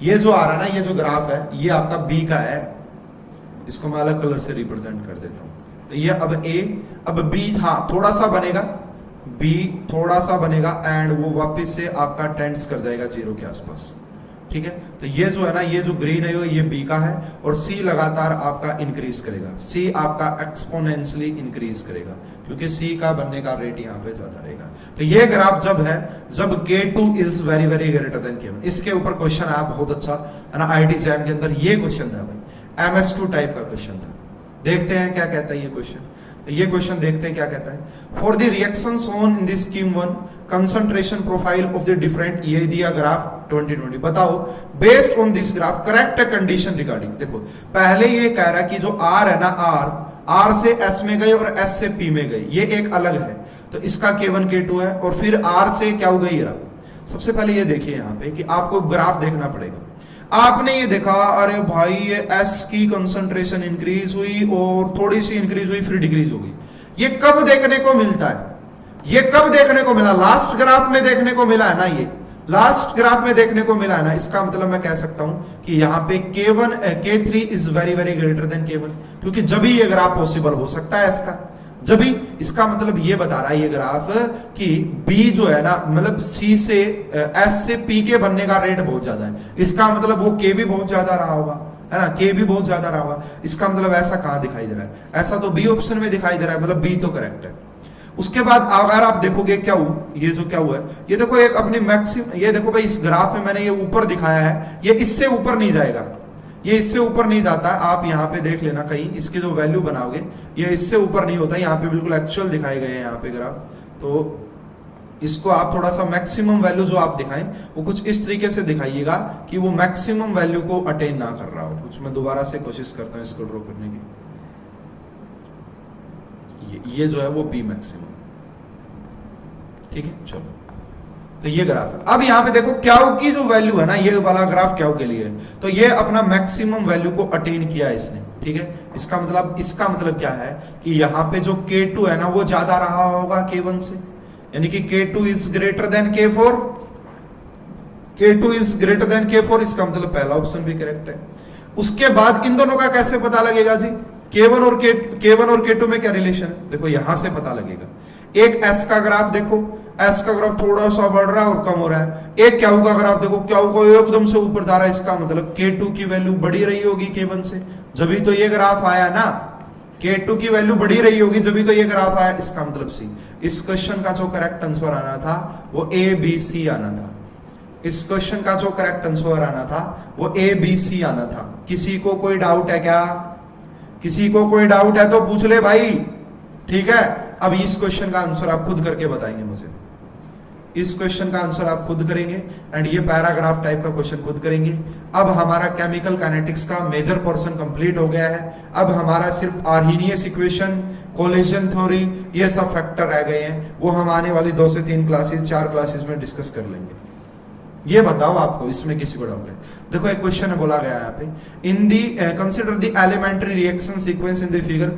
ये जो आ रहा है ना, ये जो ग्राफ है ये आपका बी का है, इसको मैं अलग कलर से रिप्रेजेंट कर देता हूं। तो ये अब ए, अब बी हाँ थोड़ा सा बनेगा, बी थोड़ा सा बनेगा एंड वो वापस से आपका टेंड्स कर जाएगा 0 के आसपास, ठीक है। तो ये जो है ना, ये जो ग्रीन है ये बी का है, और सी लगातार आपका इंक्रीज करेगा, सी आपका एक्सपोनेंशियली इंक्रीज करेगा, क्योंकि सी का बनने का रेट यहाँ पे ज्यादा रहेगा। तो ये ग्राफ जब है जब K2 is very very greater than K1। इसके ऊपर क्वेश्चन आया बहुत अच्छा है ना, IIT JAM के अंदर ये क्वेश्चन था भाई, MS2 टाइप का क्वेश्चन था। देखते हैं क्या कहता है ये क्वेश्चन। तो ये क्वेश्चन देखते हैं क्या कहता है। For the reactions on in this scheme 1 concentration profile of the different, ये दिया ग्राफ 2020, बताओ based on this graph correct condition regarding. देखो पहले ये कह रहा है कि जो R है ना, R से S में गई और S से P में गई, ये एक अलग है, तो इसका K1 K2 है। और फिर R से क्या हो गई, सबसे पहले ये देखिए यहाँ पे कि आपको ग्राफ देखना पड़ेगा। आपने ये देखा, अरे भाई ये S की कंसंट्रेशन इंक्रीज हुई और थोड़ी सी इंक्रीज हुई फिर डिक्रीज हो गई। ये कब देखने को मिलता है, ये कब देखने को मिला, लास्ट ग्राफ में देखने को मिला है ना, ये लास्ट ग्राफ में देखने को मिला है ना। इसका मतलब मैं कह सकता हूं कि यहाँ पे K3 is very very greater than K1, क्योंकि जब ही ये ग्राफ पॉसिबल हो सकता है इसका, जब भी। इसका मतलब ये बता रहा है ये ग्राफ कि B जो है ना, मतलब C से S से P के बनने का रेट बहुत ज्यादा है। इसका मतलब वो K भी बहुत ज्यादा रहा होगा, है ना, K भी बहुत ज्यादा रहा होगा। इसका मतलब ऐसा कहां दिखाई दे रहा है, ऐसा तो B ऑप्शन में दिखाई दे रहा है, मतलब B तो करेक्ट है। उसके बाद अगर आप देखोगे क्या हुआ, ये जो क्या हुआ है, ये देखो एक अपनी मैक्सिमम, ये देखो भाई इस ग्राफ में मैंने ये ऊपर दिखाया है, ये इससे ऊपर नहीं जाएगा, ये इससे ऊपर नहीं जाता। आप यहाँ पे देख लेना कहीं इसकी जो वैल्यू बनाओगे ये इससे ऊपर नहीं होता, यहाँ पे बिल्कुल एक्चुअल दिखाए गए हैं यहाँ पे ग्राफ। तो इसको आप थोड़ा सा मैक्सिमम वैल्यू जो आप दिखाएं वो कुछ इस तरीके से दिखाइएगा कि वो मैक्सिमम वैल्यू को अटेन ना कर रहा हो कुछ। मैं दोबारा से कोशिश करता हूं इसको ड्रॉ करने की। ये जो है वो बी मैक्सिमम, ठीक है। चलो तो ये ग्राफ है। अब यहां पे देखो क्याउ की जो वैल्यू है ना, ये वाला ग्राफ क्याउ के लिए है, तो ये अपना मैक्सिमम वैल्यू को अटेन किया इसने, ठीक है। इसका मतलब क्या है कि यहाँ पे जो K2 है ना वो ज्यादा रहा होगा K1 से, यानी कि K2 is greater than K4, K2 is greater than K4, इसका मतलब पहला ऑप्शन भी करेक्ट है। उसके बाद इन दोनों का कैसे पता लगेगा जी, K1 और K2 में क्या रिलेशन है, देखो यहां से पता लगेगा। एक S का ग्राफ देखो, S का ग्राफ थोड़ा सा बढ़ रहा है और कम हो रहा है। एक क्याउ का ग्राफ देखो, क्याउ को एकदम से ऊपर जा रहा है, इसका मतलब K2 की वैल्यू बढ़ी रही होगी K1 से, जब तो ये ग्राफ आया ना, K2 की वैल्यू बढ़ी रही होगी जब तो ये ग्राफ आया, इसका मतलब सी। इस क्वेश्चन का जो करेक्ट आंसर आना था वो ABC आना था। इस क्वेश्चन का जो करेक्ट आंसर आना था वो ABC आना था। किसी को कोई डाउट है क्या? किसी को कोई डाउट है तो पूछ ले भाई, ठीक है। अब इस क्वेश्चन का आंसर आप खुद करके बताएंगे मुझे, इस क्वेश्चन का आंसर आप खुद करेंगे एंड ये पैराग्राफ टाइप का क्वेश्चन खुद करेंगे। अब हमारा केमिकल काइनेटिक्स का मेजर पोर्शन कंप्लीट हो गया है। अब हमारा सिर्फ आर्हीनियस इक्वेशन, कोलिजन थ्योरी, ये सब फैक्टर रह गए हैं, वो हम आने वाली 2 से 3 क्लासेस 4 क्लासेस में डिस्कस कर लेंगे। ये बताओ आपको इसमें किसी को डाउट है? देखो एक क्वेश्चन है बोला गया है यहाँ पे, in the consider the elementary reaction sequence in the figure,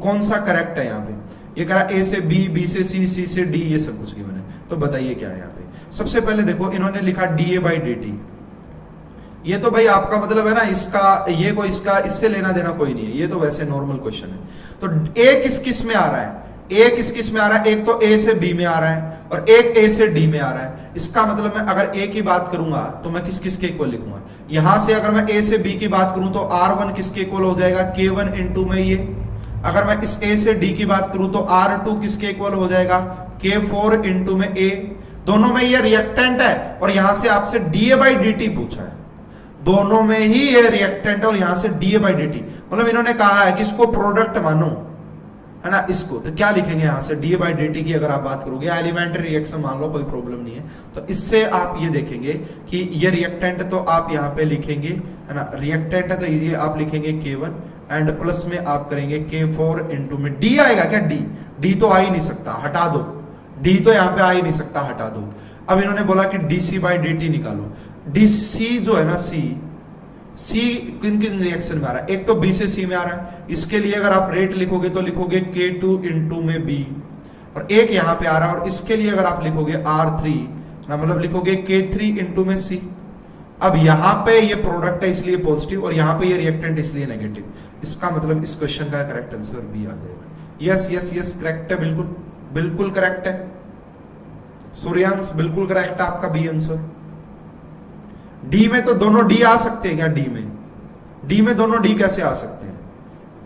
कौन सा करेक्ट है यहाँ पे? ये कह रहा ए से बी, बी से सी, सी से डी, ये सब कुछ गिवन है। तो बताइए क्या है यहाँ पे? सबसे पहले देखो इन्होंने लिखा dA/dt, ये तो भाई आपका मतलब है ना इसका, ये कोई इसका इससे लेना देना कोई नहीं है, ये तो वैसे नॉर्मल क्वेश्चन है। तो ए किस में आ रहा है? ए किस में आ रहा है? एक तो ए से बी में आ रहा है और एक ए से डी में आ रहा है। इसका मतलब मैं अगर ए की बात करूंगा तो मैं किस के इक्वल लिखूंगा? यहां से अगर मैं ए से बी की बात करूं तो R1 किसके इक्वल हो जाएगा? K1 इंटू में ये। अगर मैं इस ए से डी की बात करूं तो R2 किसके इक्वल हो जाएगा? K4 इंटू में ए। दोनों में ये रिएक्टेंट है और यहां से आपसे dA/dt पूछा है, दोनों में ही ये रिएक्टेंट है और यहां से dA/dt, मतलब इन्होंने कहा है कि इसको प्रोडक्ट मानो, है ना इसको। तो क्या लिखेंगे यहां से? dA/dt की अगर आप बात करोगे, एलिमेंट्री रिएक्शन मान लो, कोई प्रॉब्लम नहीं है। तो इससे आप ये देखेंगे कि ये रिएक्टेंट तो आप यहाँ पे लिखेंगे, है ना, रिएक्टेंट है तो ये आप लिखेंगे K1 एंड प्लस में आप करेंगे K4 इंटू में डी आएगा क्या? डी तो आ ही नहीं सकता, हटा दो, डी तो यहाँ पे आ ही नहीं सकता, हटा दो। अब इन्होंने बोला कि dC/dt निकालो। dC जो है ना, C किन किन रिएक्शन में आ रहा है? एक तो B से C में आ रहा है, इसके लिए अगर आप रेट लिखोगे तो लिखोगे K2 इंटू में B, और एक यहां पे आ रहा है और इसके लिए अगर आप लिखोगे R3 ना, मतलब लिखोगे K3 इंटू में C। अब यहां पे ये प्रोडक्ट है इसलिए पॉजिटिव और यहां पे ये रिएक्टेंट इसलिए नेगेटिव। इसका मतलब इस क्वेश्चन का करेक्ट आंसर बी आ जाएगा। यस यस यस करेक्ट है, बिल्कुल बिल्कुल करेक्ट है सूर्यांश, बिल्कुल करेक्ट है आपका बी आंसर। डी में तो दोनों डी आ सकते हैं क्या? डी में दोनों डी कैसे आ सकते हैं?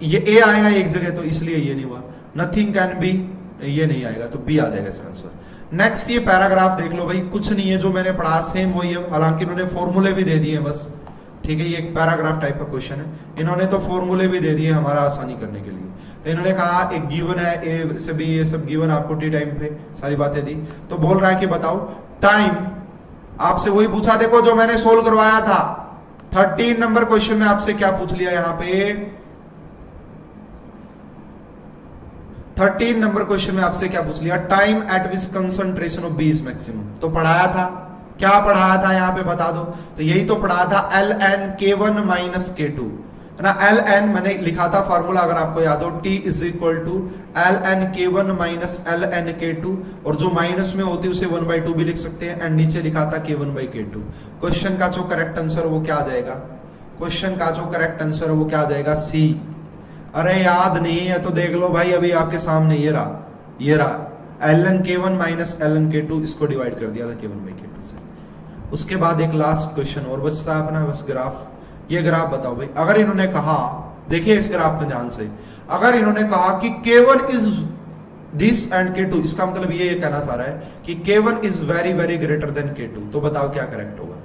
ये ए आएगा एक जगह तो इसलिए ये नहीं हुआ, नथिंग कैन बी, ये नहीं आएगा तो बी आ जाएगा इसका आंसर। नेक्स्ट ये पैराग्राफ देख लो भाई, कुछ नहीं है जो मैंने पढ़ा सेम वही है, हालांकि इन्होंने फॉर्मूले भी दे दिए हैं बस, ठीक है। ये एक पैराग्राफ टाइप का क्वेश्चन है, इन्होंने तो फॉर्मूले भी दे दिए हमारा आसानी करने के लिए। तो इन्होंने कहा एक गिवन है ए से बी, ये सब गिवन आपको टी टाइम पे सारी बातें दी। तो बोल रहा है कि बताओ टाइम, आपसे वही पूछा देखो जो मैंने सोल्व करवाया था 13 नंबर क्वेश्चन में, आपसे क्या पूछ लिया यहां पे? 13 नंबर क्वेश्चन में आपसे क्या पूछ लिया? Time at which concentration of B is maximum. तो पढ़ाया था, क्या पढ़ाया था यहां पे बता दो? तो यही तो पढ़ाया था ln K1 माइनस K2, है ना। ln मैंने लिखा था फार्मूला अगर आपको याद हो, T is equal to ln K1 minus ln K2, और जो माइनस में होती है उसे 1/2 भी लिख सकते हैं, एंड नीचे लिखा था K1/K2। क्वेश्चन का जो करेक्ट आंसर वो क्या आ जाएगा? क्वेश्चन का जो करेक्ट आंसर वो क्या आ जाएगा? सी। अरे याद नहीं है तो देख लो भाई, अभी आपके सामने ये रहा ln K1 minus ln K2, इसको डिवाइड कर दिया था K1/K2 से। उसके बाद एक लास्ट क्वेश्चन और बचता है अपना बस, ग्राफ। ये ग्राफ बताओ भाई, अगर इन्होंने कहा, देखिए इस ग्राफ में ध्यान से, अगर इन्होंने कहा कि K1 is this and K2, इसका मतलब ये कहना चाह रहा है कि K1 is very very greater than K2। तो बताओ क्या करेक्ट होगा,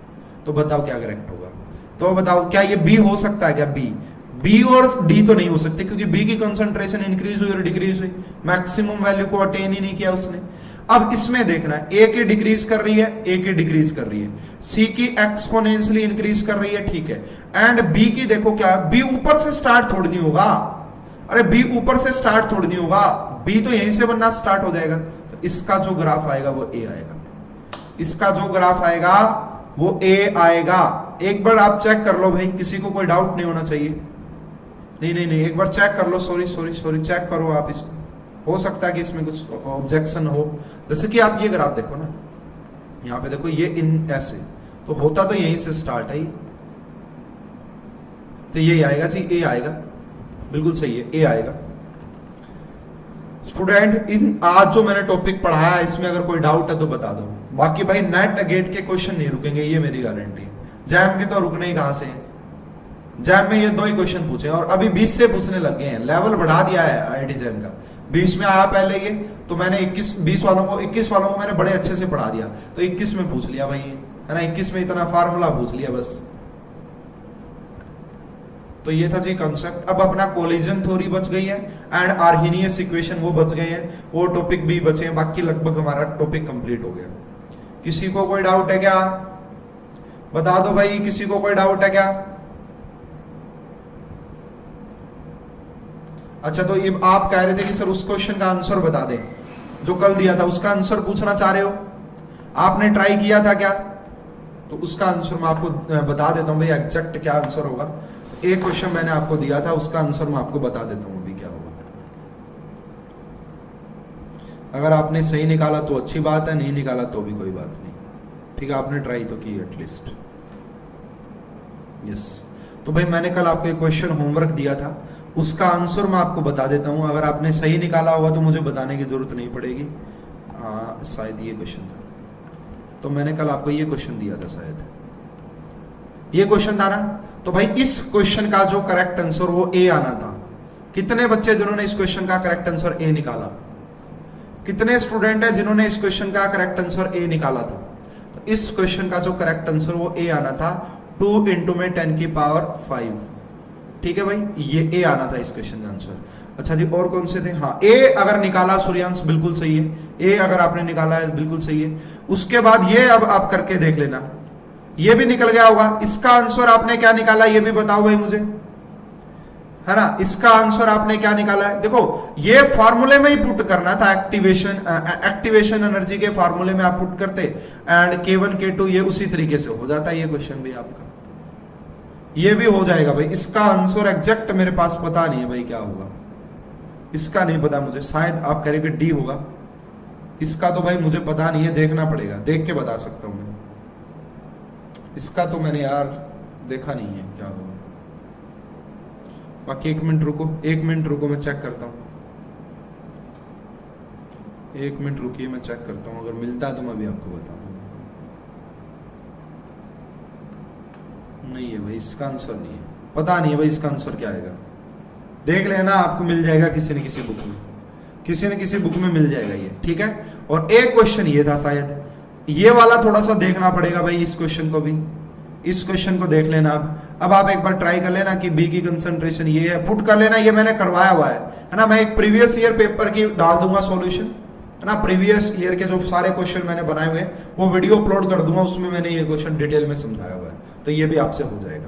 तो बताओ क्या करेक्ट होगा, तो बताओ क्या ये B हो सकता है क्या? बी और D तो नहीं हो सकते, क्योंकि B की कंसंट्रेशन इंक्रीज हुई और डिक्रीज हुई, मैक्सिमम वैल्यू को अटेन ही नहीं किया उसने। अब इसमें देखना है A की डिक्रीज कर रही है, A की डिक्रीज कर रही है, C की एक्सपोनेंशियली इंक्रीज कर रही है, ठीक है, एंड B की देखो क्या, B ऊपर से स्टार्ट थोड़ी नहीं होगा, अरे B ऊपर से स्टार्ट थोड़ी नहीं होगा, B तो यहीं से बनना स्टार्ट हो जाएगा। तो इसका जो ग्राफ आएगा वो A आएगा, इसका जो ग्राफ आएगा वो A आएगा। एक बार आप चेक कर लो भाई, किसी को कोई डाउट नहीं होना चाहिए। नहीं, एक बार चेक कर लो, सॉरी चेक करो आप इसको, हो सकता है कि इसमें कुछ ऑब्जेक्शन हो। जैसे कि आप ये ग्राफ देखो ना, यहाँ पे देखो ये इन ऐसे, तो होता तो यहीं से स्टार्ट है, तो ये आएगा जी, ए आएगा, बिल्कुल सही है, ए आएगा। स्टूडेंट इन आज जो मैंने टॉपिक पढ़ाया है इसमें अगर कोई डाउट है तो बता दो, बाकी भाई नेट गेट के क्वेश्चन नहीं रुकेंगे, ये मेरी गारंटी। जैम के तो रुकने ही कहां से, जैम में ये 2 ही क्वेश्चन पूछे और अभी 20 से पूछने लग गए हैं, लेवल बढ़ा दिया है आईआईटी जैम का। 20 में आया पहले ये, तो मैंने 21 वालों को मैंने बड़े अच्छे से पढ़ा दिया, तो 21 में पूछ लिया भाई, है ना, 21 में इतना फार्मूला पूछ लिया बस। तो ये था जी कंसेप्ट। अब अपना कोलिजन थ्योरी बच गई है एंड आर्हीनियस इक्वेशन वो बच गए हैं, वो टॉपिक भी बचे हैं, बाकी लगभग हमारा टॉपिक कंप्लीट हो गया। किसी को कोई डाउट है क्या? बता दो भाई, किसी को कोई डाउट है क्या? अच्छा, तो ये आप कह रहे थे कि सर उस क्वेश्चन का आंसर बता दें जो कल दिया था, उसका आंसर पूछना चाह रहे हो? आपने ट्राई किया था क्या? तो उसका आंसर मैं आपको बता देता हूं भाई, एग्जैक्ट क्या आंसर होगा। एक क्वेश्चन मैंने आपको दिया था, उसका आंसर मैं आपको बता देता हूं अभी क्या होगा। अगर आपने सही निकाला तो अच्छी बात है, नहीं निकाला तो भी कोई बात नहीं, ठीक है, आपने ट्राई तो की एटलीस्ट। यस, तो भाई मैंने कल आपको एक क्वेश्चन होमवर्क दिया था, उसका आंसर मैं आपको बता देता हूं। अगर आपने सही निकाला होगा तो मुझे बताने की जरूरत नहीं पड़ेगी। शायद ये क्वेश्चन था, तो मैंने कल आपको ये क्वेश्चन दिया था, शायद ये क्वेश्चन था ना। तो भाई इस क्वेश्चन का जो करेक्ट आंसर वो ए आना था। कितने बच्चे जिन्होंने इस क्वेश्चन का करेक्ट आंसर ए निकाला? कितने स्टूडेंट है जिन्होंने इस क्वेश्चन का करेक्ट आंसर ए निकाला था? तो इस क्वेश्चन का जो करेक्ट आंसर वो ए आना था, 2 × में 10 की पावर 5। ठीक है भाई, ये ए आना था इस क्वेश्चन का आंसर। अच्छा जी, और कौन से थे? हाँ, ए अगर निकाला सूर्यांश बिल्कुल सही है, ए अगर आपने निकाला है बिल्कुल सही है। उसके बाद ये अब आप करके देख लेना, ये भी निकल गया होगा। इसका आंसर आपने क्या निकाला ये भी बताओ भाई मुझे, है ना, इसका आंसर आपने क्या निकाला है? देखो ये फार्मूले में ही पुट करना था, एक्टिवेशन एनर्जी के फार्मूले में आप पुट करते एंड K1 K2 ये उसी तरीके से हो जाता है। ये क्वेश्चन भी आपका ये भी हो जाएगा भाई। इसका आंसर एग्जैक्ट मेरे पास पता नहीं है भाई क्या होगा, इसका नहीं पता मुझे, शायद आप करेंगे डी होगा। इसका तो भाई मुझे पता नहीं है, देखना पड़ेगा, देख के बता सकता हूं मैं। इसका तो मैंने यार देखा नहीं है क्या होगा। बाकी 1 मिनट रुको, 1 मिनट रुको, मैं चेक करता हूं। 1 मिनट रुकिए, मैं चेक करता हूं, अगर मिलता है तो मैं भी आपको बताऊंगा। नहीं है भाई, इसका आंसर नहीं है, पता नहीं है भाई इसका आंसर क्या आएगा। देख लेना, आपको मिल जाएगा किसी न किसी बुक में, किसी न किसी बुक में मिल जाएगा ये, ठीक है। और एक क्वेश्चन ये था शायद, ये वाला थोड़ा सा देखना पड़ेगा भाई, इस क्वेश्चन को भी, इस क्वेश्चन को देख लेना। अब आप एक बार ट्राई कर लेना कि बी की कंसंट्रेशन ये है, पुट कर लेना, ये मैंने करवाया हुआ है ना। मैं एक प्रीवियस ईयर पेपर की डाल दूंगा सॉल्यूशन, है ना, प्रीवियस ईयर के जो सारे क्वेश्चन मैंने बनाए हुए हैं वो वीडियो अपलोड कर दूंगा, उसमें मैंने ये क्वेश्चन डिटेल में समझाया हुआ है, तो ये भी आपसे हो जाएगा,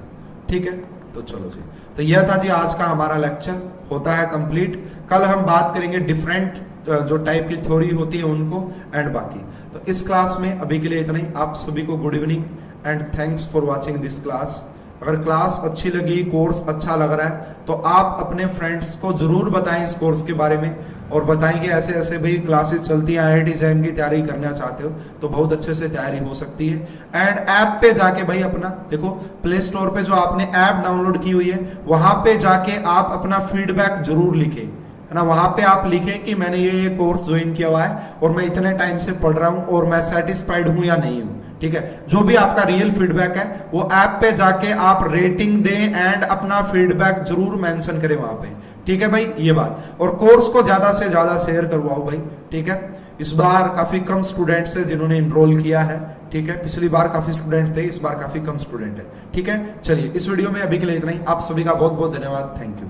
ठीक है। तो चलो जी, तो यह था जी आज का हमारा लेक्चर, होता है कंप्लीट। कल हम बात करेंगे डिफरेंट जो टाइप की थ्योरी होती है उनको एंड बाकी। तो इस क्लास में अभी के लिए इतना ही। आप सभी को good evening and thanks for watching this class. अगर क्लास अच्छी लगी, कोर्स अच्छा लग रहा है, तो आप अपने फ्रेंड्स को जरूर बताएं इस कोर्स के बारे में, और बताएं कि ऐसे ऐसे भी क्लासेस चलती हैं, आईआईटी जैम की तैयारी करना चाहते हो तो बहुत अच्छे से तैयारी हो सकती है। एंड ऐप पे जाके भाई अपना देखो, प्ले स्टोर पे जो आपने ऐप डाउनलोड की हुई है वहां पे जाके आप अपना फीडबैक जरूर लिखें, है ना। वहां पे आप लिखें कि मैंने ये कोर्स ज्वाइन किया हुआ है और मैं इतने टाइम से पढ़ रहा हूं और मैं सेटिस्फाइड हूं या नहीं हूं, ठीक है। जो भी आपका रियल फीडबैक है वो ऐप पे जाके आप रेटिंग दें एंड अपना फीडबैक जरूर मेंशन करें वहां पे, ठीक है भाई, ये बात। और कोर्स को ज्यादा से ज्यादा शेयर करवाओ भाई, ठीक है। इस बार काफी कम स्टूडेंट्स है जिन्होंने इनरोल किया है, ठीक है। पिछली बार काफी स्टूडेंट थे, इस बार काफी कम स्टूडेंट है, ठीक है। चलिए इस वीडियो में अभी के लिए इतना ही। आप सभी का बहुत बहुत धन्यवाद, थैंक यू।